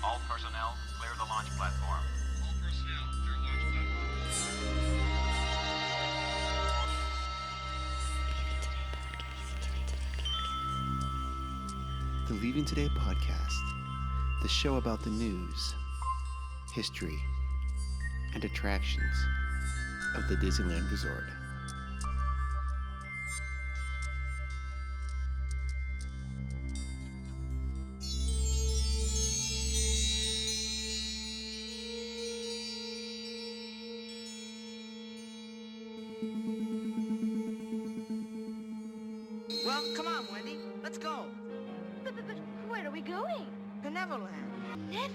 All personnel, clear the launch platform. All personnel, clear launch platform. The Leaving Today podcast, the show about the news, history, and attractions of the Disneyland Resort. Well, come on, Wendy. Let's go. But where are we going? To Neverland. Neverland.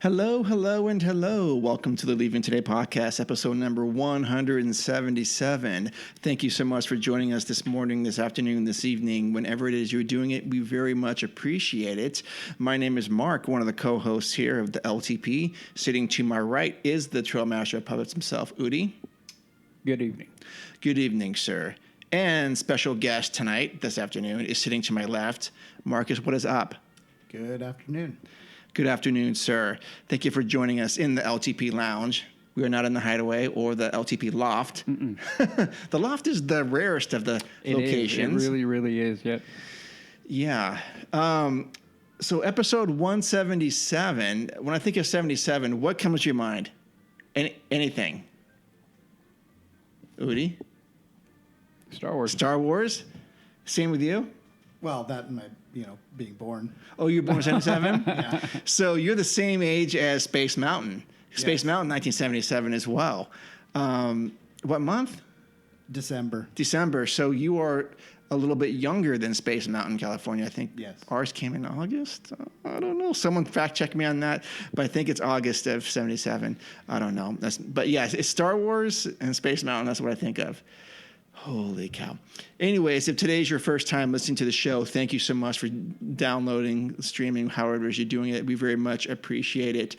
Hello, and hello. Welcome to the Leaving Today podcast, episode number 177. Thank you so much for joining us this morning, this afternoon, this evening, whenever it is you're doing it. We very much appreciate it. My name is Mark, one of the co-hosts here of the LTP. Sitting to my right is the Trail Master of Puppets himself, Oogie. Good evening. Good evening, sir. And special guest tonight, this afternoon, is sitting to my left. Marcus, what is up? Good afternoon. Good afternoon, sir. Thank you for joining us in the LTP Lounge. We are not in the Hideaway or the LTP Loft. The Loft is the rarest of the locations. It really, really is. Yep. Yeah. So episode 177, when I think of 77, what comes to your mind? Anything? Udi? Star Wars. Star Wars? Same with you? Well, that and my, being born. Oh, you were born in 77? Yeah. So you're the same age as Space Mountain. Space Yes. Mountain, 1977 as well. What month? December. December. So you are a little bit younger than Space Mountain, California. I think Yes. ours came in August. I don't know. Someone fact check me on that, but I think it's August of 77. I don't know. But yes, it's Star Wars and Space Mountain. That's what I think of. Holy cow. Anyways, if today's your first time listening to the show, thank you so much for downloading, streaming, however it is you're doing it. We very much appreciate it.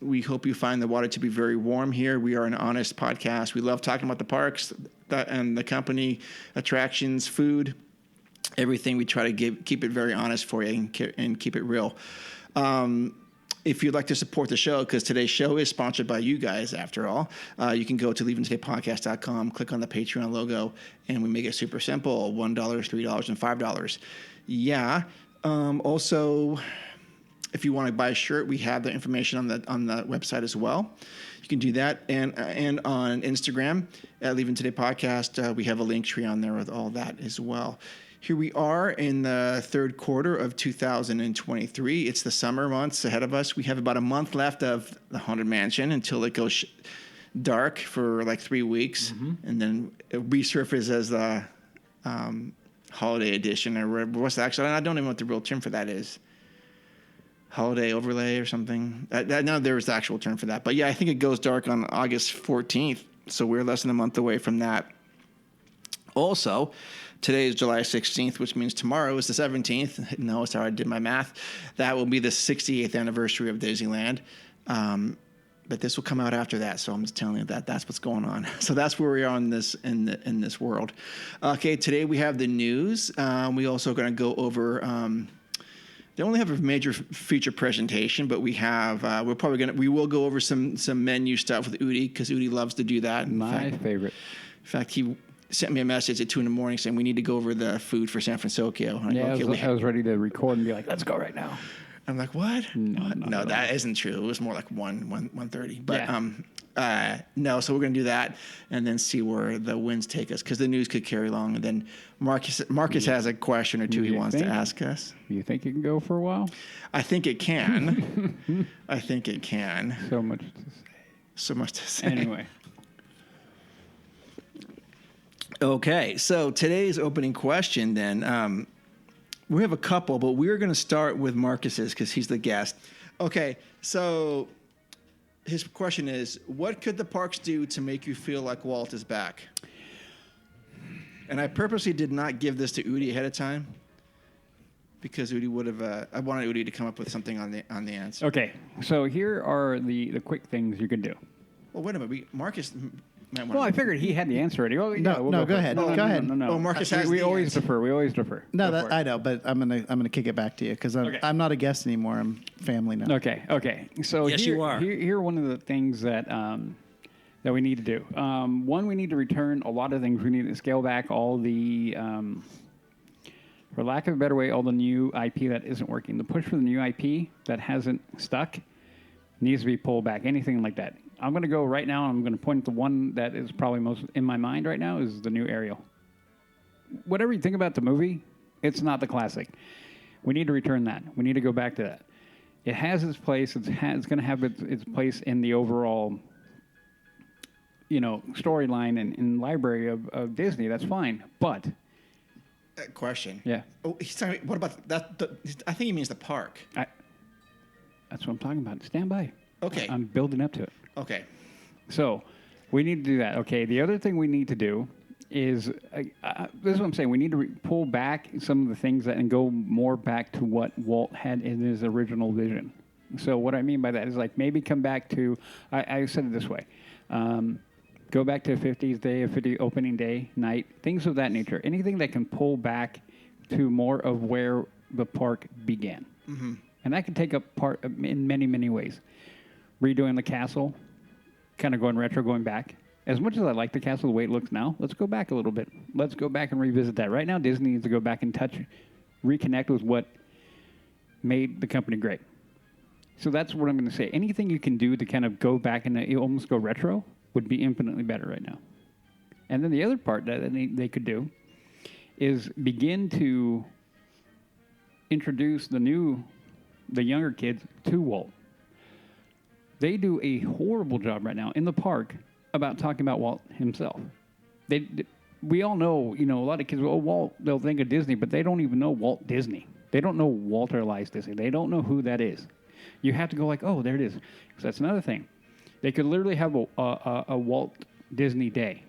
We hope you find the water to be very warm here. We are an honest podcast. We love talking about the parks and the company, attractions, food, everything. We try to keep it very honest for you and keep it real. If you'd like to support the show, because today's show is sponsored by you guys, after all, you can go to leavingtodaypodcast.com, click on the Patreon logo, and we make it super simple, $1, $3, and $5. Yeah. Also, if you want to buy a shirt, we have the information on the website as well. You can do that. And on Instagram, at Leaving Today Podcast, we have a link tree on there with all that as well. Here we are in the third quarter of 2023. It's the summer months ahead of us. We have about a month left of the Haunted Mansion until it goes dark for like 3 weeks. And then it resurfaces as the holiday edition. Or what's the actual? I don't even know what the real term for that is. Holiday overlay or something. No, there was the actual term for that. But yeah, I think it goes dark on August 14th. So we're less than a month away from that. Also, today is July 16th, which means tomorrow is the 17th. No, sorry, I did my math. That will be the 68th anniversary of Disneyland. But this will come out after that, so I'm just telling you that's what's going on. So that's where we are in this world. Okay, today we have the news. We also going to go over. They only have a major feature presentation, but we have. We will go over some menu stuff with Udi because Udi loves to do that. My favorite. In fact, he sent me a message at 2 a.m. saying we need to go over the food for San Fransokyo. Yeah, I was ready to record and be like, let's go right now. I'm like, what? No, that all. isn't true. It was more like 1:30. But Yeah. no, so we're going to do that and then see where the winds take us because the news could carry along. And then Marcus has a question or two he wants to ask us. You think it can go for a while? I think it can. I think it can. So much to say. So much to say. Anyway. Okay, so today's opening question then, we have a couple, but we're going to start with Marcus's because he's the guest. Okay, so his question is, what could the parks do to make you feel like Walt is back? And I purposely did not give this to Udi ahead of time because Udi would have. I wanted Udi to come up with something on the answer. Okay, so here are the quick things you can do. Well, wait a minute. Marcus might want Well, I figured he had the answer already. Oh, yeah, No, we'll no, for go it. ahead. No, Go ahead. No. Oh, Marcus has we the always answer. defer. We always defer. No, Go for it. I know, but I'm gonna kick it back to you because Okay. I'm not a guest anymore. I'm family now. Okay. So Yes, you are. Here are one of the things that that we need to do. One, we need to return a lot of things. We need to scale back all the, for lack of a better way, all the new IP that isn't working. The push for the new IP that hasn't stuck needs to be pulled back. Anything like that. I'm going to go right now. I'm going to point at the one that is probably most in my mind right now is the new Ariel. Whatever you think about the movie, it's not the classic. We need to return that. We need to go back to that. It has its place. It's going to have its place in the overall, storyline and library of Disney. That's fine. But Question. yeah, Oh, he's talking. What about that? I think he means the park. that's what I'm talking about. Stand by. Okay. I'm building up to it. Okay. So we need to do that. Okay. The other thing we need to do is this is what I'm saying. We need to pull back some of the things and go more back to what Walt had in his original vision. So what I mean by that is like maybe come back to. I said it this way. Go back to a 50s day, a 50 opening day night, things of that nature. Anything that can pull back to more of where the park began. Mm-hmm. And that can take up part in many, many ways. Redoing the castle, kind of going retro, going back. As much as I like the castle the way it looks now, let's go back a little bit. Let's go back and revisit that. Right now, Disney needs to go back and reconnect with what made the company great. So that's what I'm going to say. Anything you can do to kind of go back and almost go retro would be infinitely better right now. And then the other part that they could do is begin to introduce the younger kids to Walt. They do a horrible job right now in the park about talking about Walt himself. We all know, a lot of kids, Walt, they'll think of Disney, but they don't even know Walt Disney. They don't know Walter Elias Disney. They don't know who that is. You have to go like, oh, there it is. So that's another thing. They could literally have a Walt Disney Day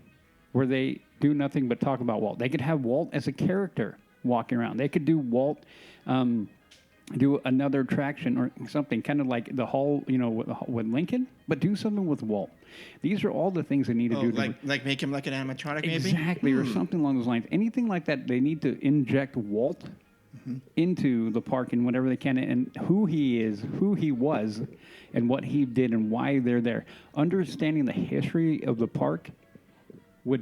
where they do nothing but talk about Walt. They could have Walt as a character walking around. They could do Walt, do another attraction or something, kind of like the hall, with Lincoln, but do something with Walt. These are all the things they need to do. Like make him like an animatronic, maybe? Exactly, or something along those lines. Anything like that, they need to inject Walt into the park and whatever they can, and who he is, who he was, and what he did and why they're there. Understanding the history of the park would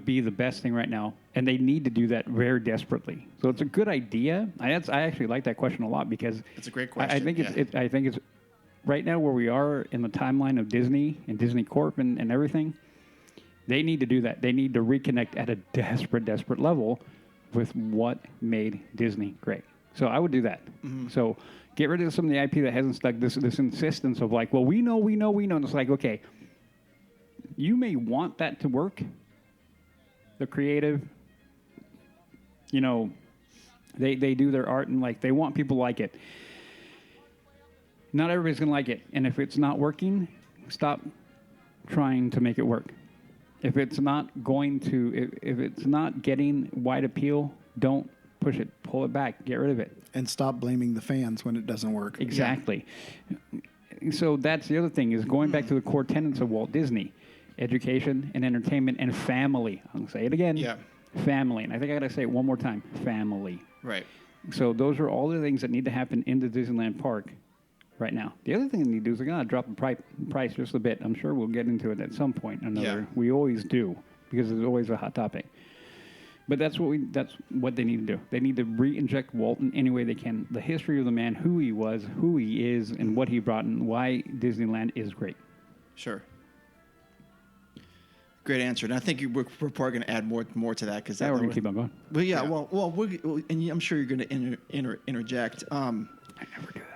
be the best thing right now, and they need to do that very desperately. So it's a good idea. I actually like that question a lot because it's a great question. I think it's right now where we are in the timeline of Disney and Disney Corp and everything. They need to do that. They need to reconnect at a desperate level with what made Disney great. So I would do that. Mm-hmm. So get rid of some of the IP that hasn't stuck. This insistence of like, well, we know. And it's like, okay, you may want that to work. The creative, they do their art and like they want people to like it. Not everybody's going to like it. And if it's not working, stop trying to make it work. If it's not if it's not getting wide appeal, don't push it. Pull it back. Get rid of it. And stop blaming the fans when it doesn't work. Exactly. Yeah. So that's the other thing is going back to the core tenets of Walt Disney. Education and entertainment and family. I'll say it again. Yeah. Family. And I think I got to say it one more time. Family. Right. So those are all the things that need to happen in the Disneyland park right now. The other thing they need to do is they're going to drop the price just a bit. I'm sure we'll get into it at some point or another. Yeah. We always do because it's always a hot topic. But that's what they need to do. They need to re-inject Walt in any way they can. The history of the man, who he was, who he is, and what he brought and why Disneyland is great. Sure. Great answer, and I think we're probably going to add more to that because we're going to keep on going. But yeah, well, and I'm sure you're going to interject. I never do that.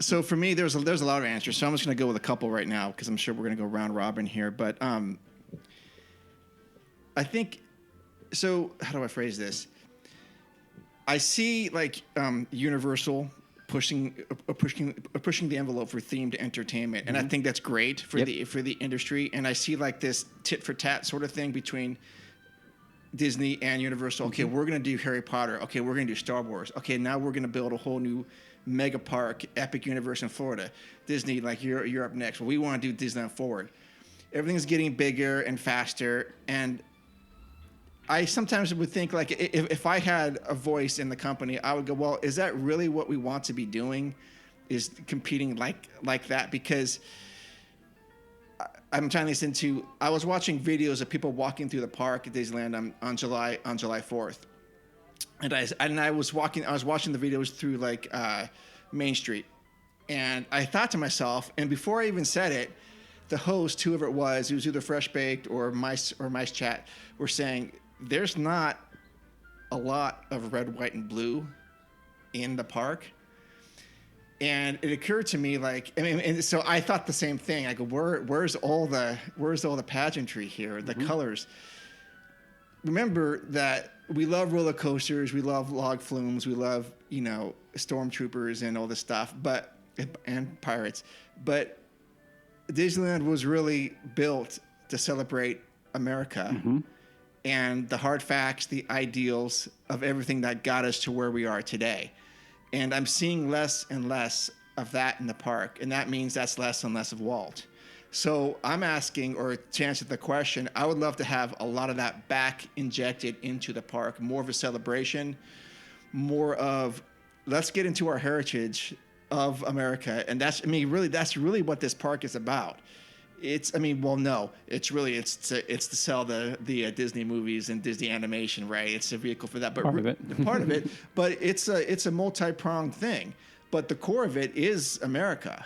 So for me, there's a lot of answers. So I'm just going to go with a couple right now because I'm sure we're going to go round robin here. But I think so. How do I phrase this? I see like Universal pushing the envelope for themed entertainment, and I think that's great for the industry. And I see like this tit for tat sort of thing between Disney and Universal. Okay, we're gonna do Harry Potter. Okay, we're gonna do Star Wars. Okay, now we're gonna build a whole new mega park, Epic Universe in Florida. Disney, like you're up next. Well, we want to do Disneyland Forward. everything's getting bigger and faster. And I sometimes would think, like, if I had a voice in the company, I would go, well, is that really what we want to be doing, is competing like that? Because I'm trying to listen to, I was watching videos of people walking through the park at Disneyland on July 4th. And I was watching the videos through like Main Street. And I thought to myself, and before I even said it, the host, whoever it was either Fresh Baked or Mice Chat, were saying there's not a lot of red, white, and blue in the park. And it occurred to me, like, I mean, and so I thought the same thing. I go, where's all the pageantry here, the colors? Remember that we love roller coasters, we love log flumes, we love, stormtroopers and all this stuff, and pirates. But Disneyland was really built to celebrate America and the hard facts, the ideals of everything that got us to where we are today. And I'm seeing less and less of that in the park, and that means that's less and less of Walt. So I'm asking, or to answer the question, I would love to have a lot of that back injected into the park, more of a celebration, more of let's get into our heritage of America. And that's really what this park is about. It's to sell the Disney movies and Disney animation, right? It's a vehicle for that, but part of it. But it's a multi-pronged thing. But the core of it is America.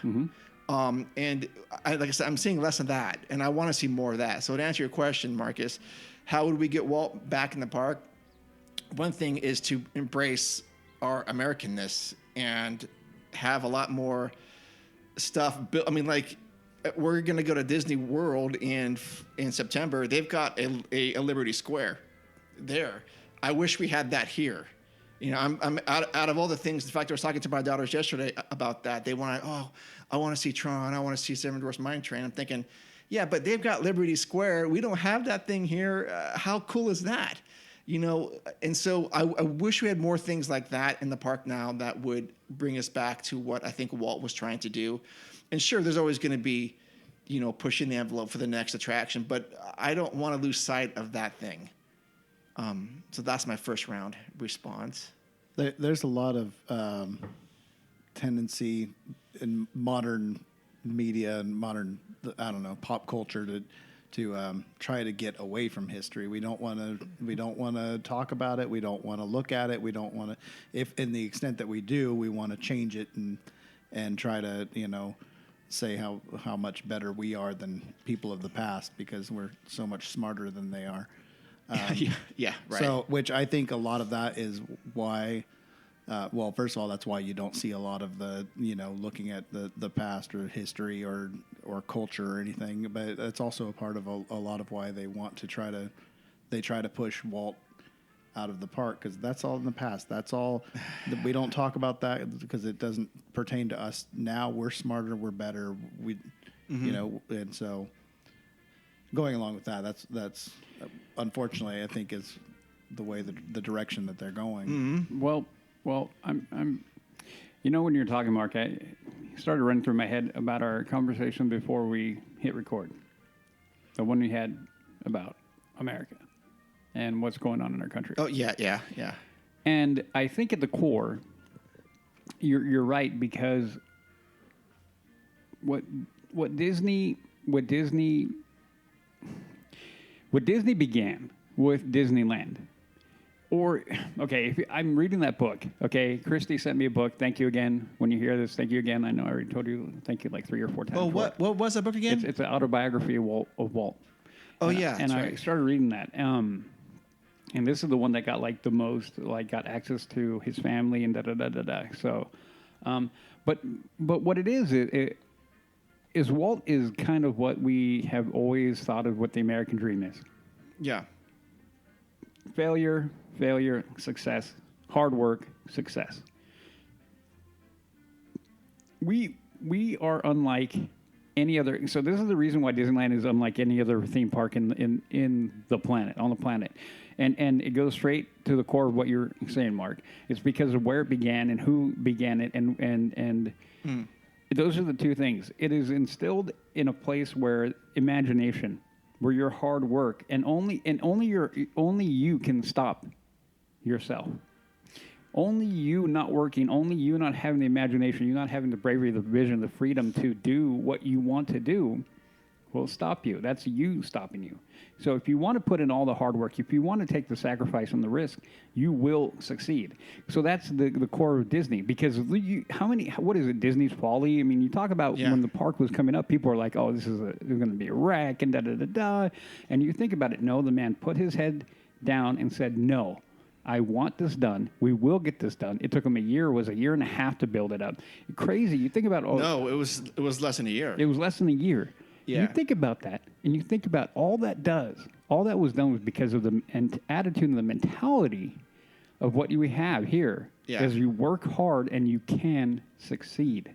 And like I said, I'm seeing less of that, and I want to see more of that. So to answer your question, Marcus, how would we get Walt back in the park? One thing is to embrace our Americanness and have a lot more stuff built. I mean, like, we're going to go to Disney World in September. They've got a Liberty Square there. I wish we had that here. I'm out of all the things. In fact, I was talking to my daughters yesterday about that. They want I want to see Tron. I want to see Seven Dwarfs Mine Train. I'm thinking, yeah, but they've got Liberty Square. We don't have that thing here. How cool is that? And so I wish we had more things like that in the park now that would bring us back to what I think Walt was trying to do. And sure, there's always going to be, pushing the envelope for the next attraction, but I don't want to lose sight of that thing. So that's my first round response. There's a lot of tendency in modern media and modern, pop culture to try to get away from history. We don't want to talk about it. We don't want to look at it. We don't want to, if in the extent that we do, we want to change it and try to, say how much better we are than people of the past because we're so much smarter than they are. Yeah, right. So, which I think a lot of that is why, first of all, that's why you don't see a lot of the, looking at the past or history or culture or anything. But it's also a part of a lot of why they want to try to push Walt out of the park because that's all in the past. That's all. We don't talk about that because it doesn't pertain to us now. We're smarter. We're better. And so going along with that, that's unfortunately I think is the way the direction that they're going. Well, I'm when you're talking, Mark, I started running through my head about our conversation before we hit record, the one we had about America and what's going on in our country. Oh yeah. And I think at the core, you're right because what Disney began with Disneyland. Or, okay, I'm reading that book, okay? Christy sent me a book. Thank you again. When you hear this, thank you again. I know I already told you thank you like 3 or 4 times. Oh, what was that book again? It's an autobiography of Walt. Oh, yeah. And I started reading that. And this is the one that got like the most, like got access to his family and da-da-da-da-da. So, but what it is Walt is kind of what we have always thought of what the American dream is. Yeah. Failure, success, hard work, success. We are unlike any other. So this is the reason why Disneyland is unlike any other theme park on the planet. And it goes straight to the core of what you're saying, Mark. It's because of where it began and who began it and Those are the two things. It is instilled in a place where imagination, where your hard work, and only you can stop yourself. Only you not working, only you not having the imagination, you not having the bravery, the vision, the freedom to do what you want to do will stop you. That's you stopping you. So if you want to put in all the hard work, if you want to take the sacrifice and the risk, you will succeed. So that's the core of Disney. Because what is it, Disney's Folly? I mean, you talk about when the park was coming up, people are like, oh, this is going to be a wreck and da-da-da-da. And you think about it, no, the man put his head down and said, no, I want this done. We will get this done. It took him a year and a half to build it up. Crazy. You think about... No, it was less than a year. It was less than a year. Yeah. You think about that, and you think about all that was done was because of the attitude and the mentality of what you have here. Yeah. As you work hard and you can succeed.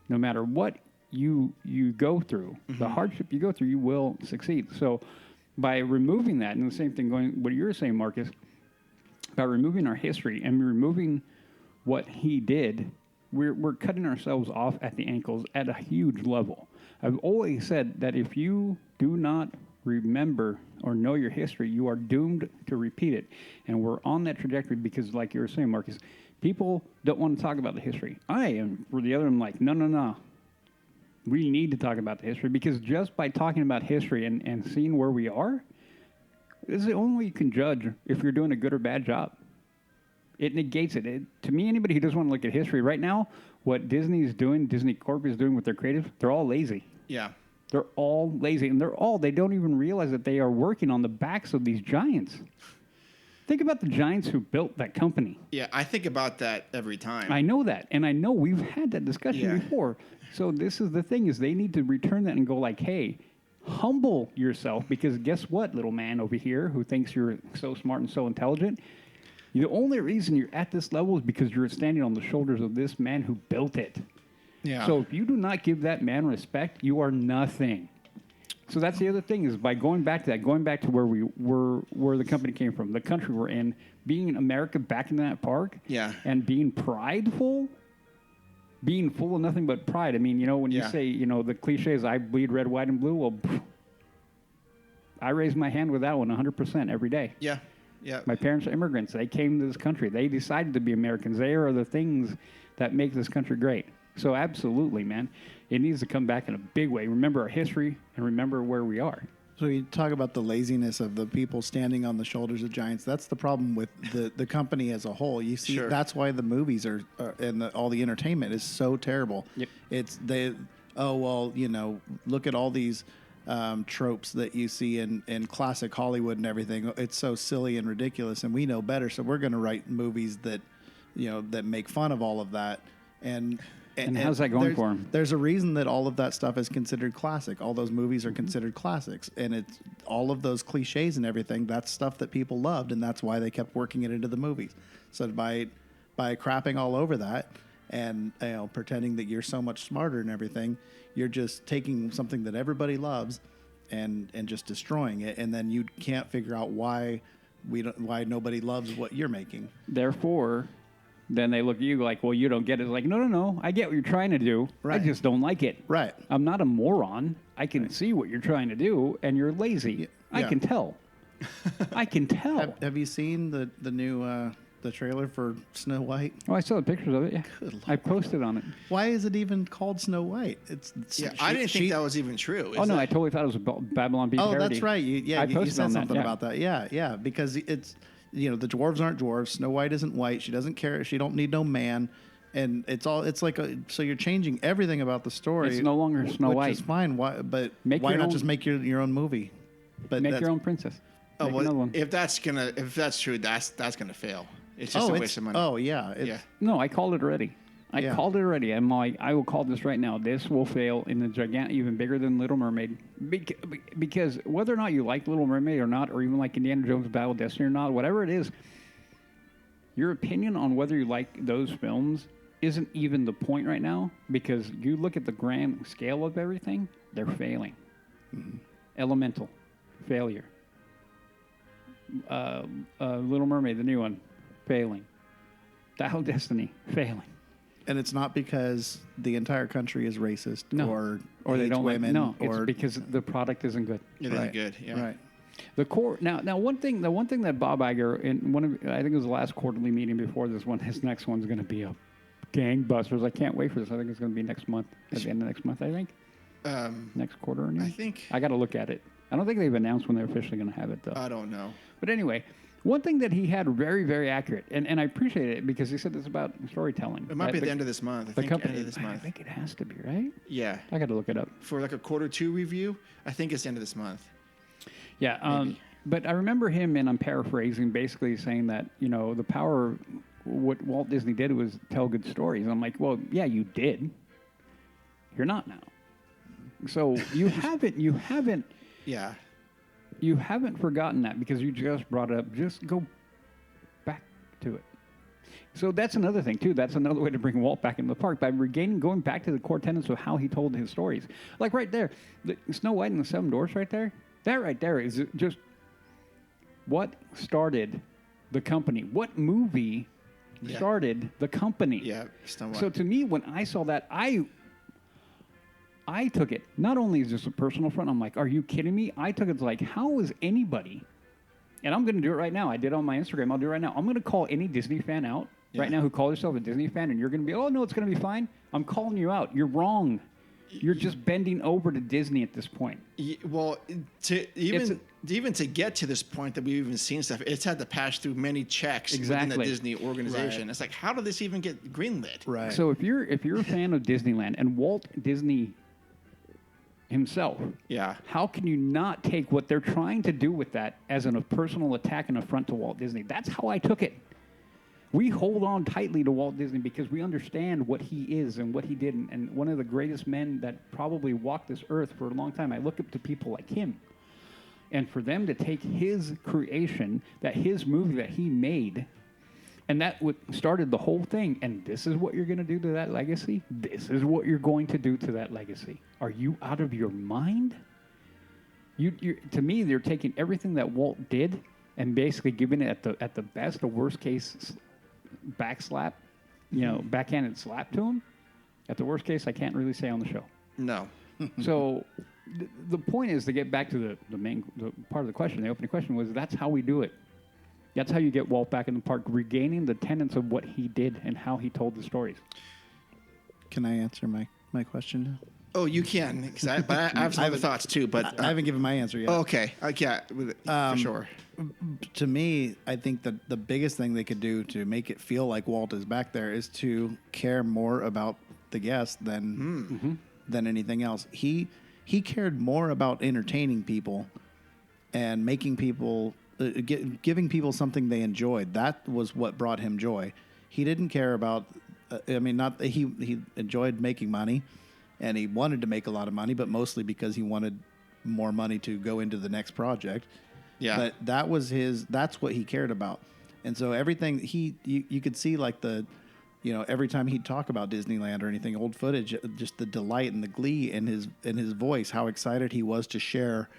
No matter what you go through, the hardship you go through, you will succeed. So by removing that, and the same thing what you're saying, Marcus, by removing our history and removing what he did, we're cutting ourselves off at the ankles at a huge level. I've always said that if you do not remember or know your history, you are doomed to repeat it. And we're on that trajectory because, like you were saying, Marcus, people don't want to talk about the history. I am, for the other, I'm like, no. We need to talk about the history because just by talking about history and seeing where we are, this is the only way you can judge if you're doing a good or bad job. It negates it. To me, anybody who doesn't want to look at history right now, what Disney's doing, Disney Corp is doing with their creative, they're all lazy. Yeah. They're all lazy. And they don't even realize that they are working on the backs of these giants. Think about the giants who built that company. Yeah, I think about that every time. I know that. And I know we've had that discussion before. So this is the thing is they need to return that and go like, hey, humble yourself because guess what, little man over here who thinks you're so smart and so intelligent? The only reason you're at this level is because you're standing on the shoulders of this man who built it. Yeah. So if you do not give that man respect, you are nothing. So that's the other thing is by going back to where we were, where the company came from, the country we're in, being America back in that park, and being prideful, being full of nothing but pride. I mean, when you say, the cliches, I bleed red, white, and blue, well, I raise my hand with that one 100% every day. Yeah. Yeah. My parents are immigrants. They came to this country. They decided to be Americans. They are the things that make this country great. So absolutely, man. It needs to come back in a big way. Remember our history and remember where we are. So you talk about the laziness of the people standing on the shoulders of giants. That's the problem with the company as a whole. You see, that's why the movies are and all the entertainment is so terrible. Yep. It's look at all these tropes that you see in classic Hollywood and everything. It's so silly and ridiculous, and we know better. So we're going to write movies that that make fun of all of that. And how's that going for them? There's a reason that all of that stuff is considered classic. All those movies are considered classics. And it's all of those cliches and everything, that's stuff that people loved, and that's why they kept working it into the movies. So by crapping all over that and pretending that you're so much smarter and everything, you're just taking something that everybody loves and just destroying it. And then you can't figure out why nobody loves what you're making. Therefore... then they look at you like, well, you don't get it. It's like, no, I get what you're trying to do. Right. I just don't like it. Right. I'm not a moron. I can see what you're trying to do, and you're lazy. Yeah. I can tell. I can tell. Have you seen the new the trailer for Snow White? Oh, I saw the pictures of it, yeah. Good Lord. I posted on it. Why is it even called Snow White? I didn't think that was even true. Oh, no, I totally thought it was a Babylon Bee parody. Oh, that's right. You said something that, about that. Yeah, because it's... the dwarves aren't dwarves. Snow White isn't white. She doesn't care. She don't need no man. And so you're changing everything about the story. It's no longer Snow White. Which is fine. Why not just make your own movie? But make your own princess. Oh, well, if that's true, that's gonna fail. It's just a waste of money. Oh yeah. No, I called it already. Called it already. I'm like, I will call this right now. This will fail in the gigantic, even bigger than Little Mermaid. Because whether or not you like Little Mermaid or not, or even like Indiana Jones Battle of Destiny or not, whatever it is, your opinion on whether you like those films isn't even the point right now. Because you look at the grand scale of everything, they're failing. Mm-hmm. Elemental, failure. Little Mermaid, the new one, failing. Battle of Destiny, failing. And it's not because the entire country is racist or they hates don't women. it's because the product isn't good. Yeah, they're good. Yeah. Right. The core now one thing that Bob Iger in I think it was the last quarterly meeting before this one, his next one's going to be a gangbusters. I can't wait for this. I think it's going to be next month, at the end of next month. I think next quarter. I think I got to look at it. I don't think they've announced when they're officially going to have it though. I don't know. But anyway, one thing that he had very, very accurate, and I appreciate it because he said it's about storytelling. It might be at the end of this month. I think company, end of this month. I think it has to be, right? Yeah. I got to look it up. For like a quarter 2 review, I think it's the end of this month. Yeah. But I remember him, and I'm paraphrasing, basically saying that, the power of what Walt Disney did was tell good stories. And I'm like, well, yeah, you did. You're not now. So you haven't. Yeah. You haven't forgotten that because you just brought it up. Just go back to it. So that's another thing, too. That's another way to bring Walt back into the park by going back to the core tenets of how he told his stories. Like right there, the Snow White and the Seven Dwarfs right there, that right there is just what started the company. What movie started the company? Yeah, Snow White. So to me, when I saw that, I took it, not only as just a personal front, I'm like, are you kidding me? I took it like, how is anybody, and I'm going to do it right now. I did it on my Instagram. I'll do it right now. I'm going to call any Disney fan out right now who calls yourself a Disney fan, and you're going to be, oh, no, it's going to be fine. I'm calling you out. You're wrong. You're just bending over to Disney at this point. Well, even to get to this point that we've even seen stuff, it's had to pass through many checks within the Disney organization. Right. It's like, how did this even get greenlit? Right. So if you're a fan of Disneyland and Walt Disney himself, how can you not take what they're trying to do with that as a personal attack and affront to Walt Disney? That's how I took it. We hold on tightly to Walt Disney because we understand what he is and what he did, and one of the greatest men that probably walked this earth for a long time. I look up to people like him. And for them to take his creation, his movie that he made, and that started the whole thing, and this is what you're going to do to that legacy? This is what you're going to do to that legacy. Are you out of your mind? To me, they're taking everything that Walt did and basically giving it at the best or worst case backslap, backhanded slap to him. At the worst case, I can't really say on the show. No. So the point is to get back to the main part of the question. The opening question was, that's how we do it. That's how you get Walt back in the park, regaining the tenets of what he did and how he told the stories. Can I answer my question now? Oh, you can. But I have some other thoughts, too. But I haven't given my answer yet. Oh, okay. Yeah, for sure. To me, I think that the biggest thing they could do to make it feel like Walt is back there is to care more about the guests than anything else. He cared more about entertaining people and making people, giving people something they enjoyed. That was what brought him joy. He didn't care about. Not he enjoyed making money, and he wanted to make a lot of money, but mostly because he wanted more money to go into the next project. Yeah. But that's what he cared about. And so everything you could see like every time he'd talk about Disneyland or anything, old footage, just the delight and the glee in his voice, how excited he was to share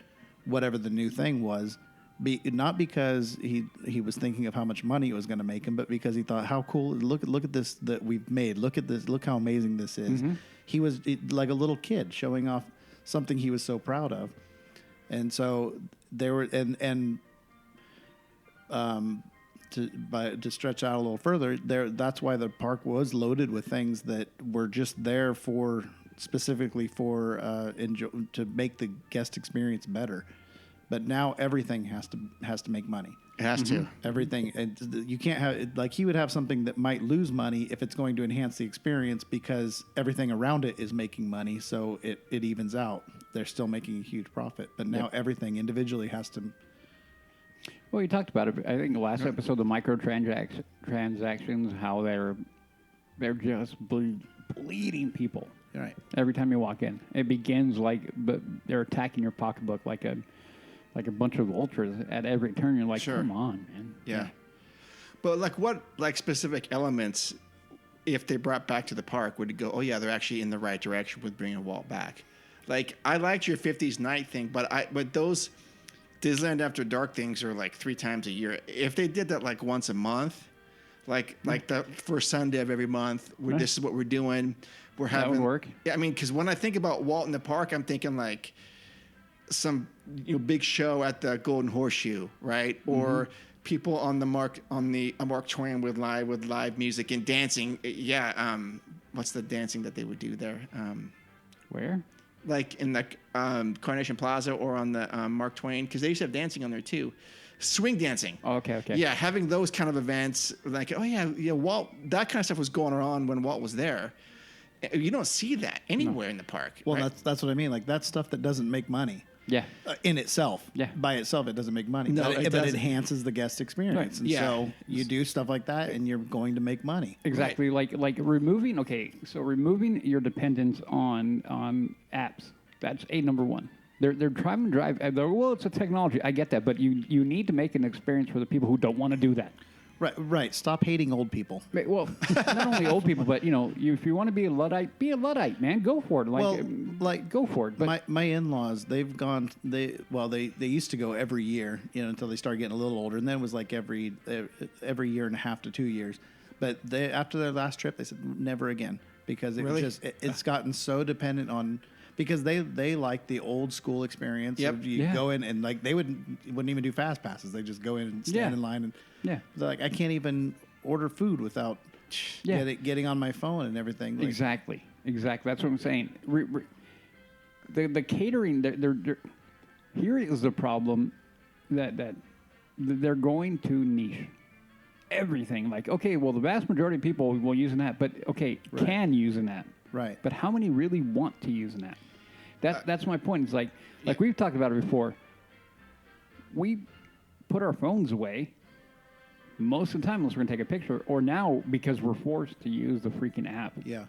whatever the new thing was. Not because he was thinking of how much money it was going to make him, but because he thought, how cool, look at this that we've made. Look at this, look how amazing this is. Mm-hmm. He was like a little kid showing off something he was so proud of. And so they were, to stretch out a little further, that's why the park was loaded with things that were just there specifically to make the guest experience better. But now everything has to make money. It has to. Everything. And you can't have, like, he would have something that might lose money if it's going to enhance the experience because everything around it is making money, so it evens out. They're still making a huge profit. But now everything individually has to. Well, you talked about it, I think, the last episode, the microtransactions, how they're just bleeding people. Right. Every time you walk in. It begins but they're attacking your pocketbook like a bunch of ultras at every turn. You're like, come on, man. Yeah. But what specific elements, if they brought back to the park, would go, oh, yeah, they're actually in the right direction with bringing Walt back? Like, I liked your 50s night thing, but those Disneyland After Dark things are 3 times a year. If they did that once a month, like the first Sunday of every month. This is what we're doing. We're having would work. Yeah, I mean, because when I think about Walt in the park, I'm thinking like some big show at the Golden Horseshoe, right? Or people on the Mark Twain with live music and dancing. Yeah, what's the dancing that they would do there? Where? Like in the Carnation Plaza or on the Mark Twain, because they used to have dancing on there too. Swing dancing. Oh, okay. Yeah, having those kind of events, like, oh yeah, Walt, that kind of stuff was going on when Walt was there. You don't see that anywhere in the park. Well, right? that's what I mean. Like, that's stuff that doesn't make money. Yeah. In itself. Yeah. By itself, it doesn't make money. No, but it it doesn't. enhances the guest experience. Right. And Yeah. so you do stuff like that, and you're going to make money. Exactly. Like removing. Okay, so removing your dependence on apps. That's number one. They're trying to drive. Well, it's a technology. I get that, but you need to make an experience for the people who don't want to do that. Right. Stop hating old people. Right, well, not only old people, but if you want to be a Luddite, be a Luddite, man. Go for it. Go for it. But my in-laws, they've gone. They used to go every year, until they started getting a little older, and then it was like every year and a half to 2 years. But after their last trip, they said never again, because it's gotten so dependent on. Because they like the old school experience. Yep. Of you go in and like they wouldn't even do fast passes. They just go in and stand in line and they're like, I can't even order food without getting on my phone and everything. Like, exactly. That's what I'm saying. The catering. They're here is the problem that they're going to niche everything. Like, okay, well, the vast majority of people will use an app, but can use an app. Right. But how many really want to use an app? That's my point. It's like we've talked about it before. We put our phones away most of the time unless we're going to take a picture, or now because we're forced to use the freaking app. Yeah.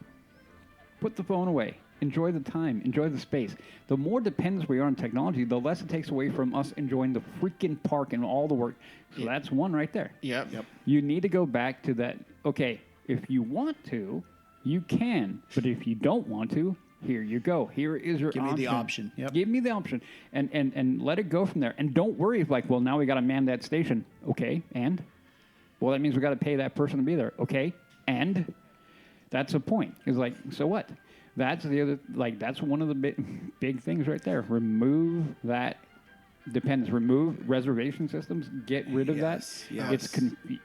Put the phone away. Enjoy the time. Enjoy the space. The more dependent we are on technology, the less it takes away from us enjoying the freaking park and all the work. So that's one right there. Yep. You need to go back to that. Okay, if you want to, you can. But if you don't want to, here you go. Here is your option. Give me the option. Yep. Give me the option. And let it go from there. And don't worry if like, well, now we got to man that station. Okay, and? Well, that means we got to pay that person to be there. Okay, and? That's the point. It's like, so what? That's the other, that's one of the big things right there. Remove that dependence. Remove reservation systems. Get rid of that. Yes.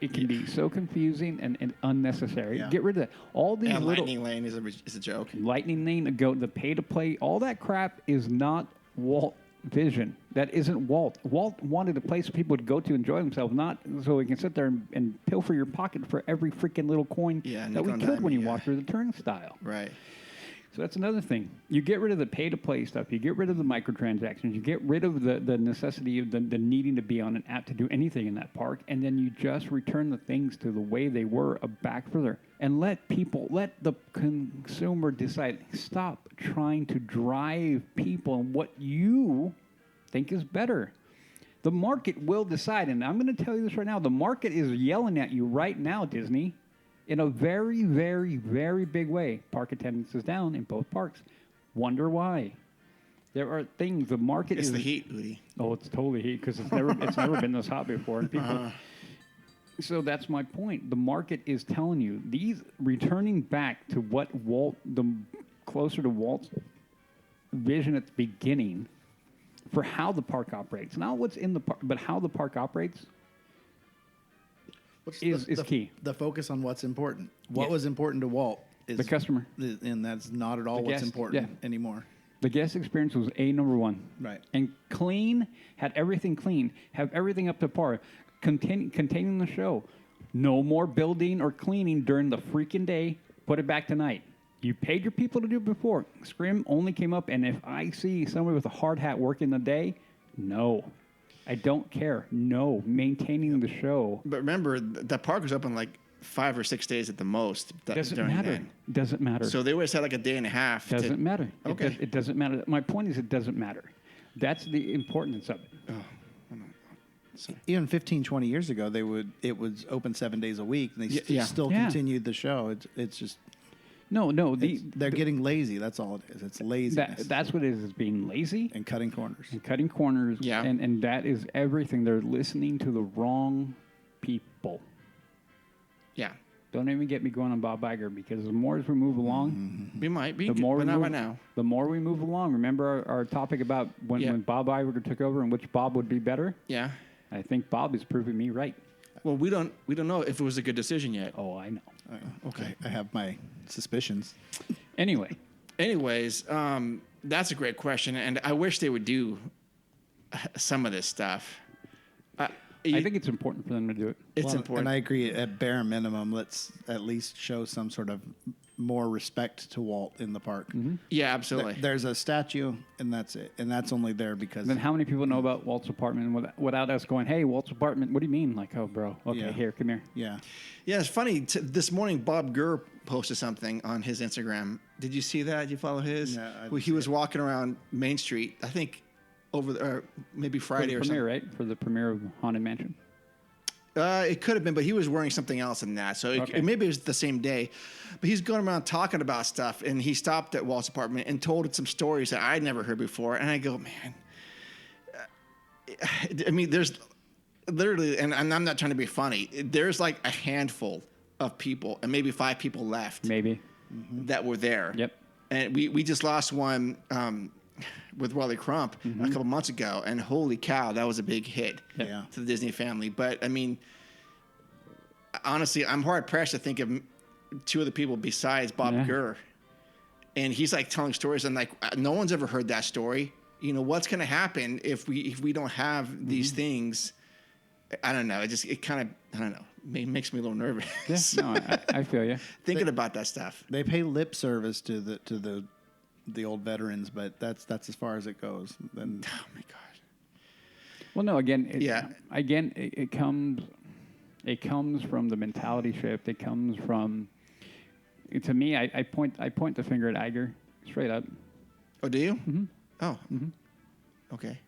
It can be so confusing and unnecessary. Yeah. Get rid of that. All these And little Lightning Lane is a joke. Lightning Lane, the pay to play, all that crap is not Walt vision. That isn't Walt. Walt wanted a place people would go to enjoy themselves, not so we can sit there and pilfer your pocket for every freaking little coin that we could when you walk through the turnstile. Right. So that's another thing. You get rid of the pay-to-play stuff. You get rid of the microtransactions. You get rid of the necessity of the needing to be on an app to do anything in that park, and then you just return the things to the way they were back further. And let the consumer decide. Stop trying to drive people in what you think is better. The market will decide, and I'm going to tell you this right now. The market is yelling at you right now, Disney. In a very, very, very big way. Park attendance is down in both parks. Wonder why? There are things. The market It's is the heat, Woody. Oh, it's totally heat because it's never been this hot before. And people. So that's my point. The market is telling you these returning back to what closer to Walt's vision at the beginning for how the park operates. Not what's in the park, but how the park operates. Is key. The focus on what's important. What was important to Walt is the customer, and that's not at all what's important anymore. The guest experience was number one. Right. And clean, had everything clean, have everything up to par, containing the show. No more building or cleaning during the freaking day. Put it back tonight. You paid your people to do it before. Scrim only came up, and if I see somebody with a hard hat working the day, no. I don't care. No, maintaining the show. But remember, the park was open like 5 or 6 days at the most. Doesn't matter. Doesn't matter. So they would have said like a day and a half. Doesn't matter. Okay. It doesn't matter. My point is, it doesn't matter. That's the importance of it. Even 15, 20 years ago, it was open 7 days a week, and they still continued the show. It's just no. They're getting lazy. That's all it is. It's laziness. That's what it is being lazy and cutting corners. Yeah. And that is everything. They're listening to the wrong people. Yeah. Don't even get me going on Bob Iger, because the more as we move along, We might be, the more but we not move, right now. The more we move along. Remember our topic about when Bob Iger took over and which Bob would be better? Yeah. I think Bob is proving me right. Well, we don't know if it was a good decision yet. Oh, I know. Okay. I have my suspicions. Anyways, that's a great question, and I wish they would do some of this stuff. I think it's important for them to do it. It's important. And I agree. At bare minimum, let's at least show some sort of more respect to Walt in the park. Yeah, absolutely. There's a statue, and that's it. And that's only there because... Then how many people know about Walt's apartment without us going, hey, Walt's apartment, what do you mean? Like, oh, bro, okay, here, come here. Yeah. Yeah, it's funny. This morning, Bob Gurr posted something on his Instagram. Did you see that? Did you follow his? No, I Well, he was walking around Main Street, I think, or maybe Friday For or the something. premiere, right? For the premiere of Haunted Mansion. It could have been, but he was wearing something else than that. So maybe it was the same day. But he's going around talking about stuff, and he stopped at Walt's apartment and told it some stories that I'd never heard before. And I go, man, I mean, there's literally, and I'm not trying to be funny, there's like a handful of people, and maybe 5 people left Maybe. that were there. Yep. And we just lost one with Wally Crump a couple months ago, and holy cow, that was a big hit Yeah. to the Disney family. But I mean, honestly, I'm hard pressed to think of 2 other people besides Bob Gurr, and he's like telling stories, and like no one's ever heard that story. You know, what's going to happen if we don't have these things? I don't know. It kind of, I don't know. Makes me a little nervous. Yeah, no, I feel you. Thinking about that stuff. They pay lip service to the old veterans, but that's as far as it goes. Then Oh my god. Well, no, again, it comes from the mentality shift. It comes from, to me, I point the finger at Iger straight up. Oh, do you? Mm-hmm. Oh. Mm-hmm. Okay.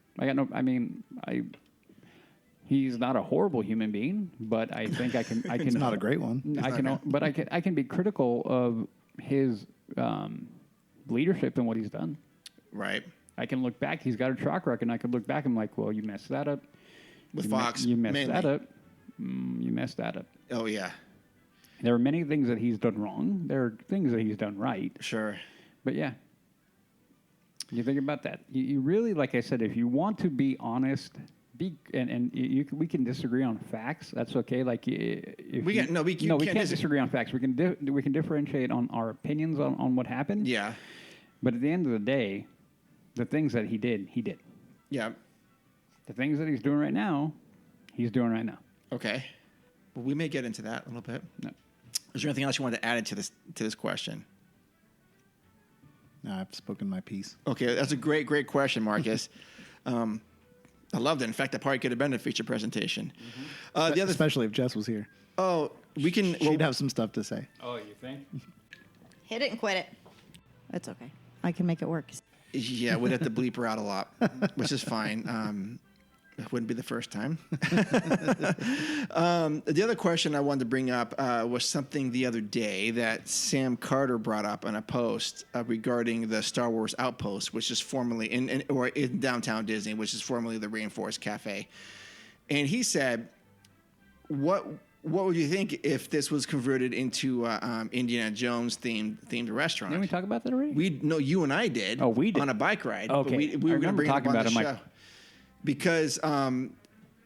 He's not a horrible human being, but I think I can. He's not a great one. I can be critical of his leadership and what he's done. Right. I can look back. He's got a track record, and I could look back and I'm like, well, you messed that up. With Fox, you messed mainly. that up. You messed that up. Oh yeah. There are many things that he's done wrong. There are things that he's done right. Sure. But yeah, you think about that. You really, like I said, if you want to be honest, we can disagree on facts. That's okay. Like we can't disagree on facts. We can differentiate on our opinions on what happened. Yeah. But at the end of the day, the things that he did, he did. Yeah. The things that he's doing right now, he's doing right now. Okay. Well, we may get into that a little bit. No. Is there anything else you wanted to add to this question? No, I've spoken my piece. Okay, that's a great question, Marcus. I loved it. In fact, that probably could have been a feature presentation. The other, Especially if Jess was here. we can. She'd have some stuff to say. Oh, you think? Hit it and quit it. It's okay. I can make it work. Yeah, we'd have to bleep her out a lot, which is fine. It wouldn't be the first time. The other question I wanted to bring up was something the other day that Sam Carter brought up on a post regarding the Star Wars Outpost, which is formerly in downtown Disney, which is formerly the Rainforest Cafe. And he said, "What would you think if this was converted into Indiana Jones themed restaurant?" Didn't we talk about that already? You and I did. Oh, we did. On a bike ride. Okay. But we I were going to remember bring it up talking on about the it. I'm show. like, Because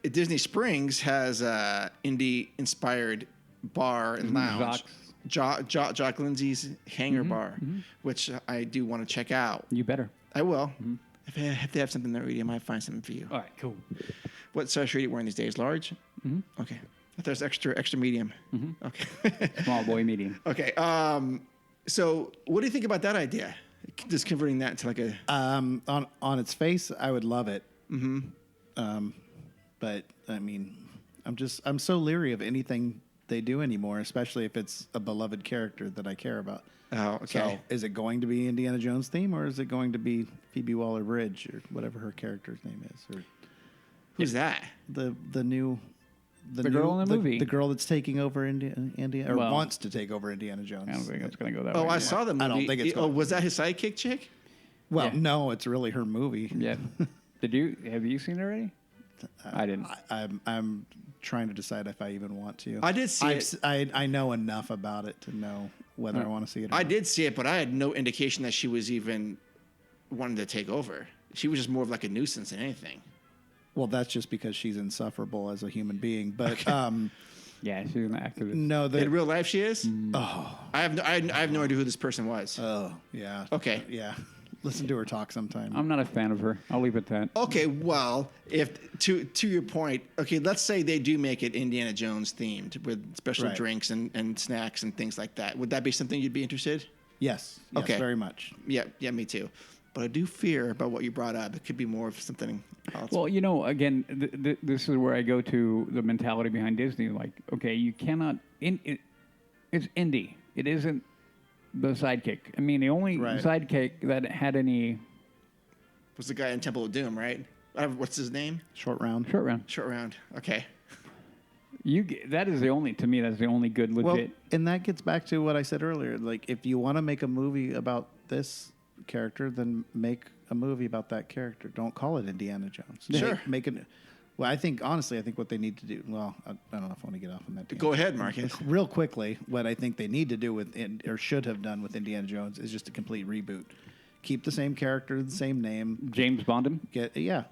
Disney Springs has a indie-inspired bar and lounge. Jock Lindsay's Hangar Bar, which I do want to check out. You better. I will. If they have something there, I might find something for you. All right, cool. What size shirt are you wearing these days? Large? Okay. I thought it was extra medium. Okay. Small boy, medium. Okay. So what do you think about that idea? Just converting that into like a... On its face, I would love it. But I mean, I'm so leery of anything they do anymore, especially if it's a beloved character that I care about. Oh, okay. So is it going to be Indiana Jones theme, or is it going to be Phoebe Waller-Bridge, or whatever her character's name is? Or Who's that? the girl in the movie. the girl that's taking over Indiana, or wants to take over Indiana Jones. I don't think it's going to go that way. Oh, I saw the movie. I don't think it's. Was that his sidekick chick? Well, Yeah. no, it's really her movie. Yeah. Have you seen it already? I didn't. I'm trying to decide if I even want to. I did see it. I know enough about it to know whether I want to see it or I not. did see it, but I had no indication that she was even wanting to take over. She was just more of like a nuisance than anything. Well, that's just because she's insufferable as a human being. But Yeah, she's an activist. no, In real life, she is. oh, I have no idea who this person was. yeah. Okay. Yeah. Listen to her talk sometime. I'm not a fan of her. I'll leave it at that. Okay, well, if to your point, okay, let's say they do make it Indiana Jones themed with special Right. drinks and snacks and things like that. Would that be something you'd be interested? Yes. Okay. Very much. Yeah, me too. But I do fear about what you brought up. It could be more of something else. Well, again, this is where I go to the mentality behind Disney. Like, okay, you cannot. It's indie. It isn't the sidekick. I mean, the only Right. sidekick that had any was the guy in Temple of Doom, right? What's his name? Short round. short round. Short Round. Okay. That is the only, to me, that's the only good legit. Well, and that gets back to what I said earlier. Like, if you want to make a movie about this character, then make a movie about that character. Don't call it Indiana Jones. Sure. Make it. Well, I think honestly, I think what they need to do. Well, I don't know if I want to get off on that. Go ahead, Marcus. Real quickly, what I think they need to do with or should have done with Indiana Jones is just a complete reboot. Keep the same character, the same name. James Bond him. Yeah.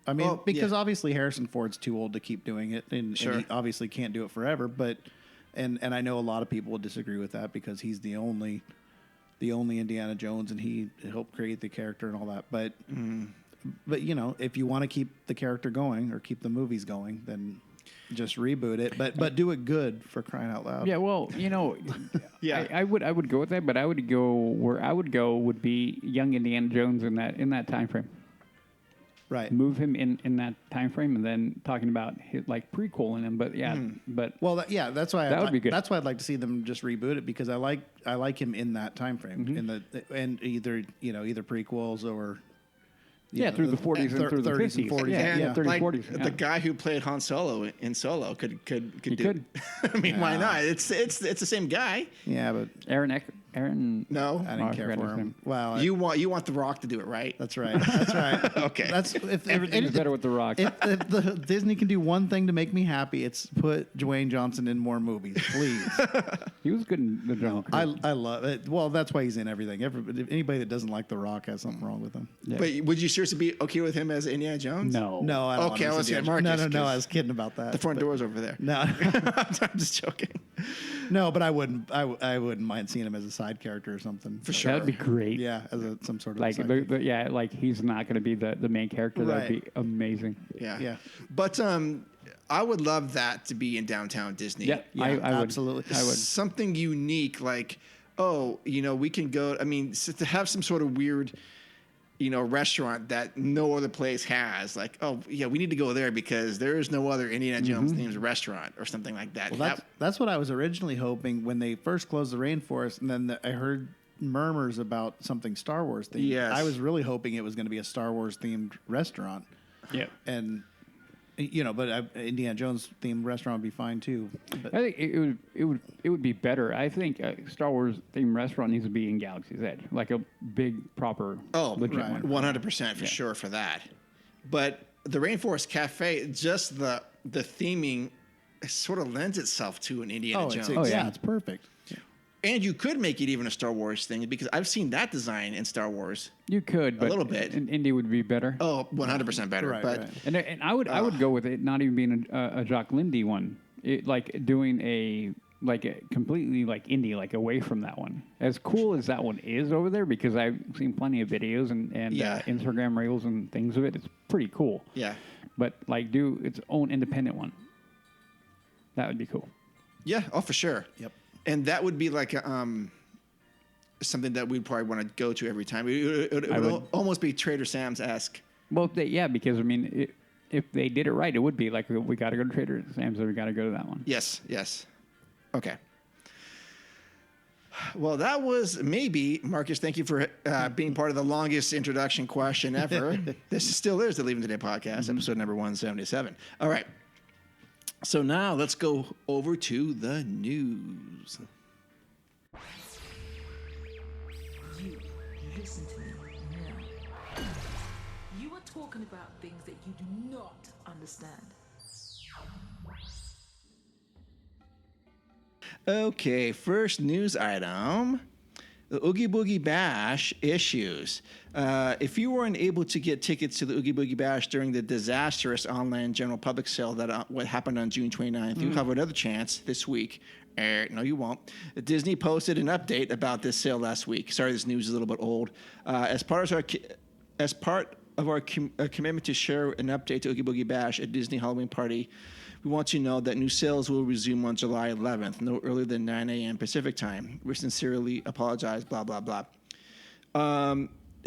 I mean, Well, because yeah. obviously Harrison Ford's too old to keep doing it, and Sure. he obviously can't do it forever. But and I know a lot of people would disagree with that because he's the only Indiana Jones, and he helped create the character and all that. But but if you want to keep the character going or keep the movies going, then just reboot it. But do it good, for crying out loud. Yeah, well, Yeah. I would go with that, but I would go where I would go would be young Indiana Jones in that time frame. Right. Move him in that time frame, and then talking about his, like prequel in him. But yeah, but Well, that's why That would be good. That's why I'd like to see them just reboot it because I like him in that time frame and either prequels or through the 40s and through the 30s 50s. and 40s. Yeah, And 30s, like 40s. Yeah. the guy who played Han Solo in Solo could He do. could. I mean, why not? It's the same guy. Yeah, but Aaron. No, I Oh, didn't I care forgot for his him. name. Wow, you want The Rock to do it, right? that's right. That's right. Okay. That's if Everything's better with The Rock. If the Disney can do one thing to make me happy, it's put Dwayne Johnson in more movies, please. He was good in the Jungle Cruise. I love it. Well, that's why he's in everything. Anybody that doesn't like The Rock has something wrong with him. But would you seriously be okay with him as Indiana Jones? No. No, I don't Okay, want let's to get see Marcus, No, 'cause I was kidding about that. The front but- door's over there. No, I'm just joking. no, but I wouldn't. I wouldn't mind seeing him as a side character or something. For sure. That'd be great. Yeah, as some sort of Like sidekick. like he's not going to be the main character. Right. That'd be amazing. Yeah. Yeah. But I would love that to be in downtown Disney. Yeah, I would. absolutely. I would. Something unique, like, we can go. I mean, to have some sort of weird, restaurant that no other place has. Like, we need to go there because there is no other Indiana Jones themed restaurant or something like that. Well, that's what I was originally hoping when they first closed the rainforest, and then I heard murmurs about something Star Wars themed. Yes. I was really hoping it was going to be a Star Wars themed restaurant, Yeah. and but Indiana Jones themed restaurant would be fine too. But, I think it would be better. I think a Star Wars themed restaurant needs to be in Galaxy's Edge, like a big proper legit right. one. 100% for sure for that. But the Rainforest Cafe, just the theming sort of lends itself to an Indiana Jones. it's perfect. And you could make it even a Star Wars thing because I've seen that design in Star Wars. You could, but little bit. Indy would be better. Oh, 100% better. Right, but right. And I would go with it not even being a Jacques Lindy one. Like doing a completely like indie, like away from that one. As cool as that one is over there, because I've seen plenty of videos and Yeah. Instagram reels and things of it. It's pretty cool. yeah. But like do its own independent one. That would be cool. Yeah, for sure. Yep. And that would be like something that we'd probably want to go to every time. It would would. almost be Trader Sam's-esque. Well, because I mean, if they did it right, it would be like we got to go to Trader Sam's, or we got to go to that one. Yes. Okay. Well, that was maybe, Marcus, thank you for being part of the longest introduction question ever. This still is the Leaving Today podcast, episode number 177. All right. So now let's go over to the news. You listen to me now. You are talking about things that you do not understand. Okay, first news item. The Oogie Boogie Bash issues. If you weren't able to get tickets to the Oogie Boogie Bash during the disastrous online general public sale that what happened on June 29th, you have another chance this week. No, you won't. Disney posted an update about this sale last week. Sorry, this news is a little bit old. As part of our commitment to share an update to Oogie Boogie Bash, a Disney Halloween party, we want you to know that new sales will resume on July 11th, no earlier than 9 a.m. Pacific time. We sincerely apologize, blah, blah, blah.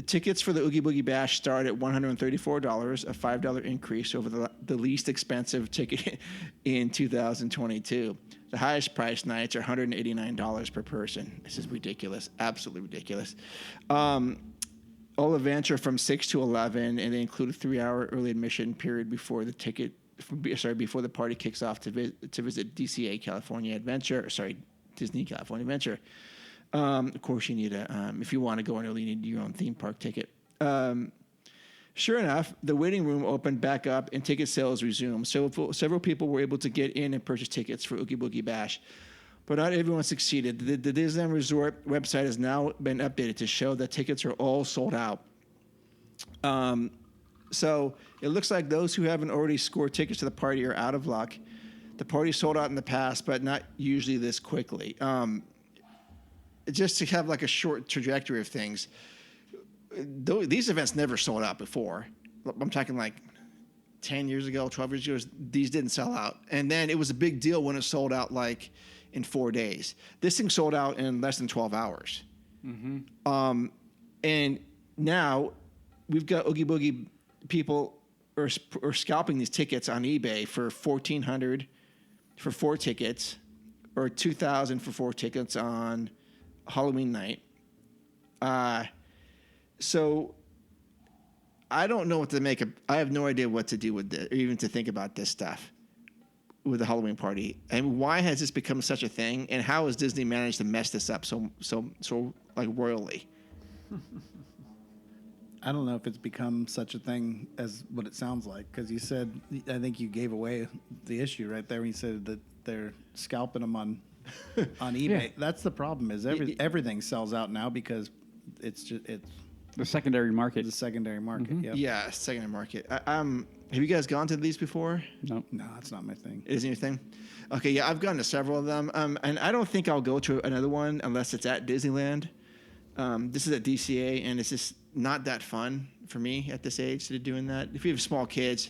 Tickets for the Oogie Boogie Bash start at $134, a $5 increase over the least expensive ticket in 2022. The highest price nights are $189 per person. This is ridiculous, absolutely ridiculous. All events are from 6 to 11, and they include a 3-hour early admission period before the party kicks off to visit Disney California Adventure. Of course, you need if you want to go in early, you need your own theme park ticket. Sure enough, the waiting room opened back up and ticket sales resumed. Several people were able to get in and purchase tickets for Oogie Boogie Bash, but not everyone succeeded. The Disneyland Resort website has now been updated to show that tickets are all sold out. So it looks like those who haven't already scored tickets to the party are out of luck. The party sold out in the past, but not usually this quickly. Just to have like a short trajectory of things, these events never sold out before. I'm talking like 10 years ago, 12 years ago, these didn't sell out. And then it was a big deal when it sold out like in 4 days. This thing sold out in less than 12 hours. Mm-hmm. And now we've got Oogie Boogie people are scalping these tickets on eBay for $1,400 for 4 tickets, or $2,000 for 4 tickets on Halloween night. So I don't know what to make of. I have no idea what to do with this, or even to think about this stuff with the Halloween party. And why has this become such a thing? And how has Disney managed to mess this up so like royally? I don't know if it's become such a thing as what it sounds like, because you said, I think you gave away the issue right there when you said that they're scalping them on eBay. Yeah. That's the problem, is everything sells out now because it's the secondary market. The secondary market. Mm-hmm. Yep. Yeah, secondary market. Have you guys gone to these before? No, it's not my thing. It isn't your thing? Okay, yeah, I've gone to several of them, and I don't think I'll go to another one unless it's at Disneyland. This is at DCA, and it's just not that fun for me at this age to be doing that. If you have small kids,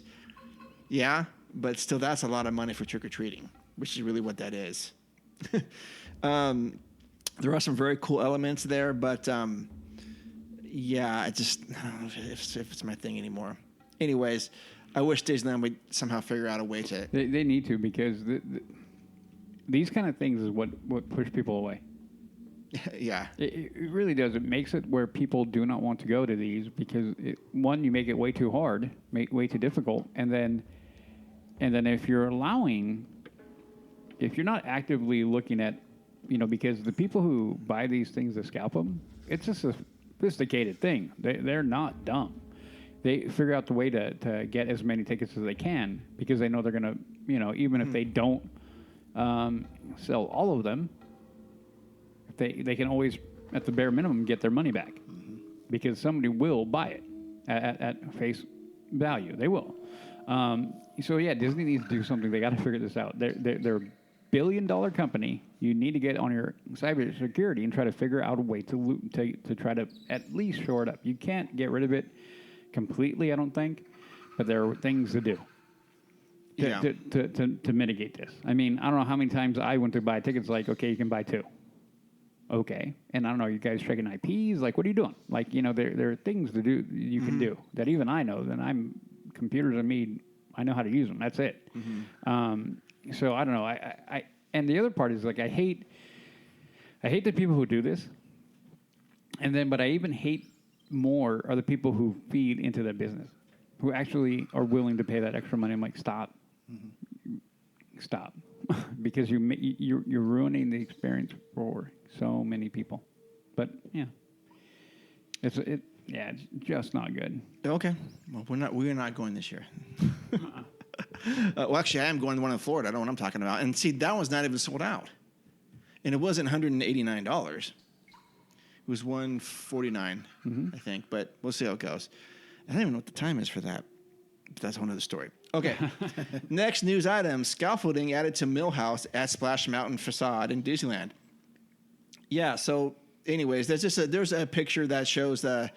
yeah, but still, that's a lot of money for trick-or-treating, which is really what that is. There are some very cool elements there, but yeah, I don't know if it's my thing anymore. Anyways, I wish Disneyland would somehow figure out a way to. They need to, because these kind of things is what push people away. Yeah. It really does. It makes it where people do not want to go to these because, one, you make it way too hard, way too difficult, and then if you're not actively looking at, because the people who buy these things to scalp them, it's just a sophisticated thing. They're not dumb. They figure out the way to get as many tickets as they can because they know they're going to, even if they don't sell all of them, they can always, at the bare minimum, get their money back because somebody will buy it at face value. They will. So, yeah, Disney needs to do something. They got to figure this out. They're a billion-dollar company. You need to get on your cybersecurity and try to figure out a way to try to at least shore it up. You can't get rid of it completely, I don't think, but there are things to do to mitigate this. I mean, I don't know how many times I went to buy tickets like, okay, you can buy 2. Okay. And I don't know, you guys checking IPs? Like, what are you doing? Like, there are things to do you can do that even I know. That computers and me, I know how to use them. That's it. So I don't know. I and the other part is like I hate the people who do this. But I even hate more are the people who feed into that business, who actually are willing to pay that extra money. I'm like, stop, because you're ruining the experience for so many people. But yeah, it's just not good. Okay, well we're not going this year. Well, actually, I am going to the one in Florida. I don't know what I'm talking about. And see, that one's not even sold out. and it wasn't $189. It was $149, I think. But we'll see how it goes. I don't even know what the time is for that. But that's a whole other story. Okay. Next news item: scaffolding added to Mill House at Splash Mountain facade in Disneyland. Yeah. So, anyways, there's a picture that shows the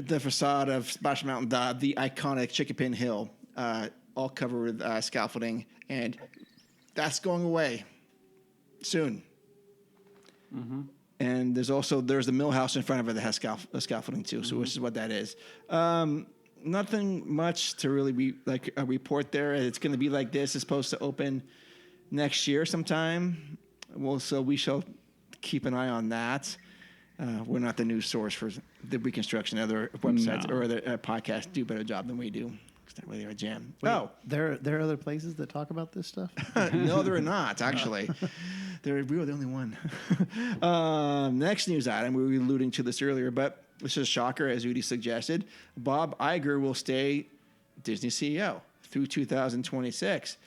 facade of Splash Mountain, the iconic Chicken Hill, all covered with scaffolding, and that's going away soon. Mm-hmm. And there's the Mill House in front of it that has scaffolding too. So which is what that is. Nothing much to really be like a report there. It's going to be like this. It's supposed to open next year sometime. Well, so we shall keep an eye on that. We're not the news source for the reconstruction. Other websites or other podcasts do a better job than we do. It's not really our jam. Wait, there are other places that talk about this stuff? No, there are not, actually. We were the only one. Next news item, we were alluding to this earlier, but this is a shocker, as Udi suggested. Bob Iger will stay Disney CEO through 2026.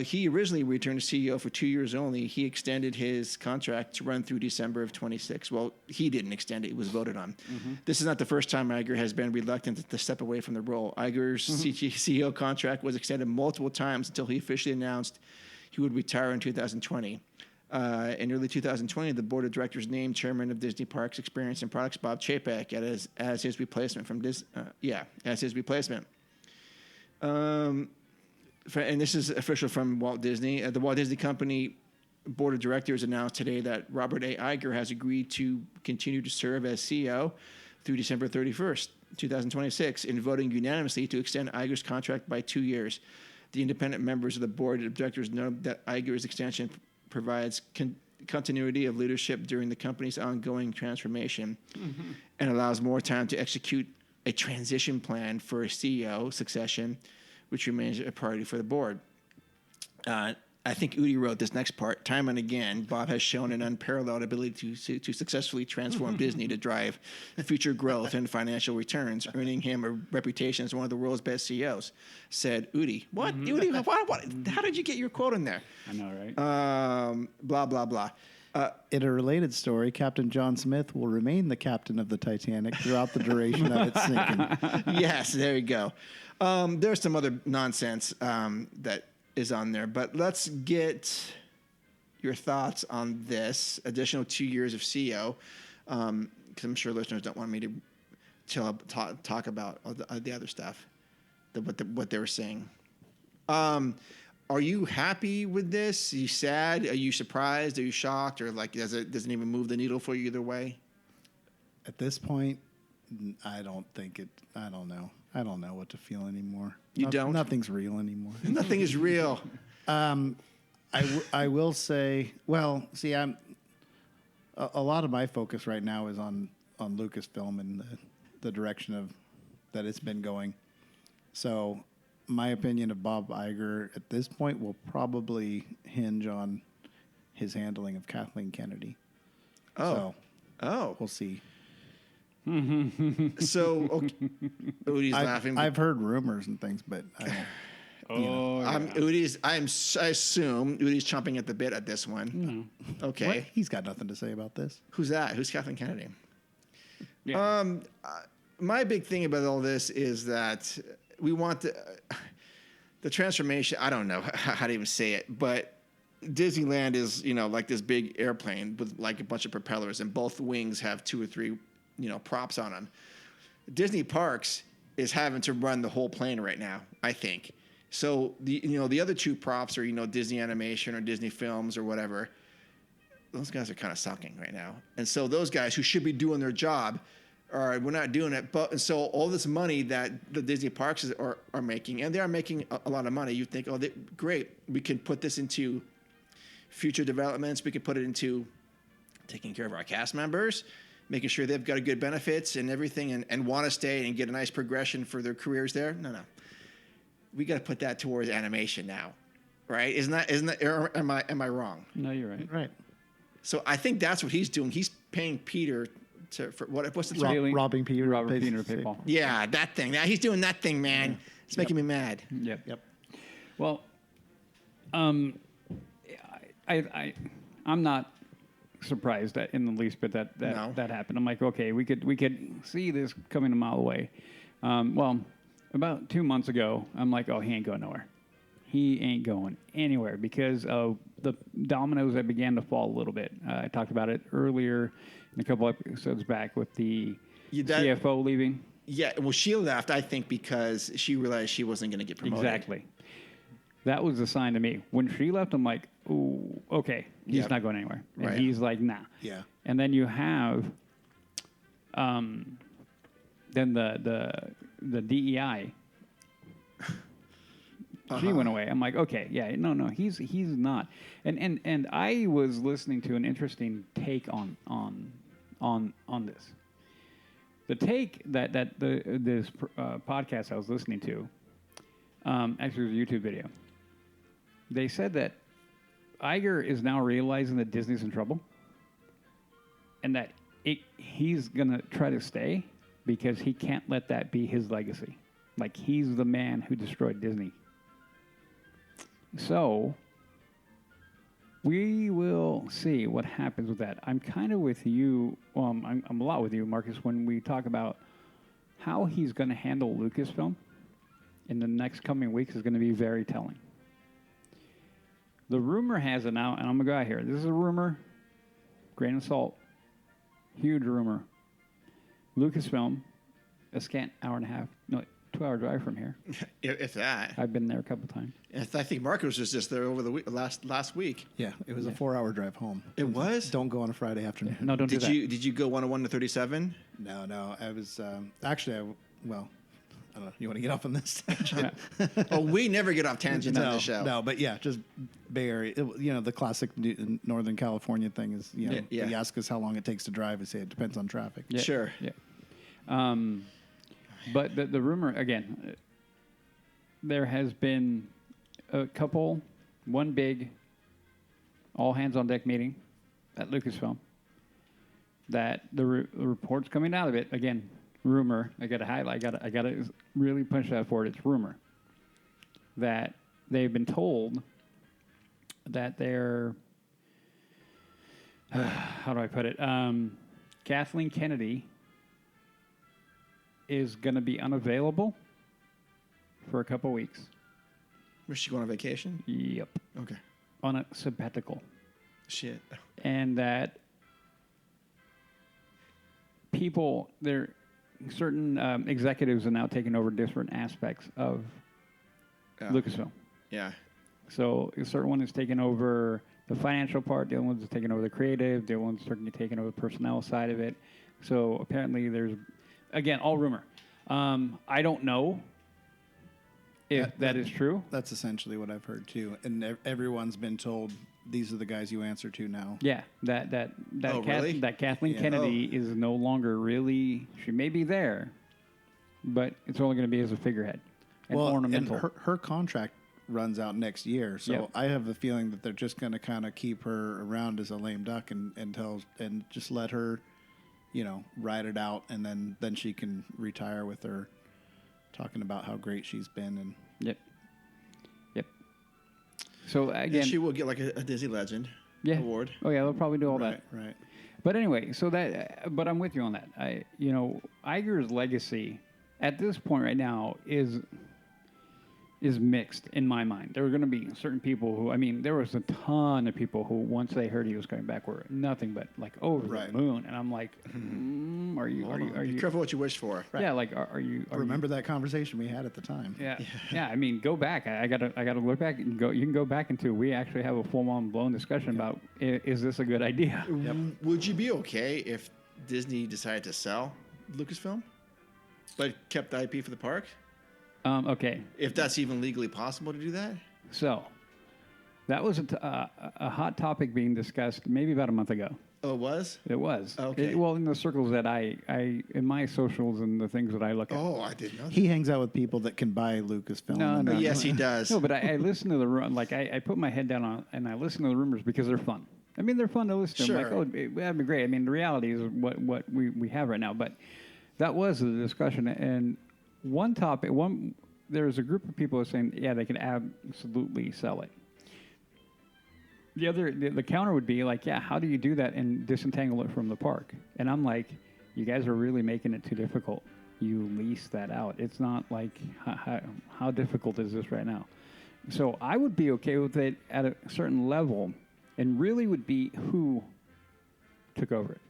He originally returned as CEO for 2 years only. He extended his contract to run through December of 26. Well, he didn't extend it. It was voted on. Mm-hmm. This is not the first time Iger has been reluctant to step away from the role. Iger's CEO contract was extended multiple times until he officially announced he would retire in 2020. In early 2020, the board of directors named chairman of Disney Parks Experience and Products Bob Chapek as his replacement as his replacement. And this is official from Walt Disney. The Walt Disney Company board of directors announced today that Robert A. Iger has agreed to continue to serve as CEO through December 31st, 2026, in voting unanimously to extend Iger's contract by 2 years. The independent members of the board of directors note that Iger's extension provides continuity of leadership during the company's ongoing transformation and allows more time to execute a transition plan for a CEO succession, which remains a priority for the board. I think Udi wrote this next part. Time and again, Bob has shown an unparalleled ability to successfully transform Disney to drive future growth and financial returns, earning him a reputation as one of the world's best CEOs, said Udi. What? Udi, what? How did you get your quote in there? I know, right? Blah, blah, blah. In a related story, Captain John Smith will remain the captain of the Titanic throughout the duration of its sinking. Yes, there you go. There's some other nonsense that is on there, but let's get your thoughts on this additional 2 years of CEO, because I'm sure listeners don't want me to talk about the other stuff, what they were saying. Are you happy with this? Are you sad? Are you surprised? Are you shocked? Or like, doesn't even move the needle for you either way? At this point, I don't know. I don't know what to feel anymore. You don't? Nothing's real anymore. Nothing is real. I will say, well, see, a lot of my focus right now is on Lucasfilm and the direction that it's been going. So my opinion of Bob Iger at this point will probably hinge on his handling of Kathleen Kennedy. Oh. We'll see. So, okay. Udi's laughing. I've heard rumors and things, but I don't. I assume Udi's chomping at the bit at this one. No. Okay. What? He's got nothing to say about this. Who's that? Who's Kathleen Kennedy? Yeah. My big thing about all this is that we want the transformation. I don't know how to even say it, but Disneyland is, like this big airplane with like a bunch of propellers, and both wings have 2 or 3, props on them. Disney Parks is having to run the whole plane right now, I think. So the other 2 props are, Disney Animation or Disney Films or whatever. Those guys are kind of sucking right now. And so those guys who should be doing their job we're not doing it. And so all this money that the Disney Parks are making, and they are making a lot of money, you think, great, we can put this into future developments. We could put it into taking care of our cast members, making sure they've got good benefits and everything, and want to stay and get a nice progression for their careers there. No. We got to put that towards animation now, right? Isn't that? Or am I wrong? No, you're right. Right. So I think that's what he's doing. He's paying Peter what's the term? Robbing Peter. Robert Peter to pay Paul. Yeah, that thing. He's doing that thing, man. Yeah. It's making me mad. Yep. Well, I I'm not surprised that in the least bit that No. that happened. I'm like, okay, we could see this coming a mile away. Well, about 2 months ago, I'm like, oh, he ain't going nowhere. He ain't going anywhere because of the dominoes that began to fall a little bit. I talked about it earlier in a couple episodes back with the CFO leaving. Yeah, well, she left, I think, because she realized she wasn't going to get promoted. Exactly. That was a sign to me. When she left, I'm like, ooh, okay, he's Yep. not going anywhere. And Right. he's like, nah. Yeah. And then you have then the DEI. She went away. I'm like, okay, yeah, no, he's not. And I was listening to an interesting take on this. The take that this podcast I was listening to, actually it was a YouTube video. They said that Iger is now realizing that Disney's in trouble, and that he's gonna try to stay because he can't let that be his legacy. Like he's the man who destroyed Disney. So we will see what happens with that. I'm kind of with you. I'm a lot with you, Marcus, when we talk about how he's going to handle Lucasfilm in the next coming weeks is going to be very telling. The rumor has it now, and I'm going to go out here. This is a rumor, grain of salt, huge rumor. Lucasfilm, a scant hour and a half, no, 2-hour drive from here. If that. I've been there a couple times. I think Marcus was just there over the last week. Yeah, it was a 4-hour drive home. It was? Don't go on a Friday afternoon. No, don't do that. Did you go 101 to 37? No. I was actually, I don't know. You want to get off on this tangent? Oh, we never get off tangents on the show. No, but yeah, just Bay Area. The classic Northern California thing is, Yeah. you ask us how long it takes to drive. We say it depends on traffic. Yeah. Sure. Yeah. But the rumor, again, there has been one big all-hands-on-deck meeting at Lucasfilm that the reports coming out of it, again, rumor, I got to highlight, I got to really punch that forward, it's rumor, that they've been told that they're, how do I put it, Kathleen Kennedy is going to be unavailable for a couple weeks. Was she going on vacation? Yep. Okay. On a sabbatical. Shit. And that certain executives are now taking over different aspects of Lucasfilm. Yeah. So a certain one is taking over the financial part, the other one's taking over the creative, the other one's certainly taking over the personnel side of it. So apparently there's, again, all rumor. I don't know if that is true. That's essentially what I've heard too. And everyone's been told these are the guys you answer to now. Yeah, that really? that Kathleen Kennedy is no longer really. She may be there, but it's only going to be as a figurehead and ornamental. And her contract runs out next year, so Yep. I have the feeling that they're just going to kind of keep her around as a lame duck and just let her, ride it out, and then she can retire with her talking about how great she's been. And Yep. So again, And she will get like a Disney Legend award. Oh yeah, they'll probably do all that. Right. But anyway, but I'm with you on that. Iger's legacy at this point right now is mixed in my mind. There are going to be certain people who, there was a ton of people who, once they heard he was coming back, were nothing but like over the moon. And I'm like, are you? Be careful what you wish for. Yeah, like are you? Remember that conversation we had at the time? Yeah. Go back. I gotta look back and go. You can go back into. We actually have a full-on blown discussion about is this a good idea? Yep. Would you be okay if Disney decided to sell Lucasfilm, but kept the IP for the park? Okay. If that's even legally possible to do that? So, that was a hot topic being discussed maybe about a month ago. Oh, it was? It was. Okay. In the circles that I in my socials and the things that I look at. Oh, I didn't know that. He hangs out with people that can buy Lucasfilm. No. Yes, he does. No, but I listen to I put my head down and I listen to the rumors because they're fun. They're fun to listen to. Sure. I'm like, that'd be great. The reality is what we have right now. But that was the discussion. And there's a group of people who are saying, yeah, they can absolutely sell it. the counter would be like, yeah, how do you do that and disentangle it from the park? And I'm like, you guys are really making it too difficult. You lease that out. It's not like, how difficult is this right now? So I would be okay with it at a certain level, and really would be who took over it.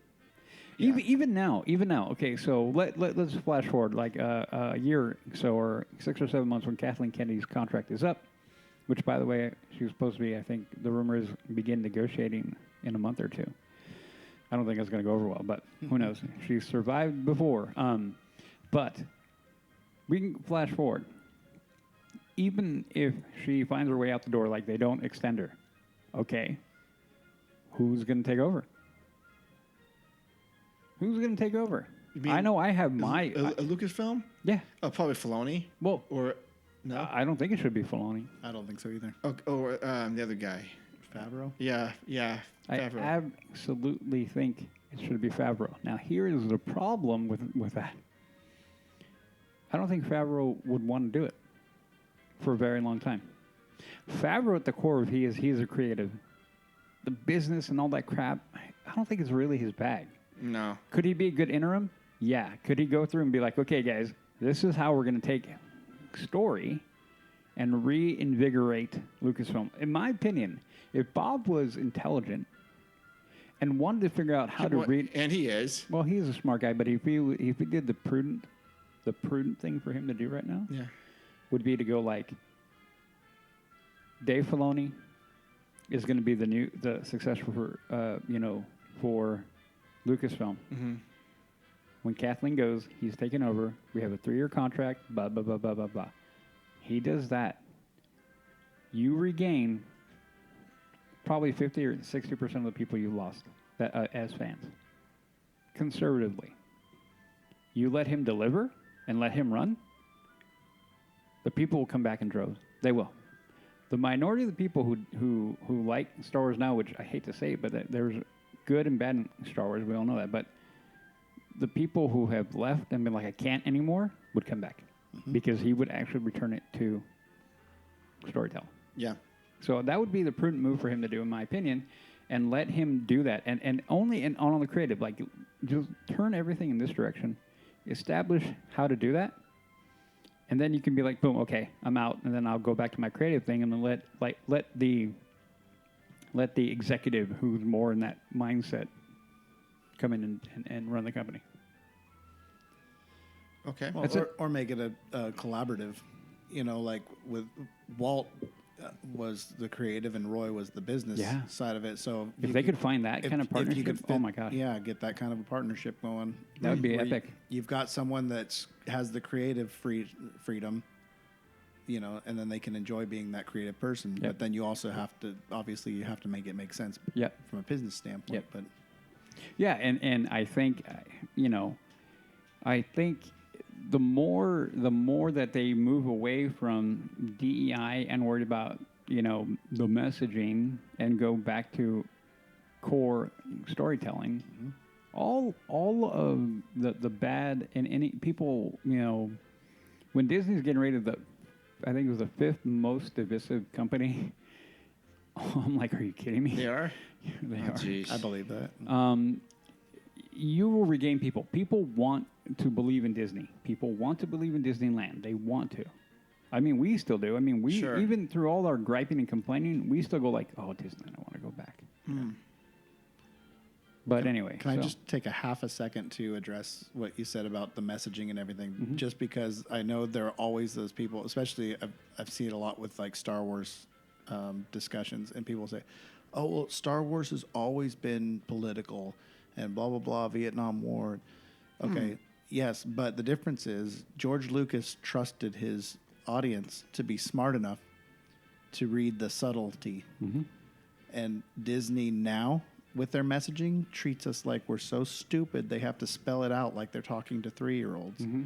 Yeah. Even now. Okay, so let's flash forward like a year or so, or 6 or 7 months when Kathleen Kennedy's contract is up, which, by the way, she was supposed to be, I think the rumor is, begin negotiating in a month or two. I don't think it's going to go over well, but who knows? She survived before. But we can flash forward. Even if she finds her way out the door, like they don't extend her, okay, who's going to take over? Who's going to take over? I know I have my... A Lucasfilm? Yeah. Oh, probably Filoni. Well, or no? I don't think it should be Filoni. I don't think so either. Or the other guy. Favreau? Yeah. Favreau. I absolutely think it should be Favreau. Now, here is the problem with that. I don't think Favreau would want to do it for a very long time. Favreau, at the core of he's a creative. The business and all that crap, I don't think it's really his bag. No. Could he be a good interim? Yeah. Could he go through and be like, okay, guys, this is how we're going to take story and reinvigorate Lucasfilm? In my opinion, if Bob was intelligent and wanted to figure out how to read... And he is. Well, he's a smart guy, but if he did the prudent thing for him to do right now would be to go like, Dave Filoni is going to be the successor for Lucasfilm. Mm-hmm. When Kathleen goes, he's taking over. We have a 3-year contract. Blah blah blah blah blah blah. He does that. You regain probably 50 or 60% of the people you lost as fans. Conservatively, you let him deliver and let him run. The people will come back in droves. They will. The minority of the people who like Star Wars now, which I hate to say, but there's good and bad in Star Wars. We all know that. But the people who have left and been like, I can't anymore, would come back. Mm-hmm. Because he would actually return it to storytelling. Yeah. So that would be the prudent move for him to do, in my opinion, and let him do that. And only on the creative, like, just turn everything in this direction, establish how to do that, and then you can be like, boom, okay, I'm out, and then I'll go back to my creative thing, and then let the executive who's more in that mindset come in and run the company. Okay. Well, or make it a collaborative, like with Walt was the creative and Roy was the business side of it. So if they could find that kind of partnership, oh my God. Yeah, get that kind of a partnership going. That would be epic. You've got someone that has the creative freedom, and then they can enjoy being that creative person. Yep. But then you also have to, obviously, you have to make it make sense from a business standpoint. Yep. But yeah, and I think, I think the more that they move away from DEI and worried about, the messaging and go back to core storytelling, mm-hmm. all of the bad and any people, when Disney's getting rated I think it was the 5th most divisive company. I'm like, are you kidding me? They are? They are. Geez. I believe that. You will regain people. People want to believe in Disney. People want to believe in Disneyland. They want to. I mean, we still do. I mean, even through all our griping and complaining, we still go like, oh, Disneyland, I want to go back. Hmm. But anyway. Can I just take a half a second to address what you said about the messaging and everything? Mm-hmm. Just because I know there are always those people, especially I've seen it a lot with like Star Wars discussions, and people say, oh, well, Star Wars has always been political and blah, blah, blah, Vietnam War. Okay, yes, but the difference is George Lucas trusted his audience to be smart enough to read the subtlety. Mm-hmm. And Disney now, with their messaging, treats us like we're so stupid they have to spell it out like they're talking to 3-year-olds. Mm-hmm.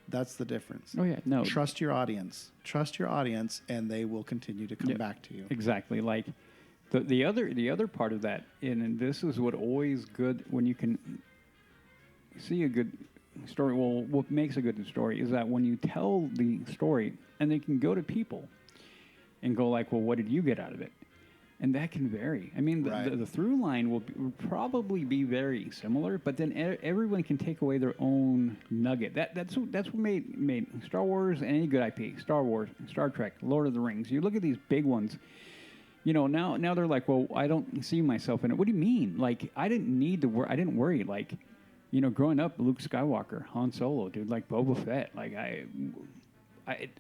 That's the difference. Oh, yeah, no. Trust your audience. Trust your audience, and they will continue to come back to you. Exactly. Like, the other part of that, and this is what always good when you can see a good story. Well, what makes a good story is that when you tell the story, and they can go to people and go like, well, what did you get out of it? And that can vary. I mean, the through line will probably be very similar, but then everyone can take away their own nugget. That's what made Star Wars and any good IP. Star Wars, Star Trek, Lord of the Rings. You look at these big ones. You know, now they're like, well, I don't see myself in it. What do you mean? Like, I didn't need to worry. I didn't worry. Like, you know, growing up, Luke Skywalker, Han Solo, dude, like Boba Fett. Like,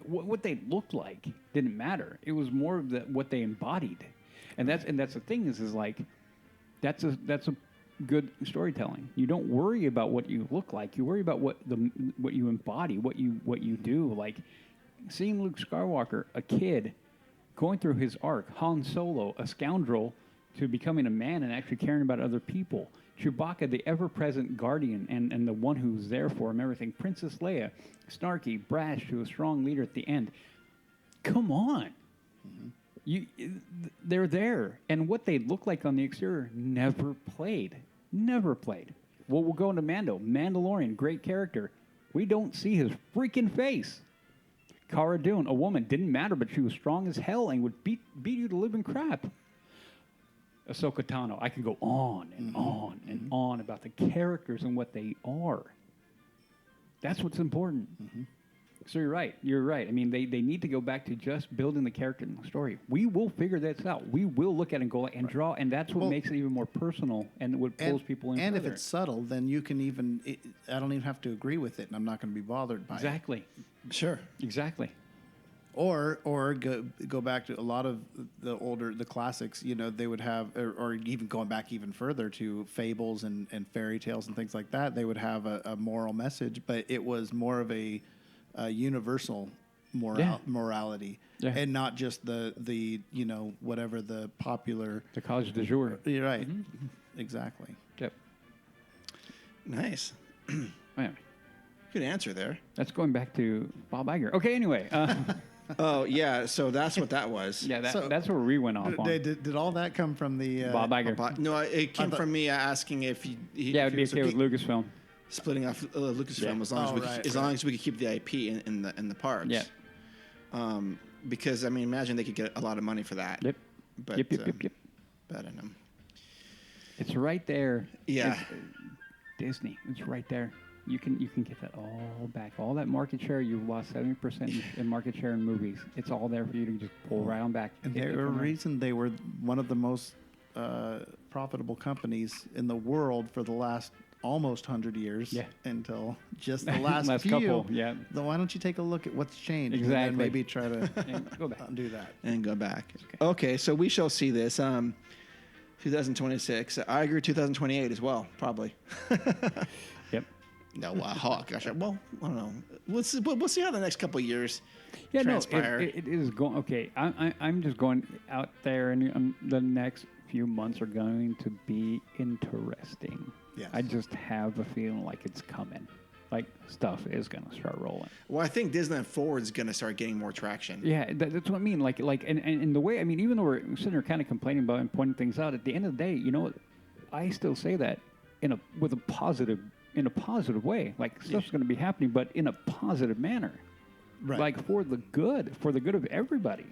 what they looked like didn't matter. It was more of what they embodied. And that's the thing is like that's a good storytelling. You don't worry about what you look like. You worry about what you embody, what you do. Like seeing Luke Skywalker, a kid, going through his arc, Han Solo, a scoundrel, to becoming a man and actually caring about other people. Chewbacca, the ever-present guardian and the one who's there for him, everything. Princess Leia, snarky, brash, to a strong leader at the end. Come on. Mm-hmm. They're there, and what they look like on the exterior never played. Well, we'll go into Mandalorian, great character. We don't see his freaking face. Cara Dune, a woman, didn't matter, but she was strong as hell and would beat you to living crap. Ahsoka Tano, I can go on and on and on about the characters and what they are. That's what's important. Mm-hmm. So you're right. I mean, they need to go back to just building the character and the story. We will figure this out. We will look at it and go and draw, and that's what makes it even more personal and what pulls people in. And further. if it's subtle, then you can I don't even have to agree with it, and I'm not going to be bothered by it. Exactly. Sure. Exactly. Or go back to a lot of the classics. You know, they would have, or even going back even further to fables and fairy tales and things like that. They would have a moral message, but it was more of a universal morality, and not just the whatever the popular cause du jour. You're right. Mm-hmm. Exactly. Yep. Nice. Anyway, good answer there. That's going back to Bob Iger. Okay. Anyway. Oh yeah, so that's what that was. Yeah, that's where we went off on. Did all that come from the Bob Iger? No, it came from me asking if he it'd be okay with Lucasfilm. Splitting off Lucasfilm as long as we could keep the IP in the parks. Yeah. Because I mean, imagine they could get a lot of money for that. Yep. But, yep. But I don't know. It's right there. Yeah. Disney. It's right there. You can get that all back. All that market share, you've lost 70% in market share in movies. It's all there for you to just pull right on back. And there's a reason they were one of the most profitable companies in the world for the last almost 100 years. Yeah. Until just the last few. Couple. Yeah. Then why don't you take a look at what's changed? Exactly. And maybe try to go back. undo that. And go back. Okay, so we shall see this. 2026. Iger 2028 as well, probably. Yep. No, gosh. Well, I don't know. We'll see how the next couple of years transpire. No, it is going. Okay, I'm just going out there, and the next few months are going to be interesting. Yes. I just have a feeling like it's coming. Like stuff is going to start rolling. Well, I think Disneyland Forward is going to start getting more traction. Yeah, that's what I mean. Like, and the way, I mean, even though we're sitting there kind of complaining about and pointing things out, at the end of the day, you know, I still say that in a positive way. Like stuff's going to be happening, but in a positive manner. Right. Like for the good of everybody.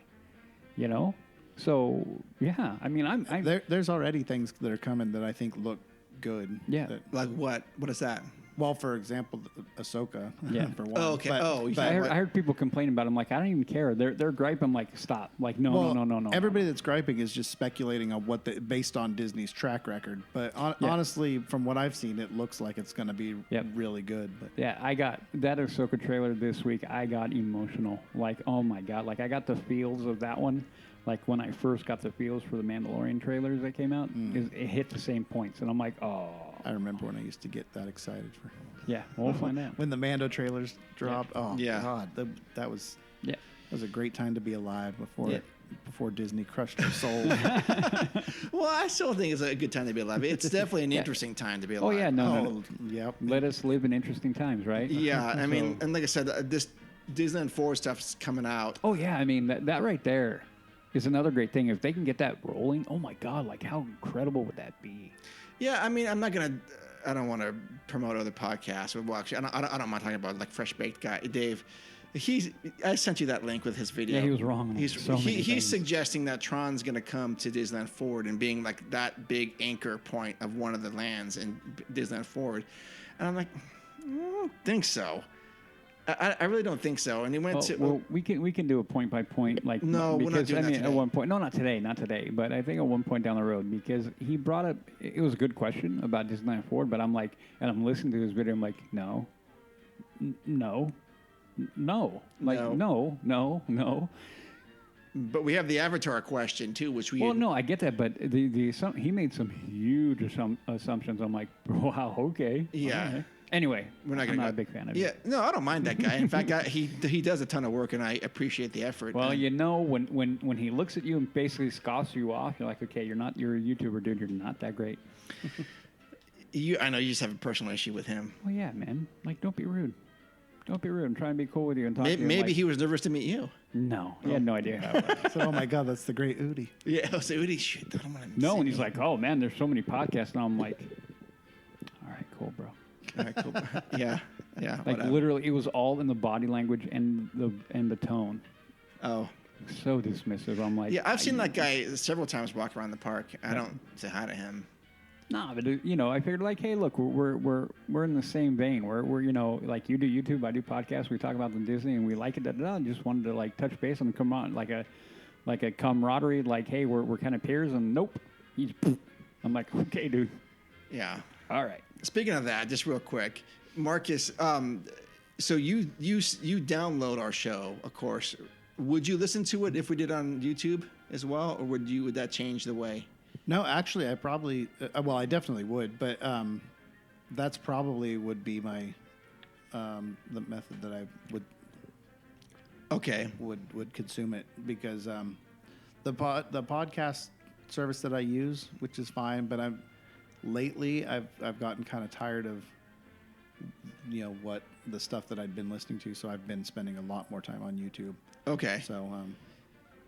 You know. So yeah, I mean, there's already things that are coming that I think look good. Yeah. Like what? What is that? Well, for example, Ahsoka. Yeah. For one. Oh, okay. But I heard people complaining about it. I'm like, I don't even care. They're griping. I'm like, stop. Like, no. Everybody that's griping is just speculating on based on Disney's track record. But honestly, from what I've seen, it looks like it's going to be really good. But yeah, I got that Ahsoka trailer this week. I got emotional. Like, oh my god. Like, I got the feels of that one. Like when I first got the feels for the Mandalorian trailers that came out, it hit the same points, and I'm like, oh. I remember when I used to get that excited for. Yeah, we'll find out. When the Mando trailers dropped, God, that was a great time to be alive before Disney crushed our soul. Well, I still think it's a good time to be alive. It's definitely an interesting time to be alive. Oh yeah, no. Yep. Let us live in interesting times, right? Yeah, I mean, and like I said, this Disneyland Forward stuff is coming out. Oh yeah, I mean that right there is another great thing. If they can get that rolling, oh my god, like how incredible would that be? Yeah, I mean, I don't want to promote other podcasts. Well, actually, I don't mind talking about like Fresh Baked guy, Dave. I sent you that link with his video. Yeah, he was wrong on so many He's things. suggesting that Tron's going to come to Disneyland Forward and being like that big anchor point of one of the lands in Disneyland Forward. And I'm like, I don't think so. I really don't think so. And he went we can do a point by point, like no, because we're not doing that today. At one point, no, not today, but I think at one point down the road, because he brought up, it was a good question about Disneyland Forward, but I'm like, and I'm listening to his video, I'm like, no, like no. But we have the Avatar question too, which we. Well, no, I get that, but he made some huge assumptions. I'm like, wow, okay, Yeah. right. Anyway, I'm not a big fan of it. Yeah, no, I don't mind that guy. In fact, he does a ton of work, and I appreciate the effort. Well, when he looks at you and basically scoffs you off, you're like, okay, you're a YouTuber, dude. You're not that great. I know you just have a personal issue with him. Well, yeah, man. Like, don't be rude. Don't be rude. I'm trying to be cool with you and talk to you. Maybe he was nervous to meet you. No, he had no idea how it was. So, oh my God, that's the great Udi. Yeah, I was like, Udi, shit, I don't want to. No, and he's like, oh man, there's so many podcasts, and I'm like, all right, cool, bro. All right, cool. Yeah. Like whatever. literally, it was all in the body language and the tone. Oh. So dismissive. I'm like, Yeah, I've seen that guy several times walk around the park. I don't say hi to him. No, but I figured like, hey, look, we're in the same vein. We're like you do YouTube, I do podcasts. We talk about the Disney, and we like it. And just wanted to like touch base and come on, like a camaraderie. Like, hey, we're kind of peers. And nope, I'm like, okay, dude. Yeah. All right. Speaking of that, just real quick, Marcus. So you download our show, of course. Would you listen to it if we did on YouTube as well, or would that change the way? No, actually, I probably, I definitely would, but that's probably would be my the method that I would consume it, because the podcast service that I use, which is fine, but lately I've gotten kind of tired of what the stuff that I've been listening to, so I've been spending a lot more time on YouTube. Okay.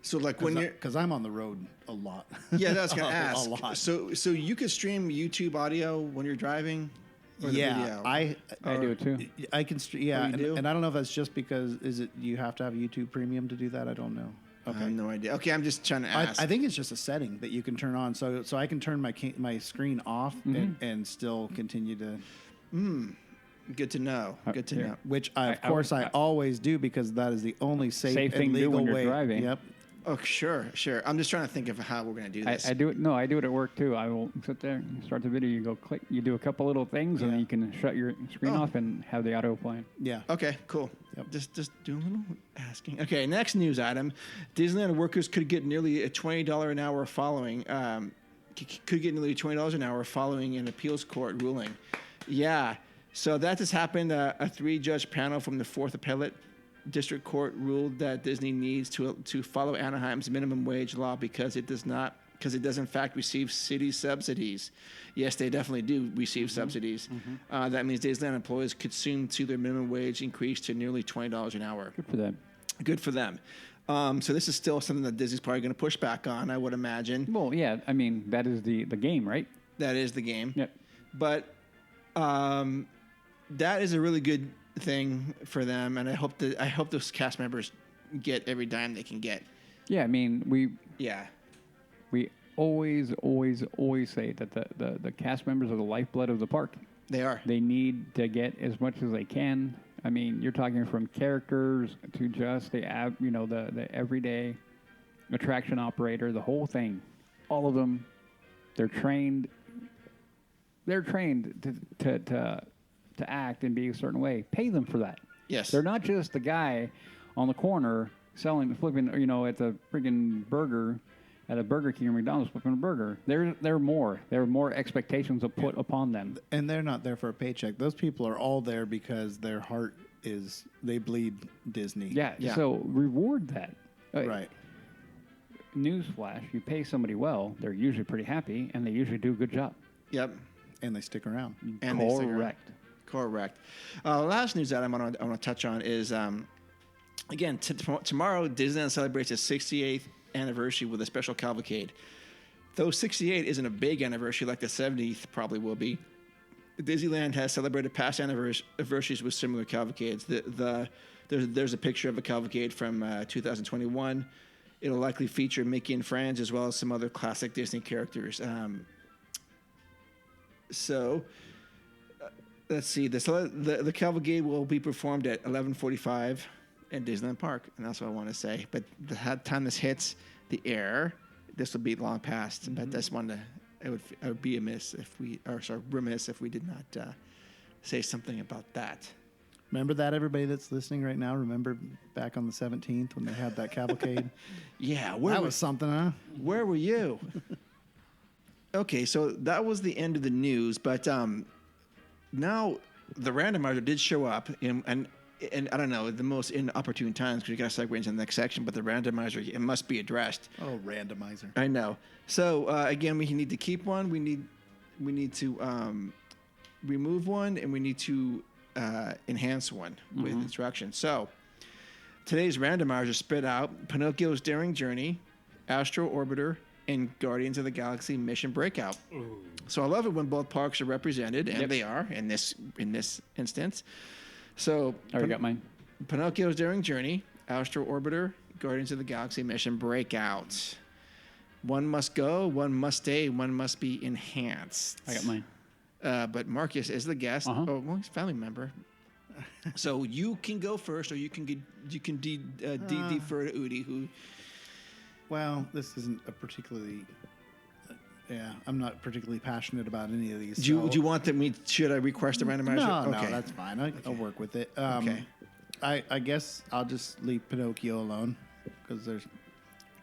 So like when you're, because I'm on the road a lot. Yeah, that's gonna ask. A lot. So you could stream YouTube audio when you're driving. Or the Yeah, video? I do it too. I can. Yeah, Oh, you do? and I don't know if that's just because you have to have YouTube Premium to do that. I don't know. I Okay. have no idea. Okay, I'm just trying to ask. I think it's just a setting that you can turn on, so I can turn my screen off and still continue to. Good to know. Good to know. Which I always do, because that is the only safe thing and to do legal when you're way. driving. Yep. Oh, sure. I'm just trying to think of how we're going to do this. I do it. No, I do it at work too. I will sit there, start the video. You go click. You do a couple little things, and then you can shut your screen off and have the audio playing. Yeah. Okay, cool. Yep. Just do a little asking. Okay, next news item: Disneyland workers could get nearly a $20 an hour following. Could get nearly $20 an hour following an appeals court ruling. Yeah. So that just happened. A 3-judge panel from the 4th Appellate District Court ruled that Disney needs to follow Anaheim's minimum wage law because it does in fact receive city subsidies. Yes, they definitely do receive subsidies. That means Disneyland employees could soon see their minimum wage increase to nearly $20 an hour. Good for them. Good for them. So this is still something that Disney's probably going to push back on, I would imagine. Well, yeah. I mean, that is the game, right? That is the game. Yep. But that is a really good thing for them, and I hope those cast members get every dime they can get. Yeah, I mean, we always say that the cast members are the lifeblood of the park. They are. They need to get as much as they can. I mean, you're talking from characters to just the everyday attraction operator, the whole thing. All of them, they're trained. They're trained to act and be a certain way. Pay them for that. Yes. They're not just the guy on the corner flipping, at the friggin' burger at a Burger King or McDonald's flipping a burger. They're more. There are more expectations of put upon them. And they're not there for a paycheck. Those people are all there because their heart is, they bleed Disney. Yeah. Yeah. So reward that. Right. Newsflash, you pay somebody well, they're usually pretty happy, and they usually do a good job. Yep. And they stick around. And they stick around. Correct. Correct. Last news item I want to touch on is, again, tomorrow Disneyland celebrates its 68th anniversary with a special cavalcade. Though 68 isn't a big anniversary like the 70th probably will be, Disneyland has celebrated past anniversaries with similar cavalcades. The There's a picture of a cavalcade from 2021. It'll likely feature Mickey and friends as well as some other classic Disney characters. Let's see. The cavalcade will be performed at 11:45 at Disneyland Park, and that's what I want to say. But the time this hits the air, this will be long past. But that's one it would be remiss if we did not say something about that. Remember that, everybody that's listening right now? Remember back on the 17th when they had that cavalcade? Yeah, That was something, huh? Where were you? Okay, so that was the end of the news, but now the randomizer did show up, and I don't know, the most inopportune times because you got to segue into the next section, but the randomizer, it must be addressed. Oh, randomizer. I know. So again, we need to keep one. We need to remove one, and we need to enhance one with instructions. So today's randomizer spit out Pinocchio's Daring Journey, Astro Orbiter, and Guardians of the Galaxy Mission Breakout. Ooh. So I love it when both parks are represented, and they are in this instance. So I already got mine. Pinocchio's Daring Journey, Astro Orbiter, Guardians of the Galaxy Mission Breakout. One must go, one must stay, one must be enhanced. I got mine. But Marcus is the guest. Uh-huh. Oh, well, he's a family member. So you can go first, or you can defer to Udi, who. Well, this isn't a particularly. I'm not particularly passionate about any of these. Do you want me? Should I request a randomizer? No, that's fine. I'll work with it. Okay. I guess I'll just leave Pinocchio alone because there's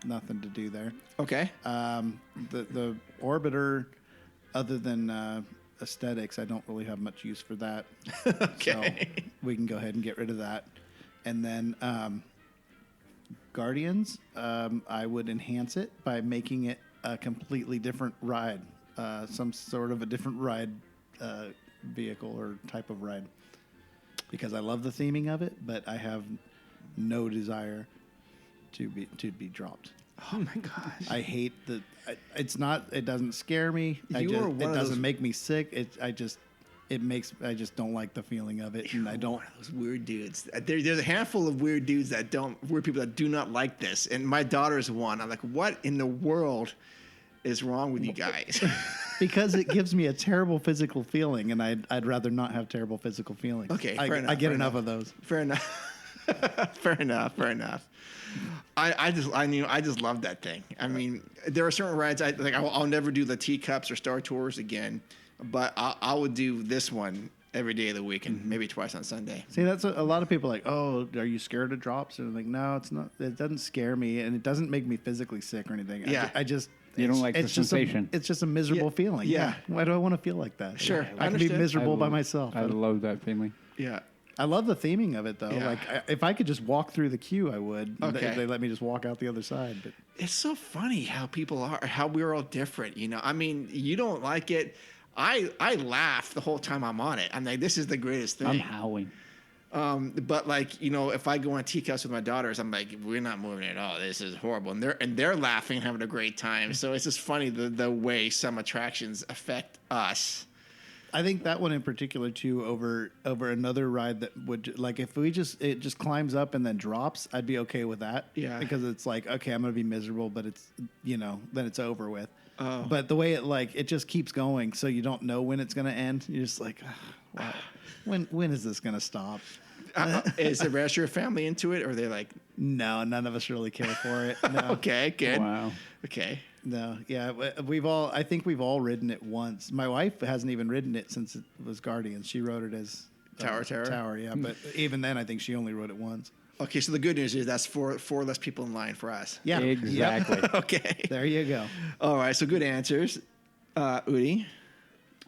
nothing to do there. Okay. The Orbiter, other than aesthetics, I don't really have much use for that. Okay. So we can go ahead and get rid of that. And then Guardians, I would enhance it by making it a completely different ride, some sort of a different ride vehicle or type of ride. Because I love the theming of it, but I have no desire to be dropped. Oh my gosh! I hate the. It's not. It doesn't scare me. It doesn't make me sick. I just don't like the feeling of it, and I don't. One of those weird dudes. There's a handful of weird dudes weird people that do not like this, and my daughter's one. I'm like, what in the world is wrong with you guys? Because it gives me a terrible physical feeling, and I'd rather not have terrible physical feelings. Okay, I get enough of those. Fair enough. Fair enough. I just love that thing. I mean, there are certain rides I'll never do the teacups or Star Tours again, but I would do this one every day of the week and maybe twice on Sunday. See, that's a lot of people like, oh, are you scared of drops? And I'm like, no, it's not. It doesn't scare me, and it doesn't make me physically sick or anything. Yeah. I just. You don't like the sensation. It's just a miserable feeling. Yeah. Why do I want to feel like that? Sure. I can be miserable by myself. I love that feeling. Yeah. I love the theming of it, though. Yeah. Like, if I could just walk through the queue, I would. Okay. They let me just walk out the other side. But It's so funny how people are, how we're all different. You know, I mean, you don't like it. I laugh the whole time I'm on it. I'm like, this is the greatest thing. I'm howling. But like, you know, if I go on teacups with my daughters, I'm like, we're not moving at all. This is horrible. And they're laughing and having a great time. So it's just funny the way some attractions affect us. I think that one in particular too, over another ride that would, like, if it just climbs up and then drops, I'd be okay with that. Yeah. Because it's like, okay, I'm gonna be miserable, but it's, you know, then it's over with. Oh. But the way it just keeps going, so you don't know when it's gonna end. You're just like, wow, when is this gonna stop? Is the rest of your family into it, or are they like, No, none of us really care for it. No. okay, good. Wow. Okay. No, yeah, I think we've all ridden it once. My wife hasn't even ridden it since it was Guardians. She rode it as Tower, yeah. But even then, I think she only rode it once. Okay, so the good news is that's four less people in line for us. Yeah, Exactly. Yep. Okay. There you go. All right, so good answers. Udi?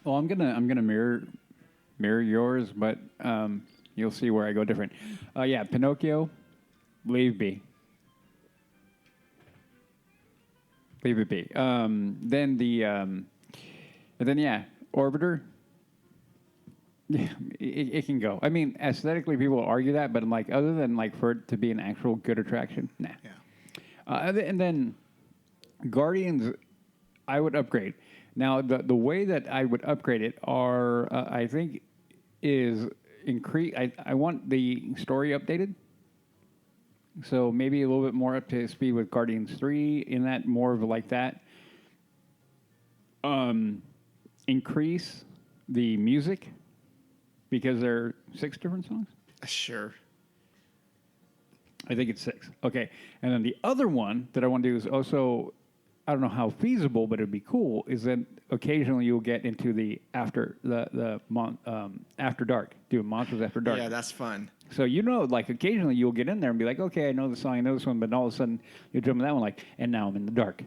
Well, I'm gonna mirror yours, but you'll see where I go different. Yeah, Pinocchio, leave be. Leave it be. Then Orbiter. Yeah, it can go. I mean, aesthetically, people argue that, but I'm like, other than like for it to be an actual good attraction, nah. Yeah. And then Guardians, I would upgrade. Now, the way that I would upgrade it I think, is increase. I want the story updated. So maybe a little bit more up to speed with Guardians 3 in that, more of like that. Increase the music because there are 6 different songs. Sure. I think it's 6. Okay. And then the other one that I want to do is also, I don't know how feasible, but it'd be cool, is that occasionally you'll get into the after dark, do Monsters After Dark. Yeah, that's fun. So, like occasionally you'll get in there and be like, okay, I know the song, I know this one, but all of a sudden you'll jump in that one like, and now I'm in the dark.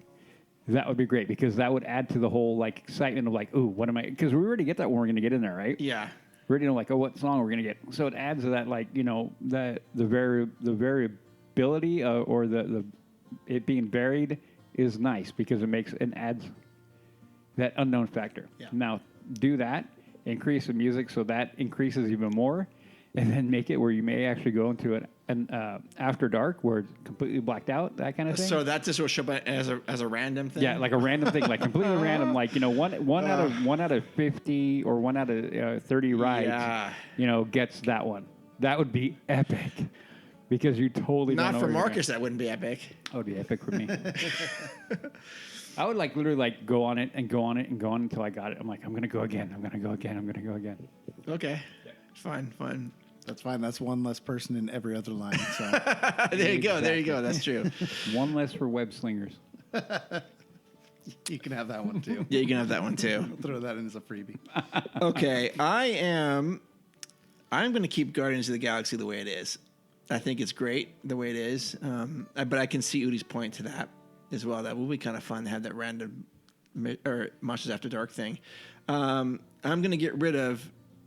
That would be great because that would add to the whole like excitement of like, ooh, what am I? Because we already get that when we're going to get in there, right? Yeah. We already know like, oh, what song we're going to get. So it adds to that like, that the variability or the it being varied is nice because it adds that unknown factor. Yeah. Now do that, increase the music so that increases even more, and then make it where you may actually go into an after dark where it's completely blacked out, that kind of thing. So that just will show up as a random thing. Yeah, like a random thing, like completely random. Like one out of 50 or 1 out of 30 rides, gets that one. That would be epic because you totally don't Not know for where you're Marcus. That wouldn't be epic. That would be epic for me. I would like literally like go on it and go on it and go on until I got it. I'm like, I'm gonna go again. I'm gonna go again. I'm gonna go again. Okay. Fun. That's fine. That's one less person in every other line. So There you go. There you go. That's true. One less for web slingers. you can have that one too. Yeah, you can have that one too. Throw that in as a freebie. Okay, I'm going to keep Guardians of the Galaxy the way it is. I think it's great the way it is, but I can see Udi's point to that as well. That will be kind of fun to have that random or Monsters After Dark thing. I'm going to get rid of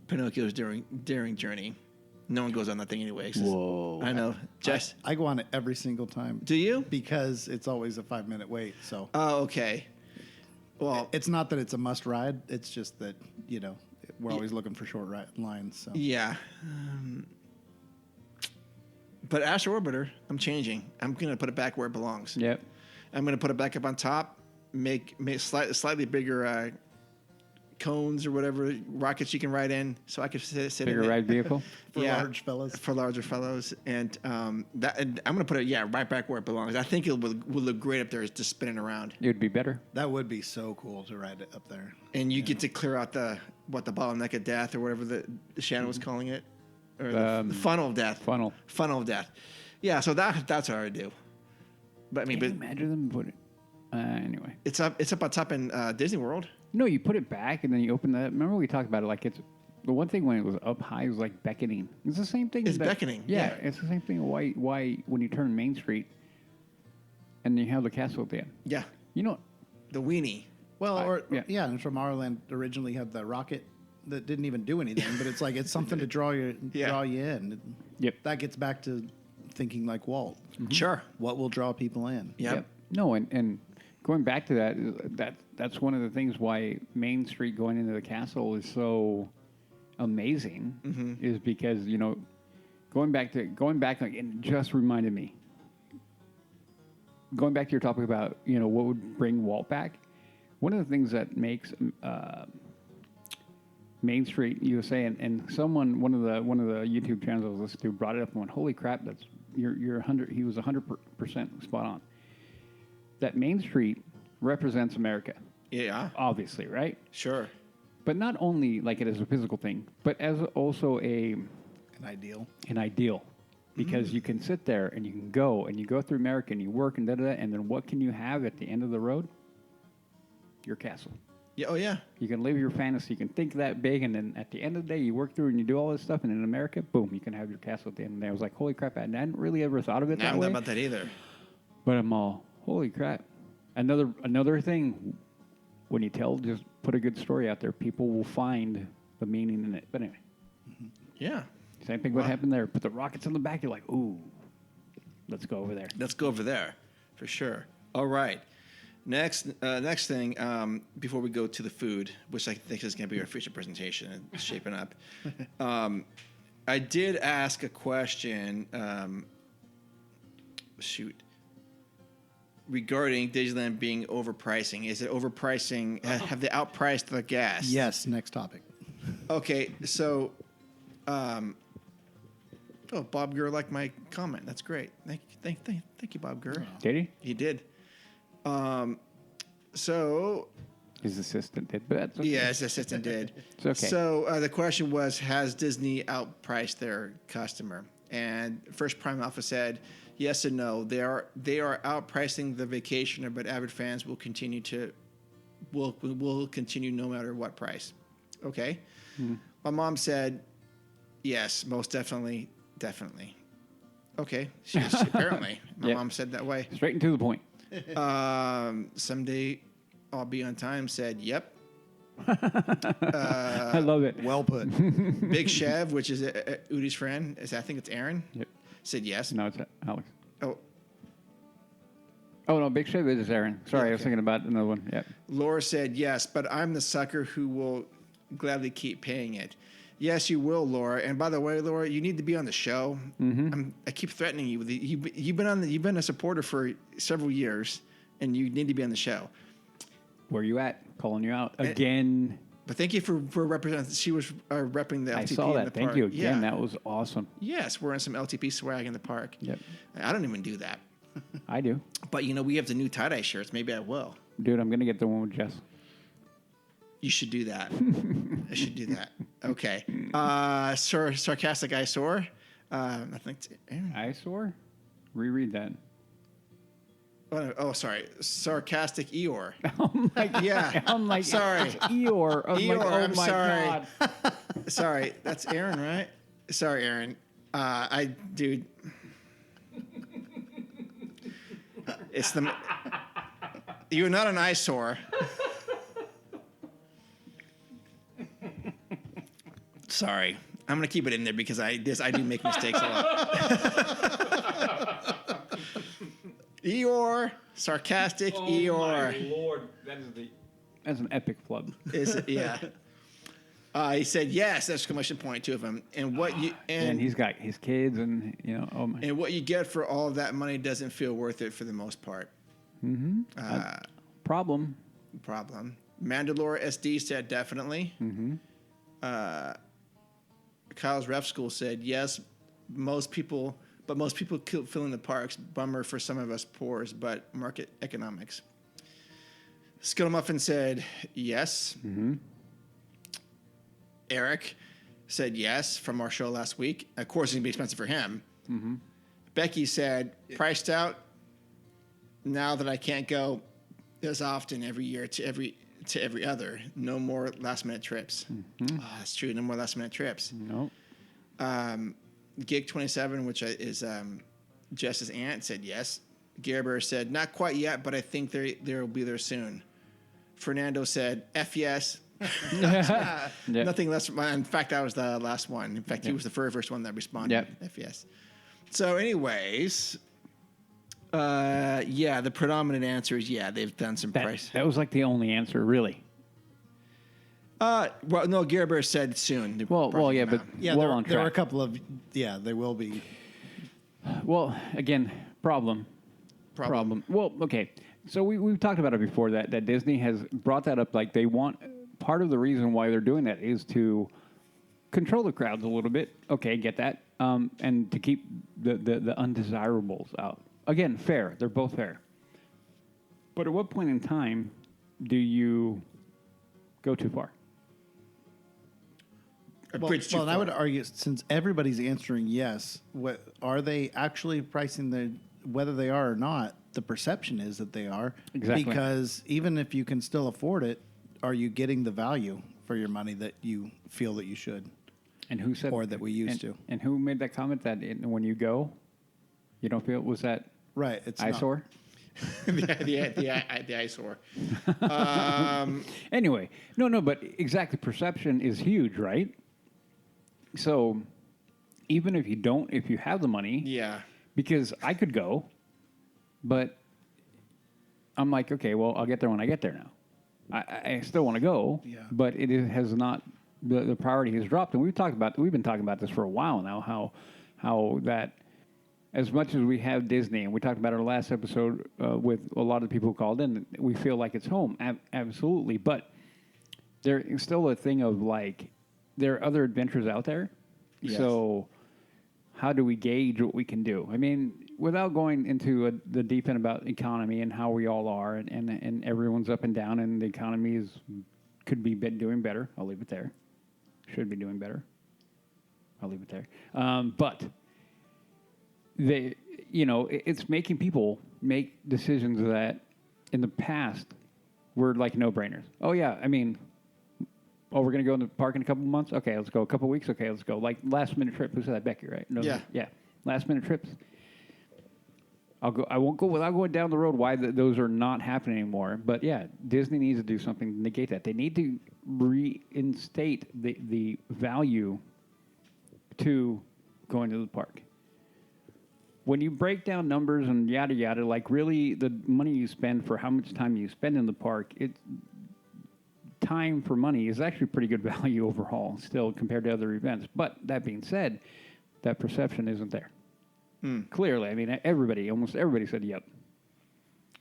Pinocchio's Daring Journey. No one goes on that thing anyway. Whoa. I know. Jess, I go on it every single time. do you? Because it's always a 5-minute wait. So Oh, okay. Well, it's not that it's a must ride. It's just that, we're always looking for short lines. So yeah. But Astro Orbiter, I'm changing. I'm going to put it back where it belongs. Yep. I'm going to put it back up on top, make slightly bigger cones or whatever rockets you can ride in, so I could sit Bigger in it. ride vehicle. for large fellas. For larger fellows, and and I'm going to put it right back where it belongs. I think it will look great up there, just spinning around. It would be better. That would be so cool to ride it up there. And you get to clear out the bottleneck of death or whatever the Shannon was calling it, or the funnel of death. Funnel of death. Yeah, so that's what I would do. But I mean, Can you imagine them put it? Anyway. it's up on top in Disney World. No, you put it back and then you open that. Remember we talked about it like it's the one thing when it was up high it was like beckoning. It's the same thing. It's beckoning, Yeah, yeah. it's the same thing. Why when you turn Main Street and you have the castle at the end? Yeah, the weenie. Well, yeah. and Tomorrowland originally had the rocket that didn't even do anything, but it's like it's something to draw you in. Yep. That gets back to thinking like Walt. Sure. What will draw people in? Yep. No, and going back to that's one of the things why Main Street going into the castle is so amazing is because going back and it just reminded me. Going back to your topic about what would bring Walt back, one of the things that makes Main Street USA and someone one of the YouTube channels I was listening to brought it up and went, holy crap, that's you're 100. He was 100% spot on. That Main Street represents America. Yeah. Obviously, right? Sure. But not only like it as a physical thing, but as also An ideal. Because you can sit there and you can go and you go through America and you work and da-da-da, and then what can you have at the end of the road? Your castle. Yeah. Oh, yeah. You can live your fantasy. You can think that big, and then at the end of the day, you work through and you do all this stuff, and in America, boom, you can have your castle at the end of the day. I was like, holy crap, I hadn't really ever thought of it I that haven't way. thought about that either. But I'm all, holy crap. Another thing, when you just put a good story out there, people will find the meaning in it. But anyway. Yeah. Same thing what happened there. Put the rockets on the back, you're like, ooh, let's go over there. Let's go over there, for sure. All right. Next thing, before we go to the food, which I think is going to be our future presentation and shaping up, I did ask a question, regarding Disneyland being overpricing. Is it overpricing? Have they outpriced the gas? Yes. Next topic. Okay, so Oh, Bob Gurr liked my comment. That's great. Thank you, Bob Gurr. Did he? He did. So, His assistant did, but that's okay. yeah, his assistant did. It's okay. So the question was, has Disney outpriced their customer? And First Prime Alpha said, yes and no. They are outpricing the vacationer, but avid fans will continue no matter what price. Okay. My mom said, yes, most definitely. Okay. Apparently, my Yep. mom said that way. Straight and to the point. Someday I'll be on time. Said, yep. I love it. Well put. Big Chev, which is Udi's friend, I think it's Aaron. Yep. Said yes. No, it's Alex. Oh, Oh, no, Big Chevy is Aaron. Sorry, I was okay. thinking about another one. Yep. Laura said yes, but I'm the sucker who will gladly keep paying it. Yes, you will, Laura. And by the way, Laura, you need to be on the show. I keep threatening you. You've been a supporter for several years, and you need to be on the show. Where you at? Calling you out again. But thank you for representing. She was repping the LTP I saw in that. the Thank park. you again. Yeah. That was awesome. Yes, wearing some LTP swag in the park. Yep. I don't even do that. I do. But, we have the new tie-dye shirts. Maybe I will. Dude, I'm going to get the one with Jess. You should do that. I should do that. Okay. Sarcastic eyesore. I think it's Aaron. Eyesore? Reread that. Oh, sorry. Sarcastic Eeyore. Oh my Yeah. I'm like, Sorry. it's Eeyore. I'm Eeyore, like, oh I'm my sorry. God. Sorry. That's Aaron, right? Sorry, Aaron. Dude. It's the. You're not an eyesore. Sorry. I'm going to keep it in there because I do make mistakes a lot. Eeyore. Sarcastic Eeyore. Lord. That's an epic flub. Is it? Yeah. He said yes! Exclamation point, two of them. And what you And he's got his kids and, oh my. and what you get for all of that money doesn't feel worth it for the most part. Problem. Problem. Mandalore SD said definitely. Kyle's Ref School said yes. Most people filling the parks. Bummer for some of us poors, but market economics. Skittle Muffin said yes. Eric said yes from our show last week. Of course, it's going to be expensive for him. Becky said, priced out now that I can't go as often every year to every other. No more last-minute trips. Oh, that's true. No more last-minute trips. No. Gig 27, which is Jess's aunt, said yes. Gerber said, not quite yet, but I think they'll be there soon. Fernando said, F yes. Yeah. Nothing less. In fact, I was the last one. In fact, he was the very first one that responded. Yep. F yes. So, anyways, the predominant answer is they've done some price. That was like the only answer, really. Well, no, Gerber said soon. Well, yeah, but Yeah, well there, on there were a track. couple of, they will be. Well, again, problem. Well, okay. So we've talked about it before that Disney has brought that up. Like they want part of the reason why they're doing that is to control the crowds a little bit. Okay, get that. And to keep the undesirables out. Again, fair. They're both fair. But at what point in time do you go too far? And I would argue, since everybody's answering yes, what are they actually pricing whether they are or not? The perception is that they are. Exactly. Because even if you can still afford it, are you getting the value for your money that you feel that you should? And who said, or that we used to? And who made that comment that when you go, you don't feel? Was that right? It's eyesore? the eyesore. Anyway, no, but exactly, perception is huge, right? So even if you have the money, because I could go, but I'm like, okay, well, I'll get there when I get there now. I still want to go, but has not, the priority has dropped. And we've been talking about this for a while now, how that, as much as we have Disney, and we talked about it in our last episode with a lot of the people who called in, we feel like it's home. Absolutely. But there is still a thing of like, there are other adventures out there Yes. So how do we gauge what we can do? I mean, without going into the deep end about economy and how we all are, and everyone's up and down, and the economy could be doing better. I'll leave it there. Should be doing better. I'll leave it there. But it's making people make decisions that in the past were like no-brainers. Oh yeah, I mean, we're going to go in the park in a couple months? Okay, let's go. A couple weeks? Okay, let's go. Like last-minute trip. Who said that? Becky, right? No, Yeah. Yeah. Last-minute trips. I won't go without going down the road why those are not happening anymore. But yeah, Disney needs to do something to negate that. They need to reinstate the value to going to the park. When you break down numbers and yada yada, like really the money you spend for how much time you spend in the park, time for money is actually pretty good value overall still compared to other events. But that being said, that perception isn't there. Clearly, I mean, almost everybody said yep.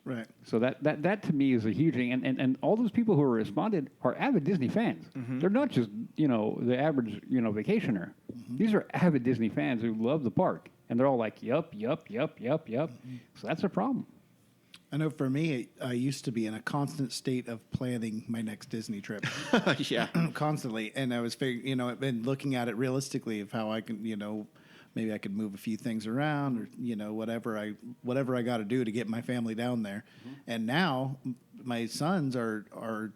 Right. So that to me is a huge thing. And all those people who are responded are avid Disney fans. They're not just, the average, vacationer. These are avid Disney fans who love the park. And they're all like, yup. So that's a problem. I know for me, I used to be in a constant state of planning my next Disney trip. Yeah. Constantly. And I was figuring, I've been looking at it realistically of how I can, maybe I could move a few things around or, whatever I got to do to get my family down there. And now my sons are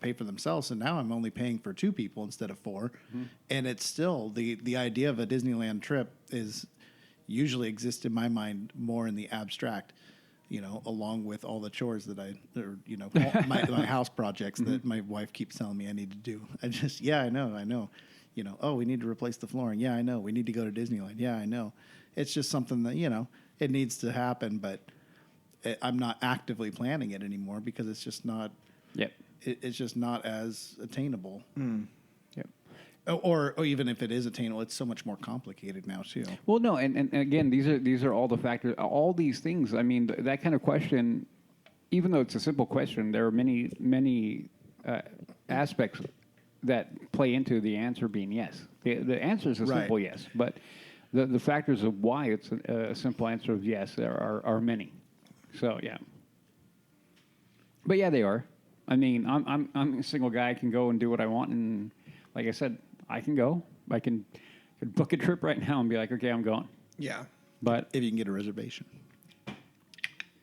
pay for themselves. And now I'm only paying for 2 people instead of 4. And it's still the idea of a Disneyland trip usually exists in my mind more in the abstract, along with all the chores that my house projects that my wife keeps telling me I need to do. I know. Oh, we need to replace the flooring. Yeah, I know. We need to go to Disneyland. Yeah, I know. It's just something that, it needs to happen, but I'm not actively planning it anymore because it's just not, it's just not as attainable. Yep. Or even if it is attainable, it's so much more complicated now too. Well, no, and again, these are all the factors. All these things. I mean, that kind of question, even though it's a simple question, there are many aspects that play into the answer being yes. The answer is a simple yes, but the factors of why it's a simple answer of yes are many. So yeah, but yeah, they are. I mean, I'm a single guy. I can go and do what I want, and like I said, I can go. I could book a trip right now and be like, okay, I'm going. Yeah. But if you can get a reservation.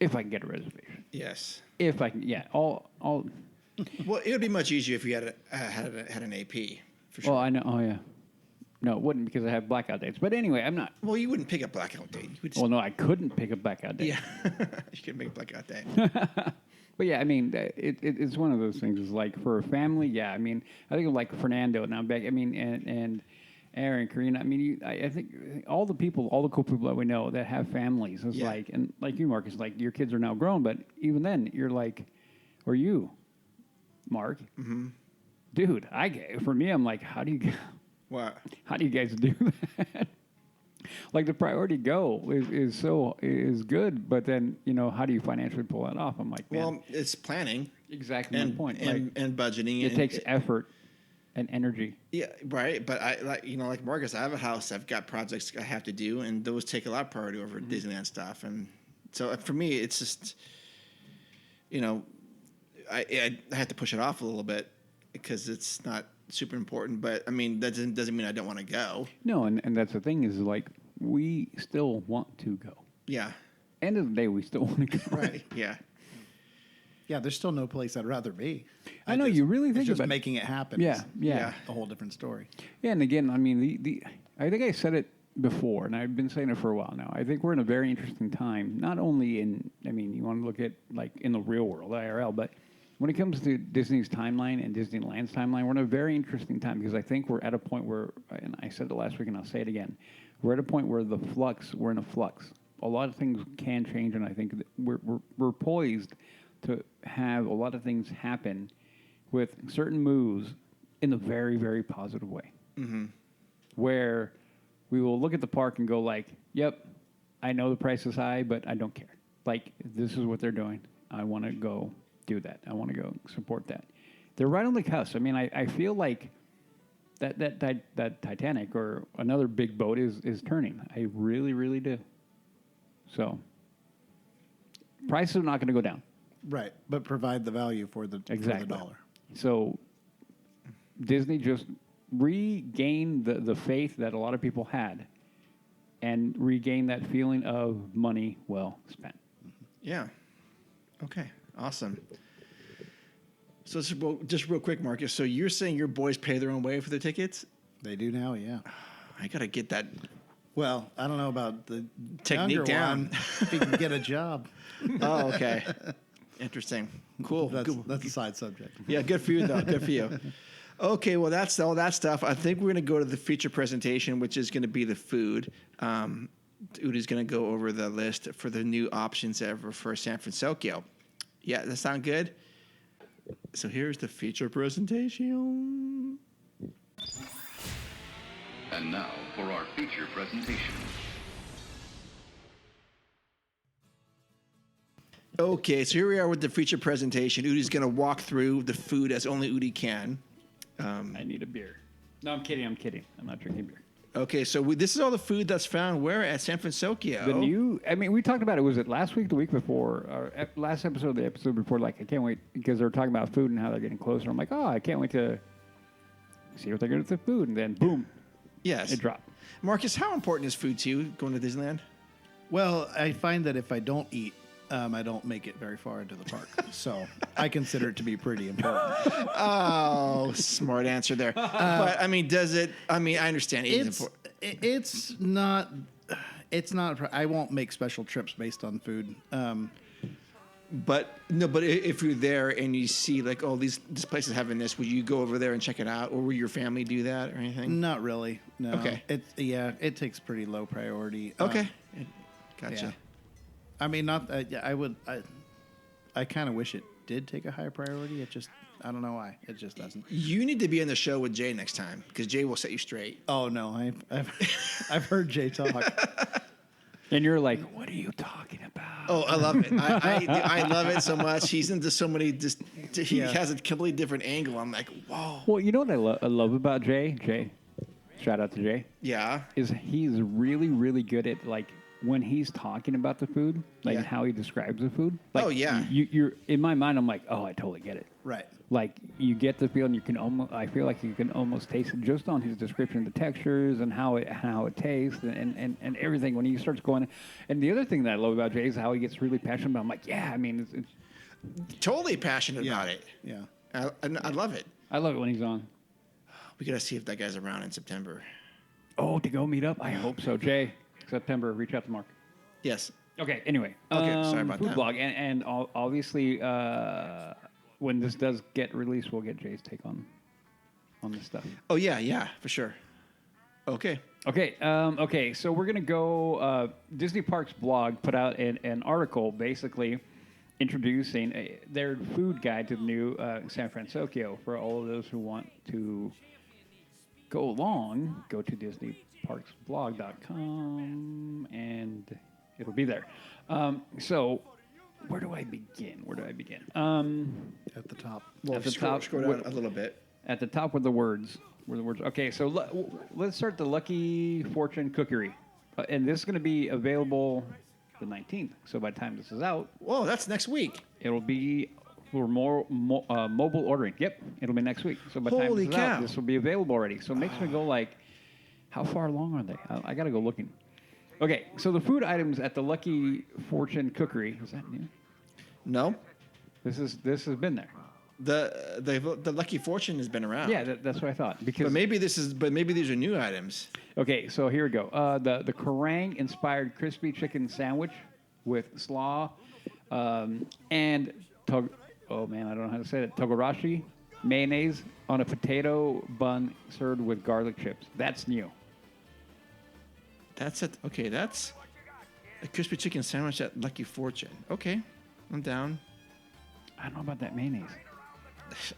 If I can get a reservation. Yes. If I can, yeah. All. Well, it would be much easier if you had an AP, for sure. Well, I know. Oh, yeah. No, it wouldn't because I have blackout dates. But anyway, I'm not. Well, you wouldn't pick a blackout date. You would just, Well, no, I couldn't pick a blackout date. yeah. You could make a blackout date. But yeah, I mean, it's one of those things. It's like for a family, yeah. I mean, I think of like Fernando now, Beck. I mean, and Aaron, Karina. I mean, I think all the cool people that we know that have families. It's like, and like you, Marcus, like your kids are now grown, but even then, you're like, or you, Mark, dude. For me, I'm like, how do you guys do that? Like the priority goal is good, but then how do you financially pull that off? I'm like, man, well, it's planning. Exactly and, my point. And budgeting. It takes effort and energy. Yeah, right. But I like Marcus. I have a house. I've got projects I have to do, and those take a lot of priority over Disneyland stuff. And so for me, it's just I have to push it off a little bit because it's not super important. But I mean, that doesn't mean I don't want to go. No, and that's the thing is like we still want to go. Yeah. End of the day, we still want to go. Right. Yeah. Yeah, there's still no place I'd rather be. I know you really think it's just about making it happen. Yeah, is yeah. a whole different story. Yeah, and again, I mean, I think I said it before, and I've been saying it for a while now. I think we're in a very interesting time, not only you want to look at like in the real world, IRL, but when it comes to Disney's timeline and Disneyland's timeline, we're in a very interesting time because I think we're at a point where, and I said it last week and I'll say it again, we're at a point where we're in a flux. A lot of things can change, and I think that we're poised to have a lot of things happen with certain moves in a very, very positive way. Mm-hmm. Where we will look at the park and go like, yep, I know the price is high, but I don't care. Like, this is what they're doing. I want to go do that. I want to go support that. They're right on the cusp. I mean, I feel like that Titanic or another big boat is turning. I really, really do. So prices are not going to go down. Right, but provide the value for the dollar. So Disney just regained the faith that a lot of people had, and regained that feeling of money well spent. Yeah. Okay. Awesome. So just real quick, Marcus. So you're saying your boys pay their own way for their tickets? They do now, yeah. I gotta get that Well, I don't know about the technique younger down. one, if he can get a job. Oh, okay. Interesting. Cool. That's a side subject. Yeah, good for you, though. Good for you. Okay, well, that's all that stuff. I think we're going to go to the feature presentation, which is going to be the food. Udi's going to go over the list for the new options ever for San Fransokyo. Yeah, does that sound good? So here's the feature presentation. And now for our feature presentation. Okay, so here we are with the feature presentation. Udi's going to walk through the food as only Udi can. I need a beer. No, I'm kidding. I'm not drinking beer. Okay, so this is all the food that's found where at San Fransokyo. We talked about it. Was it last week, the week before, or last episode, the episode before? Like, I can't wait because they were talking about food and how they're getting closer. I'm like, oh, I can't wait to see what they're going to do with the food. And then, boom, Yes. it dropped. Marcus, how important is food to you going to Disneyland? Well, I find that if I don't eat, I don't make it very far into the park. So I consider it to be pretty important. Oh, smart answer there. But I mean, I understand eating is important. It's not. I won't make special trips based on food. But if you're there and you see like, oh, this place is having this, would you go over there and check it out, or will your family do that or anything? Not really. No. Okay. It takes pretty low priority. Okay, gotcha. Yeah. I mean, not. I would. I kind of wish it did take a higher priority. It just. I don't know why. It just doesn't. You need to be on the show with Jay next time because Jay will set you straight. Oh no, I've heard Jay talk. And you're like, what are you talking about? Oh, I love it. I love it so much. He's into so many. He has a completely different angle. I'm like, whoa. Well, you know what I love about Jay? Jay, shout out to Jay. Yeah. Is he's really, really good at like when he's talking about the food, like Yeah. how he describes the food. Like, Oh, yeah. You're in my mind. I'm like, oh, I totally get it. Right. Like you get the feeling. You can almost. I feel like you can almost taste it just on his description of the textures and how it tastes and everything when he starts going. And the other thing that I love about Jay is how he gets really passionate about. I'm like, yeah. I mean, it's Totally passionate about it. Yeah. I love it. I love it when he's on. We got to see if that guy's around in September. Oh, to go meet up? I hope so. Jay, September, reach out to Mark. Yes. Okay, anyway. Okay, sorry about food that. blog. And obviously, when this does get released, we'll get Jay's take on this stuff. Oh, yeah, for sure. Okay. Okay, so we're going to go... Disney Parks blog put out an article basically introducing their food guide to the new San Fransokyo. For all of those who want to go along, go to DisneyParksBlog.com and it'll be there. So where do I begin? At the top. Well, At the scroll top, down a little bit. At the top were the words. Okay, so let's start the Lucky Fortune Cookery. And this is going to be available the 19th. So by the time this is out, Whoa, that's next week. it'll be for more mobile ordering. Yep, it'll be next week. So by the time Holy this is cow. out, this will be available already. So it makes me go like, how far along are they? I got to go looking. Okay, so the food items at the Lucky Fortune Cookery, is that new? No, This has been there. the Lucky Fortune has been around. Yeah, that's what I thought. Because But maybe these are new items. okay, so here we go. The Kerrang inspired crispy chicken sandwich with slaw and oh man, I don't know how to say it. Togarashi mayonnaise on a potato bun served with garlic chips. That's new. That's a crispy chicken sandwich at Lucky Fortune. Okay, I'm down. I don't know about that mayonnaise.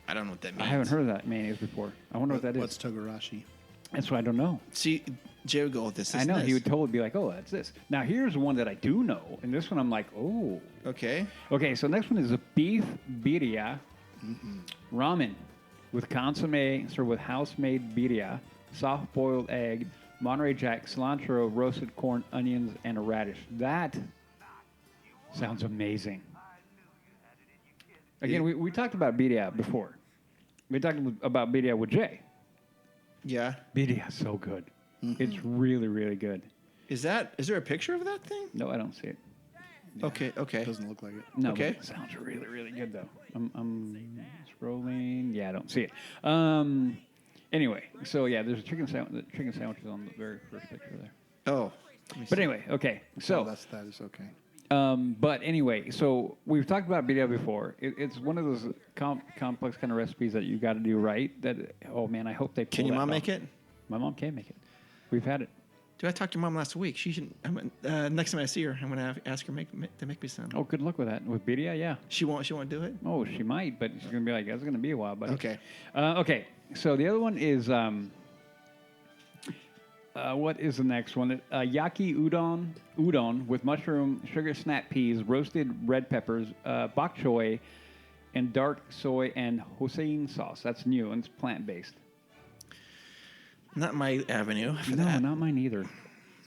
I don't know what that means. I haven't heard of that mayonnaise before. I wonder what that is. What's Togarashi? That's what I don't know. See, Jay would go with this. I know he would totally be like, "Oh, that's this." Now here's one that I do know, and this one I'm like, "Oh." Okay. Okay, so next one is a beef birria ramen. with consomme, served with house-made birria, soft-boiled egg, Monterey Jack, cilantro, roasted corn, onions, and a radish. That sounds amazing. Again, we talked about birria before. We talked about birria with Jay. Yeah. Birria is so good. It's really, really good. Is there a picture of that thing? No, I don't see it. Okay. Doesn't look like it. No, Okay. but it sounds really, really good, though. I'm scrolling. Yeah, I don't see it. Anyway, so yeah, there's a chicken sandwich. The chicken sandwich is on the very first picture there. Oh. But anyway, okay. So, That is okay. but anyway, so we've talked about birria before. It's one of those complex kind of recipes that you got to do right. That oh man, I hope they. Can your mom make it? My mom can make it. We've had it. Dude, I talked to your mom last week. She should. Next time I see her, I'm gonna ask her to make me some. Oh, good luck with that. With birria, yeah. She won't do it. Oh, she might, but she's gonna be like, that's gonna be a while, buddy. Okay. Okay. So the other one is what is the next one? Yaki udon with mushroom, sugar snap peas, roasted red peppers, bok choy, and dark soy and hoisin sauce. That's new and it's plant based. Not my avenue. For No, that. not mine either.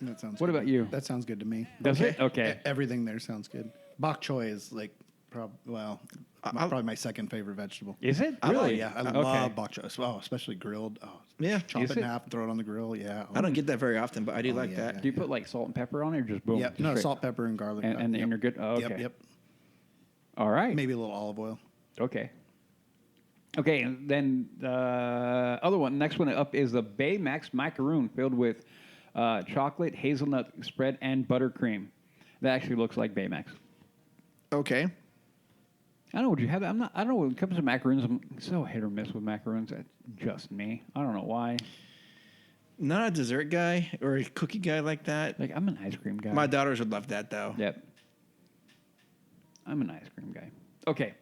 That sounds. What good. about you? That sounds good to me. Does it? Okay. Everything there sounds good. Bok choy is like probably my second favorite vegetable. Is it? Oh, Really? yeah, I Okay. love bok choy. Well, especially grilled. Oh, Yeah. chop Is it in it? half, throw it on the grill. Yeah. I don't get that very often, but I do like yeah, that. yeah. Do you put like salt and pepper on it or just boom? Yep. just No, straight? salt, pepper, and garlic. And yep. you're good? Oh, okay. Yep. All right. Maybe a little olive oil. Okay. Okay, and then the other one, next one up is the Baymax macaroon filled with chocolate, hazelnut spread, and buttercream. That actually looks like Baymax. Okay. I don't know what you have. I don't know when it comes to macaroons. I'm so hit or miss with macaroons. That's just me. I don't know why. Not a dessert guy or a cookie guy like that. Like I'm an ice cream guy. My daughters would love that though. Yep. I'm an ice cream guy. Okay.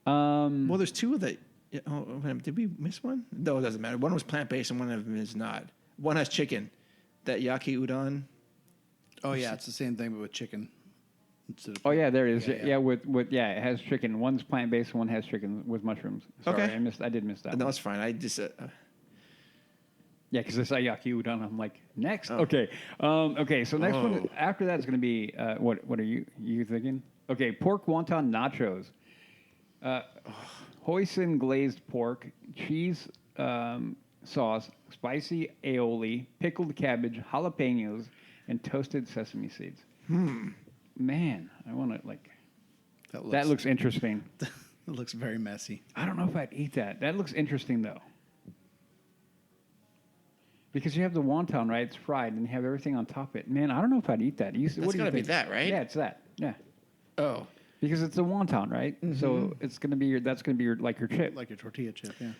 Well, there's two that. Yeah, oh, did we miss one? No, it doesn't matter. One was plant based and one of them is not. One has chicken. That yaki udon. Oh yeah, it's the same thing but with chicken. Oh yeah, there it is. Yeah, Yeah, yeah. with it has chicken. One's plant based, and one has chicken with mushrooms. Sorry, Okay. I did miss that. No, one. it's fine. I just. Yeah, because it's a yaki udon. I'm like next. Oh. Okay. Okay. So next one Oh. after that is going to be what are you thinking? Okay, pork wonton nachos, hoisin glazed pork, cheese sauce, spicy aioli, pickled cabbage, jalapenos, and toasted sesame seeds. Man, I want to like. That looks interesting. It looks very messy. I don't know if I'd eat that. That looks interesting though. Because you have the wonton, right? It's fried, and you have everything on top of it. Man, I don't know if I'd eat that. What do you gotta be think? that, right? Yeah, it's that. Yeah, Oh. because it's a wonton, right? So it's gonna be that's gonna be your chip. Like a tortilla chip, yeah.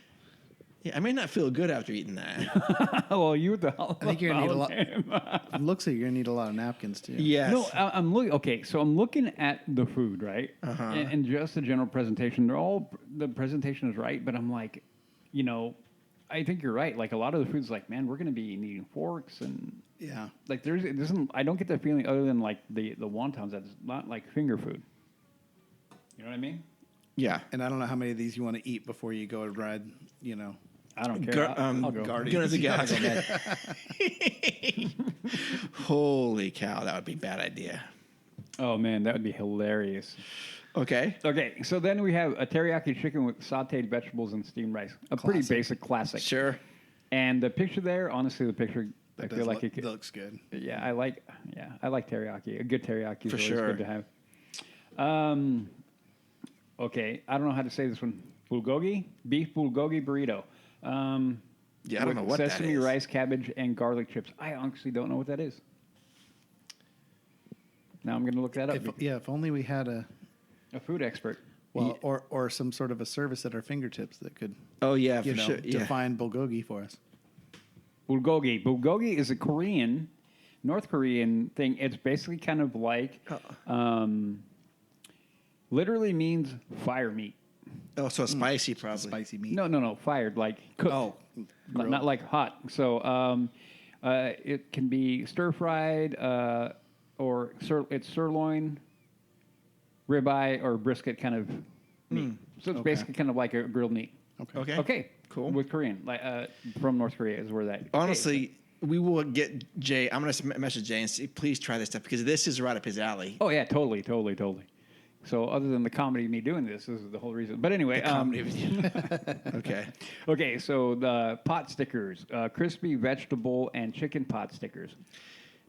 Yeah, I may not feel good after eating that. Well, you the I think you're gonna need a lot. It looks like you're gonna need a lot of napkins too. Yes. No, I'm looking. Okay, so I'm looking at the food, right? Uh-huh. And just the general presentation. The presentation is right, but I'm like, I think you're right. Like a lot of the food's like, man, we're gonna be needing forks and Yeah. like it isn't. I don't get that feeling other than like the wontons. That's not like finger food. You know what I mean? Yeah. And I don't know how many of these you want to eat before you go and ride. I don't care. I'll go. Guardians of the Galaxy. Holy cow, that would be a bad idea. Oh man, that would be hilarious. Okay. Okay, so then we have a teriyaki chicken with sautéed vegetables and steamed rice. A pretty basic classic. Sure. And the picture there, honestly, I feel like it looks good. Yeah, I like teriyaki. A good teriyaki is For always sure. good to have. Okay, I don't know how to say this one. Bulgogi, beef bulgogi burrito. Yeah, I don't know what that is. Sesame, rice, cabbage, and garlic chips. I honestly don't know what that is. Now I'm going to look that up. If only we had a food expert. well, or some sort of a service at our fingertips that could Oh yeah, for sure. Yeah. define bulgogi for us. Bulgogi. Bulgogi is a North Korean thing. It's basically kind of like, literally means fire meat. Oh, so spicy probably. Spicy meat. No, fired, like cooked. Oh, not like hot. So it can be stir fried, or it's sirloin, ribeye, or brisket kind of meat. So it's basically kind of like a grilled meat. Okay. Okay. Cool. With Korean, like from North Korea is where that. Honestly, we will get Jay. I'm going to message Jay and say, please try this stuff because this is right up his alley. Oh yeah, totally. So other than the comedy of me doing this is the whole reason. But anyway, Okay. Okay, so the pot stickers, crispy vegetable and chicken pot stickers.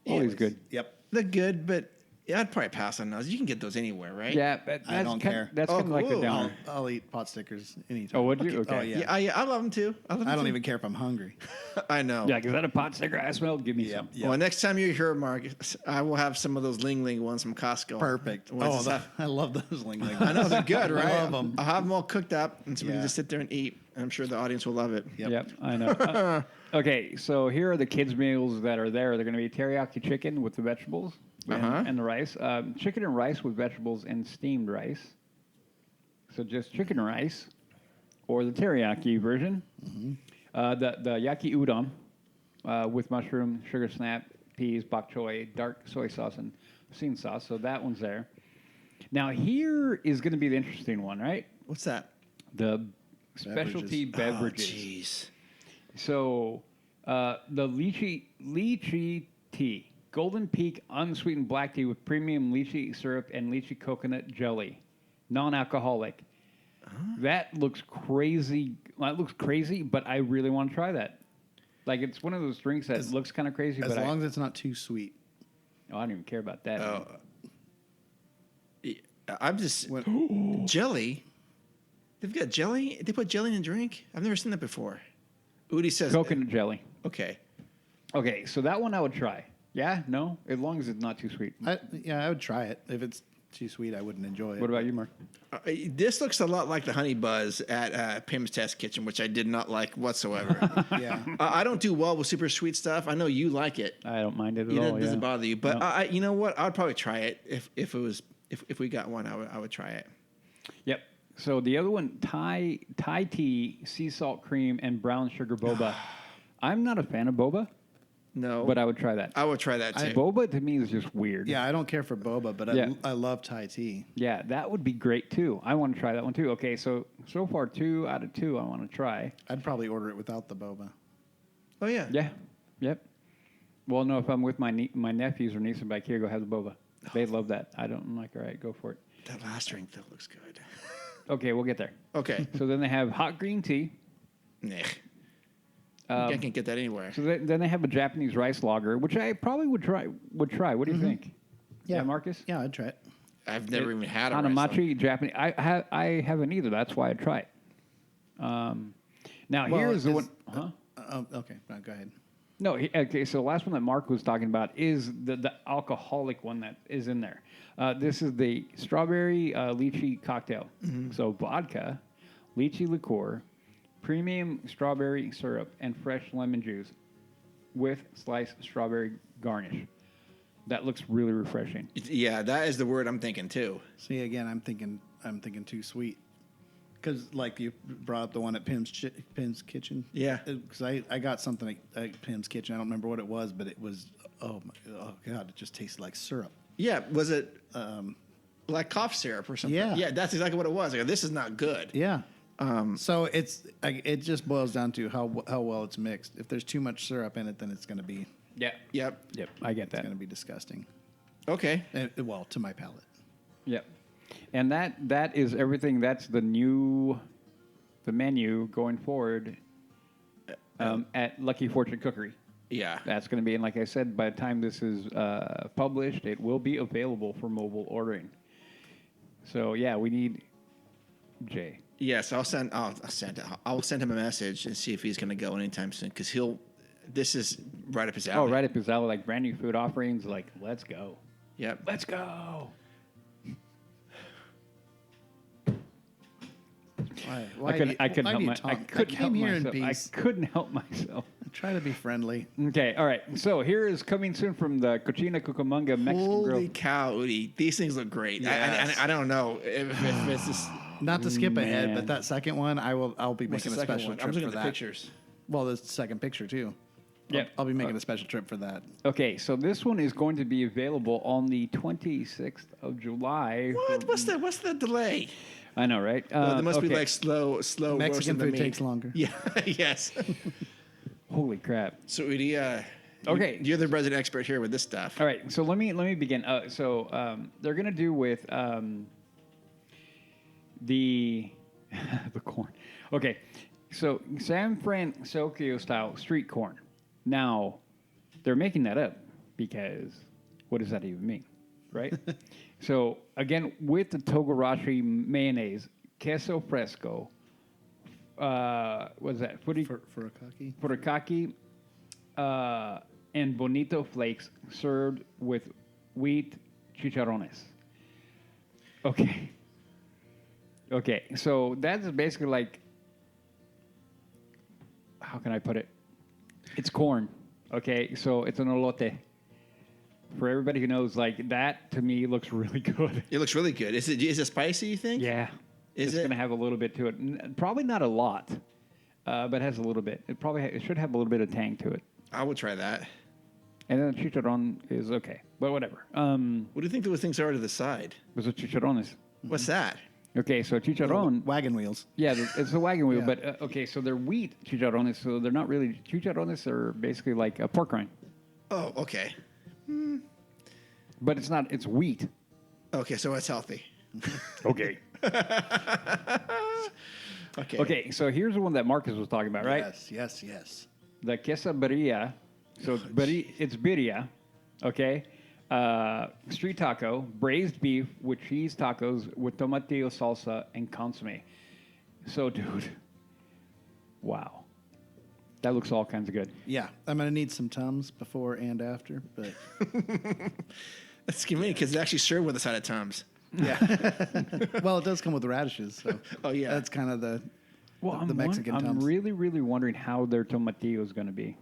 Always good. Yep. They're good, but yeah, I'd probably pass on those. You can get those anywhere, right? Yeah, but I don't care. That's Oh, kind of like the cool. downer. I'll eat pot stickers anytime. Oh, would you? Okay. Oh, yeah. Yeah, I love them too. I don't even care if I'm hungry. I know. Yeah, is that a pot sticker I smell? Give me some. Yep. Well, next time you're here, Mark, I will have some of those Ling Ling ones from Costco. Perfect. Ones Oh, that- I love those Ling Ling. I know they're good, right? I love them. I'll have them all cooked up, and so we can Yeah. just sit there and eat. And I'm sure the audience will love it. Yep. I know. Okay, so here are the kids' meals that are there. They're going to be teriyaki chicken with the vegetables and the rice. Chicken and rice with vegetables and steamed rice. So just chicken and rice, or the teriyaki version. The yaki udon with mushroom, sugar snap, peas, bok choy, dark soy sauce, and seen sauce. So that one's there. Now here is going to be the interesting one, right? What's that? The specialty beverages. Oh, jeez. So the lychee tea, Golden Peak unsweetened black tea with premium lychee syrup and lychee coconut jelly, non-alcoholic. That looks crazy. Well, it looks crazy, but I really want to try that. Like it's one of those drinks that looks kind of crazy, As but long as it's not too sweet. I don't even care about that. Oh. I'm just jelly. They've got jelly. They put jelly in a drink. I've never seen that before. Udi says Coconut jelly. Okay. Okay, so that one I would try. Yeah, no, as long as it's not too sweet. I would try it. If it's too sweet, I wouldn't enjoy it. What about you, Mark? This looks a lot like the Honey Buzz at Pim's Test Kitchen, which I did not like whatsoever. Yeah. I don't do well with super sweet stuff. I know you like it. I don't mind it at It all. doesn't yeah. bother you, but No. you know what? I'd probably try it if we got one. I would try it. Yep. So the other one, Thai tea, sea salt cream, and brown sugar boba. I'm not a fan of boba, No, but I would try that. I would try that too. Boba to me is just weird. Yeah, I don't care for boba, but Yeah. I love Thai tea. Yeah, that would be great too. I want to try that one too. Okay, so far 2 out of 2 I want to try. I'd probably order it without the boba. Oh yeah. Yeah. Yep. Well, no, if I'm with my nephews or niece and back here, go have the boba. They love that. I'm like, all right, go for it. That last drink though looks good. Okay, we'll get there. Okay. So then they have hot green tea. Nah. I can't get that anywhere. So then they have a Japanese rice lager, which I probably would try. What do you think? Yeah, Marcus? Yeah, I'd try it. I've never even had a Hanamachi Japanese. I haven't either. That's why I try it. Now here's the one. Huh? Okay, go ahead. No. Okay. So the last one that Mark was talking about is the alcoholic one that is in there. This is the strawberry lychee cocktail. So vodka, lychee liqueur, premium strawberry syrup, and fresh lemon juice with sliced strawberry garnish. That looks really refreshing. Yeah, that is the word I'm thinking too. See, again, I'm thinking too sweet. Because, like, you brought up the one at Pim's Kitchen. Yeah. Because I got something at Pim's Kitchen. I don't remember what it was, but it was, oh God, it just tasted like syrup. Yeah, was it like cough syrup or something? Yeah. Yeah, that's exactly what it was. I go, this is not good. Yeah. So it just boils down to how well it's mixed. If there's too much syrup in it, then it's going to be Yeah. Yep. I get that. going to be disgusting. Okay. Well, to my palate. Yep. And that is everything. That's the menu going forward at Lucky Fortune Cookery. Yeah. That's going to be, and like I said, by the time this is published, it will be available for mobile ordering. So yeah, we need Jay. Yes, I'll send him a message and see if he's going to go anytime soon because this is right up his alley. Oh, right up his alley, like brand new food offerings. Like, let's go. Yep. Let's go. I couldn't help myself. I couldn't help myself. Try to be friendly. Okay, all right. So here is coming soon from the Cochina Cucamonga Mexican Grill. Holy cow, Udi. These things look great. Yes. I don't know if it's just... Not to skip ahead, Man. but that second one, I'll be What's making the a second special one? trip I'm looking for at the that. pictures. Well, the second picture too. Yep. I'll be making a special trip for that. Okay, so this one is going to be available on the 26th of July. What? What's the delay? I know, right? Well, there must be okay. like slow Mexican roasting the food meat. takes longer. Yeah. Yes. Holy crap. So Udi, Okay. you're the resident expert here with this stuff. All right, so let me begin. They're gonna do with the the corn. Okay, so San Fransokyo style street corn. Now they're making that up because what does that even mean, right? So again, with the togarashi mayonnaise, queso fresco, what is that? Furikake. Furikake, and bonito flakes served with wheat chicharrones. Okay. Okay, so that's basically like, how can I put it? It's corn. Okay, so it's an elote. For everybody who knows, like that to me looks really good. It looks really good. Is it spicy, you think? Yeah. Is it's it? going to have a little bit to it. Probably not a lot, but it has a little bit. It should have a little bit of tang to it. I would try that. And then the chicharron is okay, but whatever. What do you think those things are to the side? Those are chicharrones. What's that? Okay, so chicharron. Wagon wheels. Yeah, it's a wagon wheel, Yeah. but okay, so they're wheat chicharrones, so they're not really chicharrones. Are basically like a pork rind, Oh, okay. but it's not. It's wheat. Okay, so it's healthy. Okay. Okay. Okay, so here's the one that Marcus was talking about, right? Yes. The quesadilla. So it's birria, okay? Street taco, braised beef with cheese tacos with tomatillo salsa and consomme. So, dude, wow. That looks all kinds of good. Yeah, I'm gonna need some Tums before and after, but That's convenient because it's actually served with a side of Tums. yeah. Well, it does come with radishes, so Oh, yeah. that's kind of the Well, the Mexican I'm Tums. really, really wondering how their tomatillo is going to be.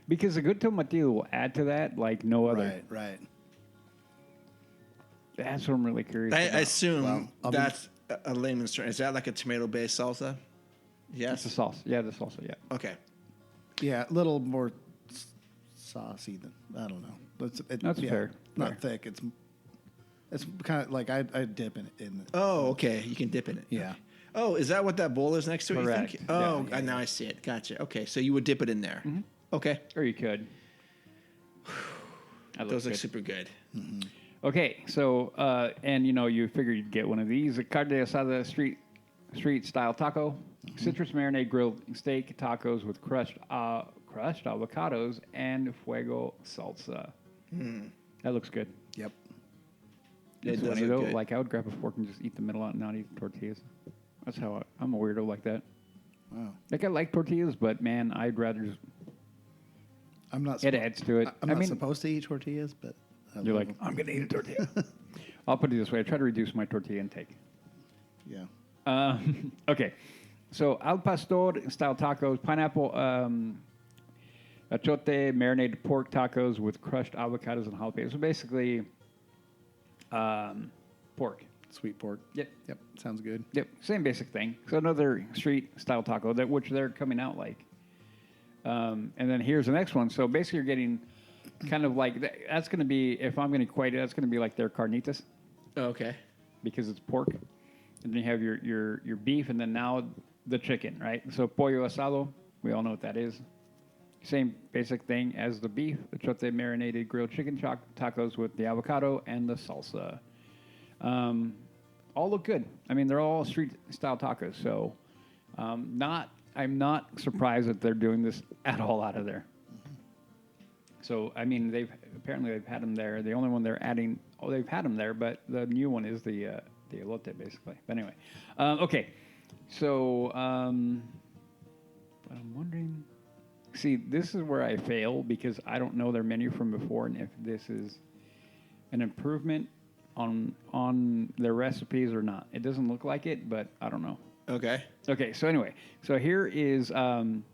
Because a good tomatillo will add to that like no other. Right. That's what I'm really curious I about. assume Well, I'll be- that's a layman's term. Is that like a tomato-based salsa? Yes. It's the sauce. Yeah, the salsa, yeah. Okay. Yeah, a little more saucy than I don't know. That's fair. Not thick. It's kind of like I dip in it. Oh, okay. You can dip in it. Yeah. Oh, is that what that bowl is next to it? Correct. You think? Oh, Yeah. now I see it. Gotcha. Okay, so you would dip it in there. Okay. Or you could. That looks Those look good. super good. Okay, so and you figure you'd get one of these: a carne asada street style taco, citrus marinade grilled steak tacos with crushed avocados and fuego salsa. That looks good. Yep. It It's does funny look though. good. Like I would grab a fork and just eat the middle out and not eat tortillas. That's how I'm a weirdo like that. Wow. Like I like tortillas, but man, I'd rather just. I'm not. It adds to it. I'm I not mean, supposed to eat tortillas, but I you're love like, them. I'm gonna eat a tortilla. I'll put it this way: I try to reduce my tortilla intake. Yeah. Okay, so al pastor style tacos, pineapple, achote marinated pork tacos with crushed avocados and jalapenos. So basically, pork. Sweet pork. Yep. Yep. Sounds good. Yep, same basic thing. So another street style taco which they're coming out like. And then here's the next one. So basically, you're getting kind of like that's going to be, if I'm going to equate it, that's going to be like their carnitas Okay. because it's pork. And then you have your beef, and then now the chicken, right? So pollo asado, we all know what that is. Same basic thing as the beef, the chote marinated grilled chicken tacos with the avocado and the salsa. All look good. I mean, they're all street style tacos. So I'm not surprised that they're doing this at all out of there. So I mean, they've had them there. The only one they're adding, they've had them there, but the new one is the elote basically. But anyway, okay. So I'm wondering. See, this is where I fail because I don't know their menu from before, and if this is an improvement on their recipes or not. It doesn't look like it, but I don't know. Okay. Okay, so anyway, so here is tacos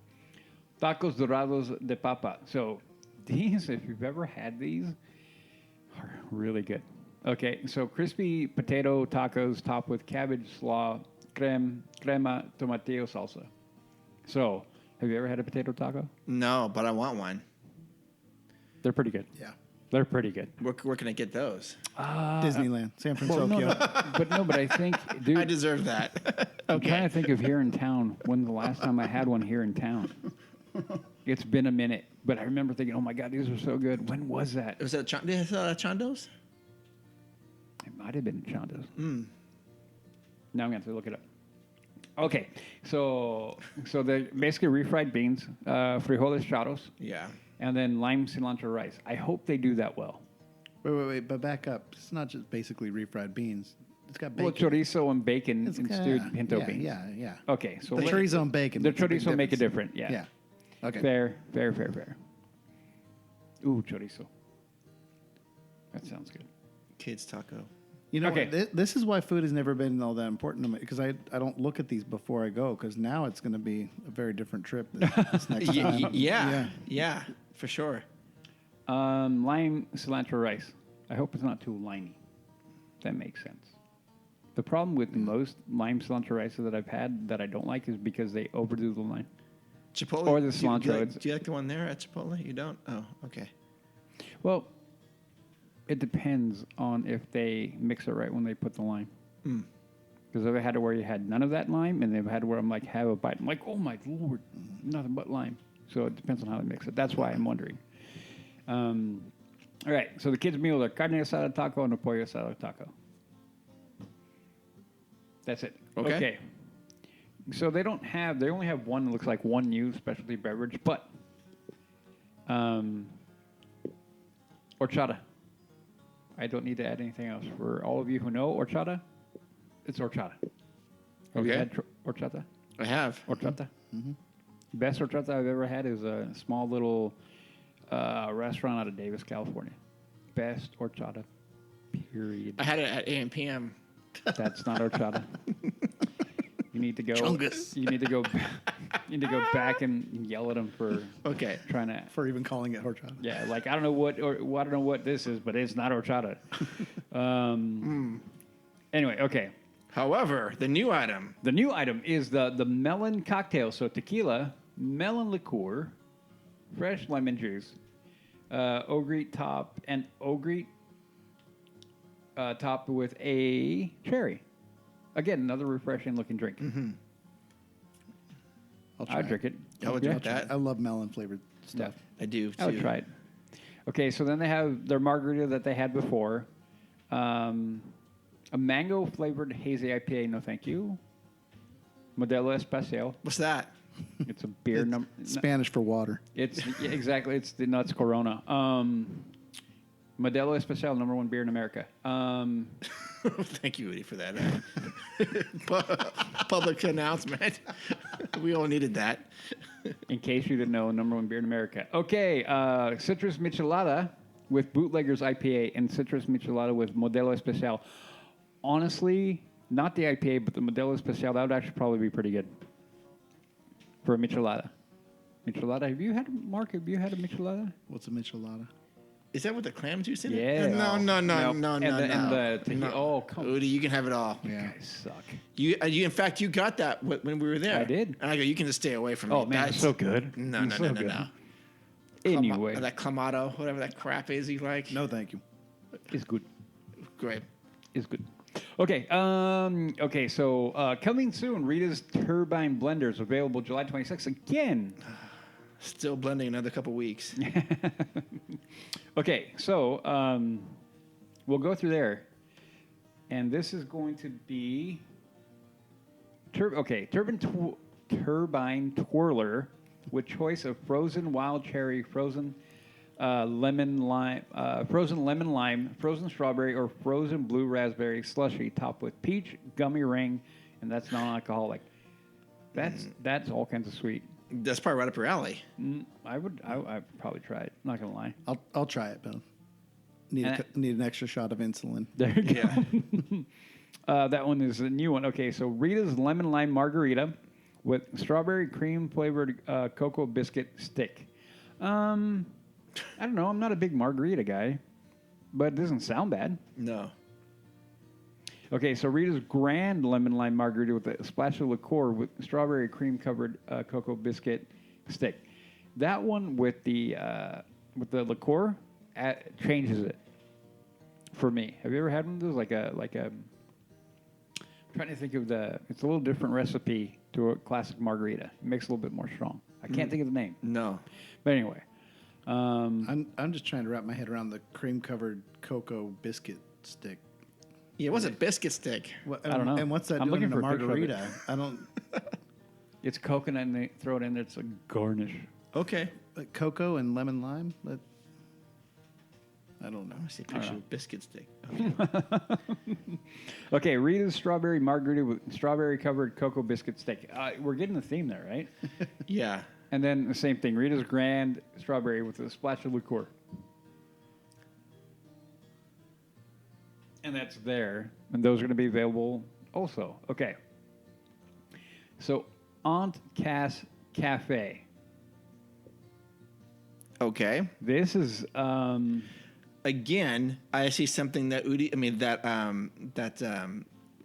dorados de papa. So these, if you've ever had these, are really good. Okay, so crispy potato tacos topped with cabbage slaw, crema, tomatillo salsa. So, have you ever had a potato taco? No, but I want one. They're pretty good. Yeah. They're pretty good. Where can I get those? Disneyland, San Well, no, Fransokyo. but I think, dude, I deserve that. I'm trying to think of here in town. When the last time I had one here in town? It's been a minute, but I remember thinking, "Oh my God, these are so good." When was that? Was that Chando's? It might have been Chando's. Now I'm going to have to look it up. Okay, so they're basically refried beans, frijoles charos, Yeah. and then lime cilantro rice. I hope they do that well. Wait, but back up. It's not just basically refried beans. It's got bacon. Well, chorizo and bacon and stewed pinto beans. Yeah. Okay, so The chorizo and bacon. the makes a big chorizo make it difference. different. Yeah. Yeah. Okay. Fair. Ooh, chorizo. That sounds good. Kids taco. You know, Okay. this is why food has never been all that important to me because I don't look at these before I go because now it's going to be a very different trip this next time. Yeah, for sure. Lime cilantro rice. I hope it's not too limey. That makes sense. The problem with most lime cilantro rices that I've had that I don't like is because they overdo the lime. Chipotle Or the do you cilantro, like- it's- Do you like the one there at Chipotle? You don't? Oh, okay. Well, it depends on if they mix it right when they put the lime. Because I've had it where you had none of that lime, and they've had it where I'm like, have a bite. I'm like, oh my Lord, nothing but lime. So it depends on how they mix it. That's why I'm wondering. All right, so the kids' meals are carne asada taco and a pollo asada taco. That's it. Okay. So they only have one that looks like one new specialty beverage, but horchata. I don't need to add anything else. For all of you who know horchata, it's horchata. Have you Okay. had horchata? I have. Horchata? Best horchata I've ever had is a small little restaurant out of Davis, California. Best horchata, period. I had it at AM PM. That's not horchata. You need to go. Chungus. You need to go. You need to go back and yell at them for Okay. trying to. For even calling it horchata. Yeah, like I don't know what this is, but it's not horchata. Anyway, okay. However, the new item. The new item is the melon cocktail. So tequila, melon liqueur, fresh lemon juice, ogre top, and ogre topped with a cherry. Again, another refreshing looking drink. I'll try I'd drink it. I would drink that. I love melon flavored stuff. I do, too. I would try it. Okay, so then they have their margarita that they had before. A mango flavored hazy IPA, no thank you. Modelo Especial. What's that? It's a beer number. Spanish for water. It's yeah, exactly. It's the nuts Corona. Modelo Especial, #1 beer in America. Thank you, Woody, for that public announcement. We all needed that. In case you didn't know, #1 beer in America. Okay, citrus michelada with bootleggers IPA and citrus michelada with Modelo Especial. Honestly, not the IPA, but the Modelo Especial, that would actually probably be pretty good for a michelada. Michelada, have you had a michelada? What's a michelada? Is that with the clam juice in it? Yeah. No. And the tequila. Oh, come on. Woody, you can have it all. You guys suck. You, in fact, you got that when we were there. I did. And I go, you can just stay away from me. Oh, man, it's so good. No. It's so good. Anyway. That clamato, whatever that crap is you like. No, thank you. It's good. Great. Is good. Okay. So coming soon, Rita's Turbine Blenders available July 26th again. Still blending another couple weeks. Okay, so we'll go through there, and this is going to be turbine twirler with choice of frozen wild cherry, frozen lemon lime, frozen strawberry, or frozen blue raspberry slushy, topped with peach gummy ring, and that's non-alcoholic. That's all kinds of sweet. That's probably right up your alley. I'd probably try it. Not gonna lie. I'll try it, Bill. Need an extra shot of insulin. There you go. Yeah. That one is a new one. Okay, so Rita's lemon lime margarita with strawberry cream flavored cocoa biscuit stick. I don't know. I'm not a big margarita guy, but it doesn't sound bad. No. Okay, so Rita's Grand Lemon Lime Margarita with a splash of liqueur with strawberry cream covered cocoa biscuit stick. That one with the liqueur changes it for me. Have you ever had one of those? I'm trying to think of it's a little different recipe to a classic margarita. It makes it a little bit more strong. I can't think of the name. No. But anyway. I'm just trying to wrap my head around the cream-covered cocoa biscuit stick. Yeah, it was a biscuit stick. What, I don't know. And what's that I'm doing in looking a for a picture of it. margarita? I don't. It's coconut and they throw it in there. It's a garnish. Okay. Like cocoa and lemon lime. But I don't know. I see a picture of a biscuit stick. Okay, Rita's strawberry margarita with strawberry covered cocoa biscuit stick. We're getting the theme there, right? Yeah. And then the same thing, Rita's grand strawberry with a splash of liqueur. And that's there. And those are going to be available also. Okay. So, Aunt Cass Cafe. Okay. This is Again, I see something that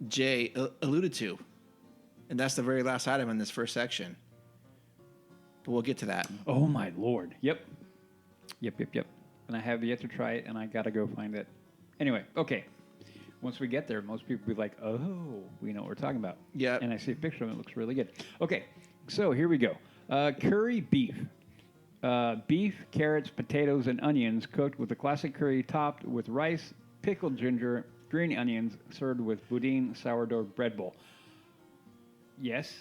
Jay alluded to, and that's the very last item in this first section. But we'll get to that. oh my lord. Yep. And I have yet to try it, and I got to go find it. Anyway, okay. Once we get there, most people will be like, oh, we know what we're talking about. Yeah. And I see a picture of it. It looks really good. Okay, so here we go. Curry beef. Beef, carrots, potatoes, and onions cooked with a classic curry topped with rice, pickled ginger, green onions, served with boudin sourdough bread bowl. Yes.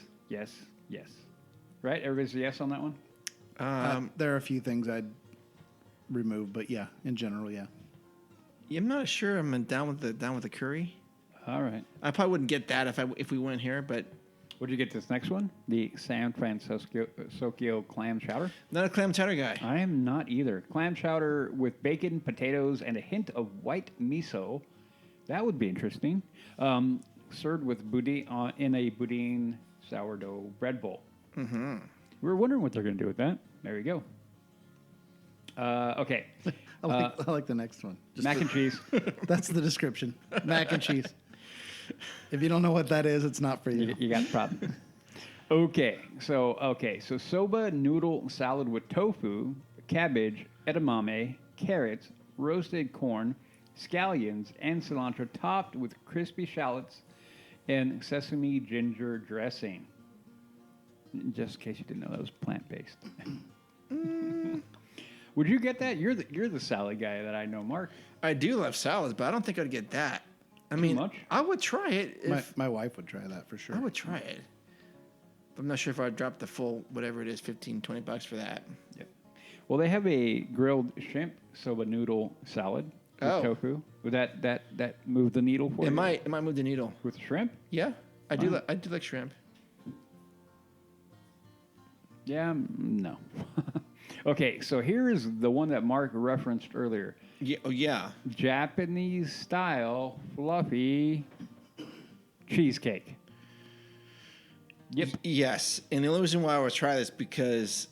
Right? Everybody's a yes on that one? There are a few things I'd remove, but yeah, in general, yeah. I'm not sure I'm down with the curry. All right. I probably wouldn't get that if we went here, but What did you get this next one? The San Fransokyo clam chowder? not a clam chowder guy. I am not either. Clam chowder with bacon, potatoes, and a hint of white miso. That would be interesting. Served with boudin in a boudin sourdough bread bowl. Mm-hmm. We were wondering what they're going to do with that. There we go. Okay. I like the next one. Mac and cheese. That's the description. Mac and cheese. If you don't know what that is, it's not for you. You got the problem. Okay, so soba noodle salad with tofu, cabbage, edamame, carrots, roasted corn, scallions, and cilantro, topped with crispy shallots and sesame ginger dressing. Just in case you didn't know, that was plant-based. Would you get that? You're the salad guy that I know, Mark. I do love salads, but I don't think I'd get that. I mean, much? I would try it. If, My wife would try that for sure. I would try it. But I'm not sure if I'd drop the full, whatever it is, $15-$20 for that. Yep. Well, they have a grilled shrimp soba noodle salad with tofu. Would that move the needle for you? It might move the needle. With shrimp? Yeah, I do. I do like shrimp. Yeah, no. Okay, so here is the one that Mark referenced earlier. Yeah. Oh, yeah. Japanese style fluffy cheesecake. Yep. Yes, and the only reason why I would try this because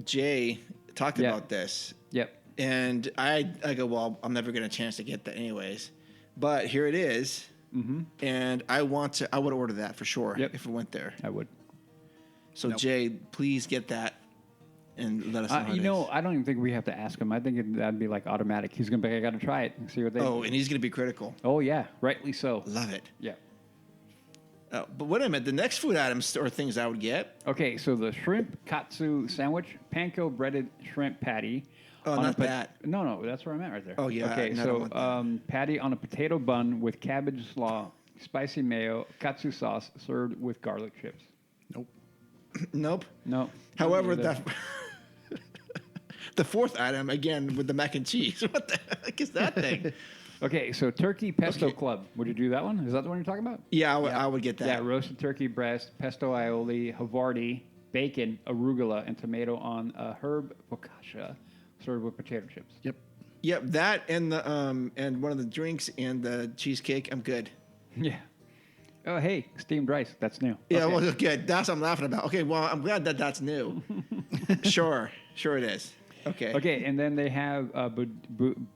Jay talked Yeah. about this, Yep. and I go, well, I'm never going to chance to get that anyways, but here it is, and I would order that for sure if it went there. I would. So Jay, please get that and let us know. How it is. I don't even think we have to ask him. I think that'd be like automatic. He's gonna be like, I got to try it and see what they. Oh, and he's going to be critical. Oh yeah, rightly so. Love it. Yeah. But wait a minute, the next food items or things I would get. Okay, so the shrimp katsu sandwich, panko breaded shrimp patty. Oh, on not a that. No, that's where I'm at right there. Oh, yeah, Okay, no, I don't so patty on a potato bun with cabbage slaw, spicy mayo, katsu sauce, served with garlic chips. Nope. Nope. No. However, Neither. the fourth item again with the mac and cheese. What the heck is that thing? Okay, so turkey pesto club. Would you do that one? Is that the one you're talking about? Yeah, I would get that. Yeah, roasted turkey breast, pesto aioli, havarti, bacon, arugula, and tomato on a herb focaccia, served with potato chips. Yep. Yep, that and the and one of the drinks and the cheesecake. I'm good. Yeah. Oh, hey, steamed rice. That's new. Yeah, Okay. well, good. That's what I'm laughing about. Okay, well, I'm glad that that's new. Sure it is. Okay. Okay, and then they have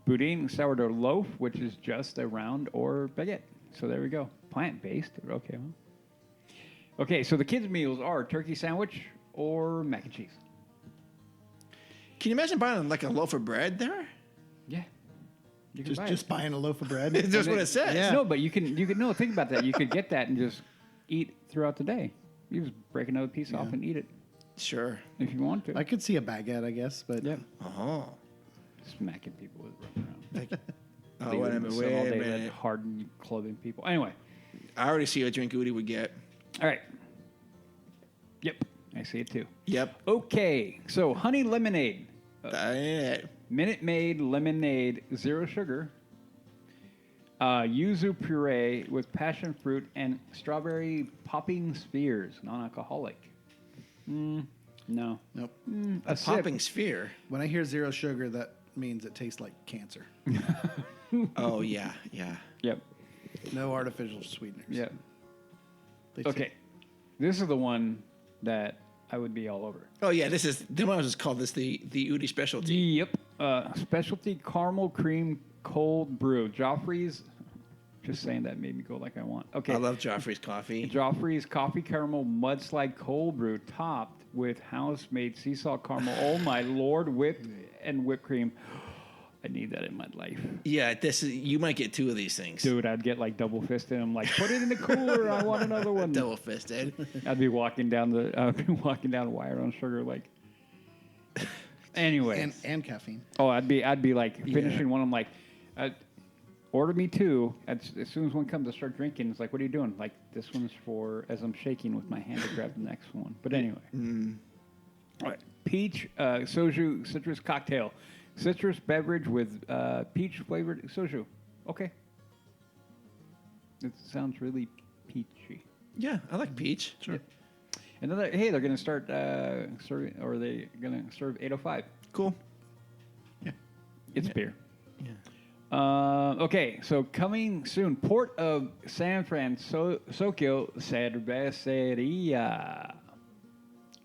boudin sourdough loaf, which is just a round or baguette. So there we go. Plant-based. Okay. Well. Okay, so the kids' meals are turkey sandwich or mac and cheese. Can you imagine buying like a loaf of bread there? Yeah. You can buy it. Just buying a loaf of bread. That's just what it says. Yeah. No, but you could no, think about that. You could get that and just eat throughout the day. You just break another piece off and eat it Sure. if you want to. I could see a baguette, I guess, but Oh. Smacking people with running around. Oh, They wait a would minute. sit Wait all a day minute. like hardened clothing people. Anyway, I already see what drink Woody would get. all right. Yep, I see it too. Yep. Okay, so honey lemonade, That- Minute Maid lemonade, 0 sugar. Yuzu puree with passion fruit and strawberry popping spheres, non-alcoholic. No. nope. A sip. popping sphere. When I hear 0 sugar, that means it tastes like cancer. Oh, yeah. Yeah. Yep. No artificial sweeteners. Yep. They Okay, this is the one that I would be all over. Oh, yeah. This is, the one I was just called this the Woody specialty. Yep. Specialty caramel cream cold brew. Joffrey's. Just saying that made me go like I want. Okay. I love Joffrey's coffee. Joffrey's coffee caramel mudslide cold brew topped with house-made sea salt caramel. Oh my lord, whipped cream. I need that in my life. Yeah, this is, you might get 2 of these things. Dude, I'd get like double fisted. I'm like, put it in the cooler. I want another one. Double fisted. I'd be walking down the wire on sugar like. Anyway. And caffeine. Oh, I'd be like finishing one. I'm like, order me 2. As soon as one comes, I start drinking. It's like, what are you doing? Like, this one's for, as I'm shaking with my hand to grab the next one. But anyway. All right. Peach soju citrus cocktail. Citrus beverage with peach flavored soju. Okay. It sounds really peachy. Yeah, I like peach. Sure. Another, hey, they're going to start serving, or are they going to serve 805? Cool. It's beer. Okay, so coming soon, Port of San Fransokyo Cerveceria.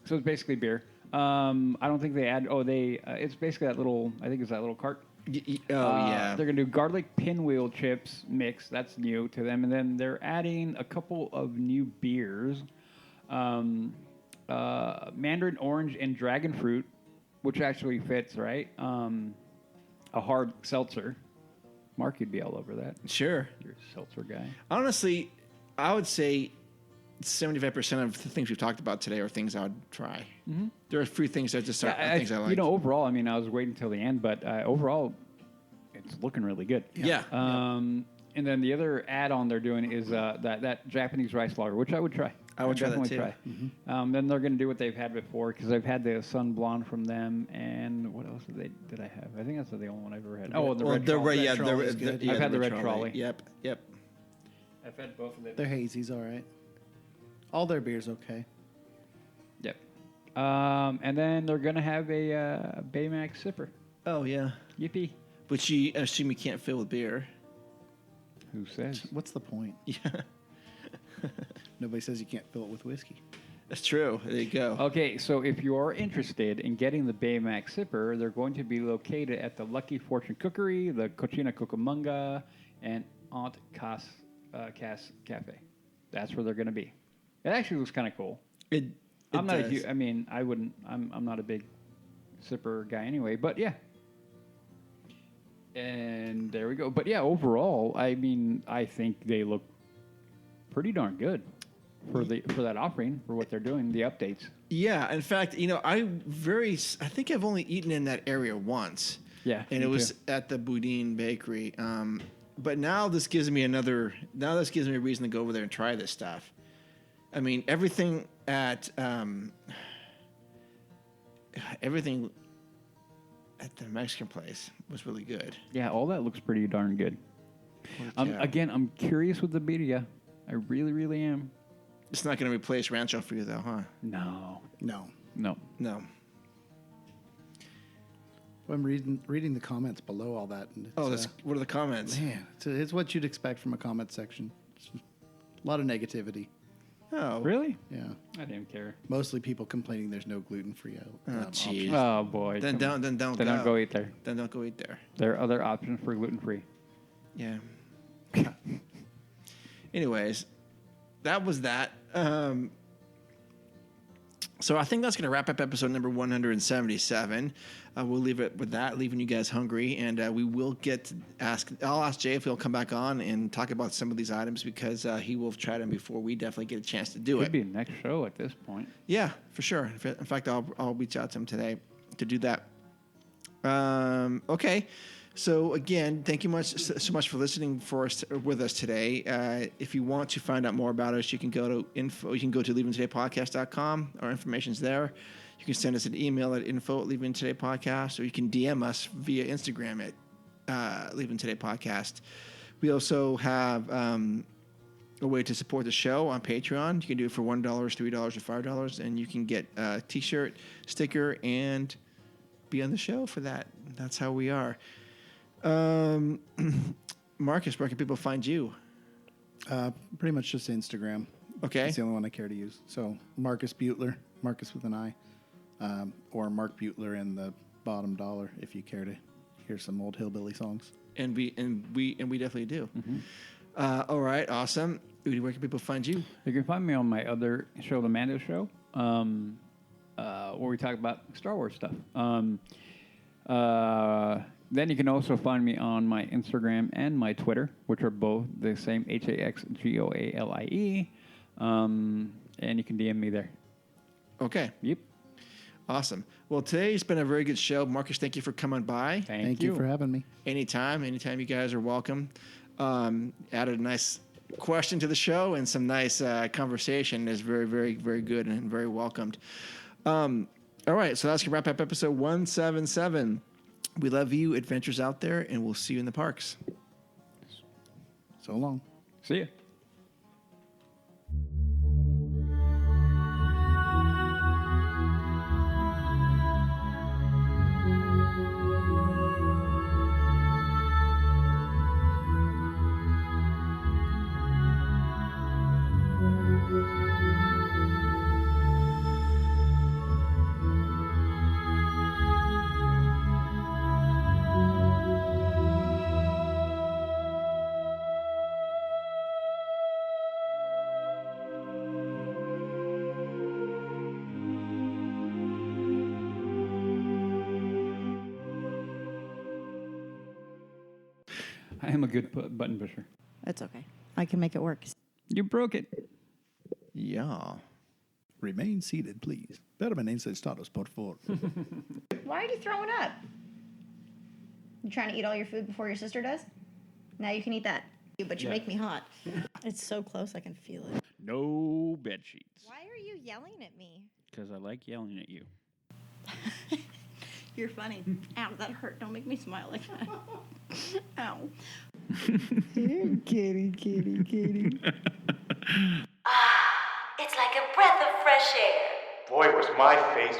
So it's basically beer. I don't think they add. It's basically that little. I think it's that little cart. Yeah. They're gonna do garlic pinwheel chips mix. That's new to them, and then they're adding a couple of new beers. Mandarin orange and dragon fruit, which actually fits, right? A hard seltzer. Mark, you'd be all over that. Sure. You're a seltzer guy. Honestly, I would say 75% of the things we've talked about today are things I would try. Mm-hmm. There are a few things that just are things I like. Overall, I mean, I was waiting till the end, but overall, it's looking really good. Yeah. And then the other add-on they're doing is that Japanese rice lager, which I would try. I would try that definitely too. try. Mm-hmm. Then they're going to do what they've had before, because I've had the Sun Blonde from them, and what else did I have? I think that's the only one I've ever had. Oh, the Red Trolley. Red Trolley is good. I've had the Red Trolley. Yep. I've had both of them. Their hazy's all right. All their beer's okay. Yep. And then they're going to have a Baymax sipper. Oh, yeah. Yippee. Which you assume you can't fill with beer. Who says? What's the point? Yeah. Nobody says you can't fill it with whiskey. That's true. There you go. Okay, so if you are interested in getting the Baymax sipper, they're going to be located at the Lucky Fortune Cookery, the Cochina Cucamonga, and Aunt Cass Cafe. That's where they're going to be. It actually looks kind of cool. I'm not does. I'm not a big sipper guy anyway, but yeah. And there we go. But yeah, overall, I mean, I think they look pretty darn good for that offering, for what they're doing, the updates. Yeah. In fact, I think I've only eaten in that area once. Yeah. And it was at the Boudin Bakery. But now this gives me a reason to go over there and try this stuff. I mean, everything at the Mexican place was really good. Yeah, all that looks pretty darn good. Again, I'm curious with the birria. I really, really am. It's not going to replace Rancho for you, though, huh? No. I'm reading the comments below all that. And what are the comments? Man, it's what you'd expect from a comment section. It's a lot of negativity. Oh, Really? Yeah. I didn't care. Mostly people complaining there's no gluten-free jeez. Oh, boy. Then don't go eat there. Then don't go eat there. There are other options for gluten-free. Yeah. Anyways, that was that. So I think that's going to wrap up episode number 177. We'll leave it with that, leaving you guys hungry, and we will I'll ask Jay if he'll come back on and talk about some of these items because he will have tried them before we definitely get a chance to do it. Could be the next show at this point. Yeah, for sure. In fact, I'll reach out to him today to do that. Okay. So again, thank you so much for listening with us today. If you want to find out more about us, you can go to leavingtodaypodcast.com. Our information's there. You can send us an email at info@leavingtodaypodcast, or you can DM us via Instagram at Leaving Today Podcast. We also have a way to support the show on Patreon. You can do it for $1, $3, or $5, and you can get a T-shirt, sticker, and be on the show for that. That's how we are. Marcus, where can people find you? Pretty much just Instagram. Okay. It's the only one I care to use. So Marcus Butler, Marcus with an I, or Mark Butler in the bottom dollar if you care to hear some old hillbilly songs. And we definitely do. Mm-hmm. All right, awesome. Udi, where can people find you? You can find me on my other show, The Mando Show, where we talk about Star Wars stuff. Then you can also find me on my Instagram and my Twitter, which are both the same, HAXGOALIE. And you can DM me there. Okay. Yep. Awesome. Well, today's been a very good show. Marcus, thank you for coming by. Thank you for having me. Anytime you guys are welcome. Added a nice question to the show and some nice conversation is very, very, very good and very welcomed. All right, so that's going to wrap up episode 177. We love you, adventures out there, and we'll see you in the parks. So long. See ya. I am a good button pusher. It's okay. I can make it work. You broke it. Yeah. Remain seated, please. Permanense status, por favor. Why are you throwing up? You trying to eat all your food before your sister does? Now you can eat that. But you make me hot. It's so close, I can feel it. No bed sheets. Why are you yelling at me? Because I like yelling at you. You're funny. Ow, that hurt. Don't make me smile like that. Ow. Kitty. It's like a breath of fresh air. Boy, was my face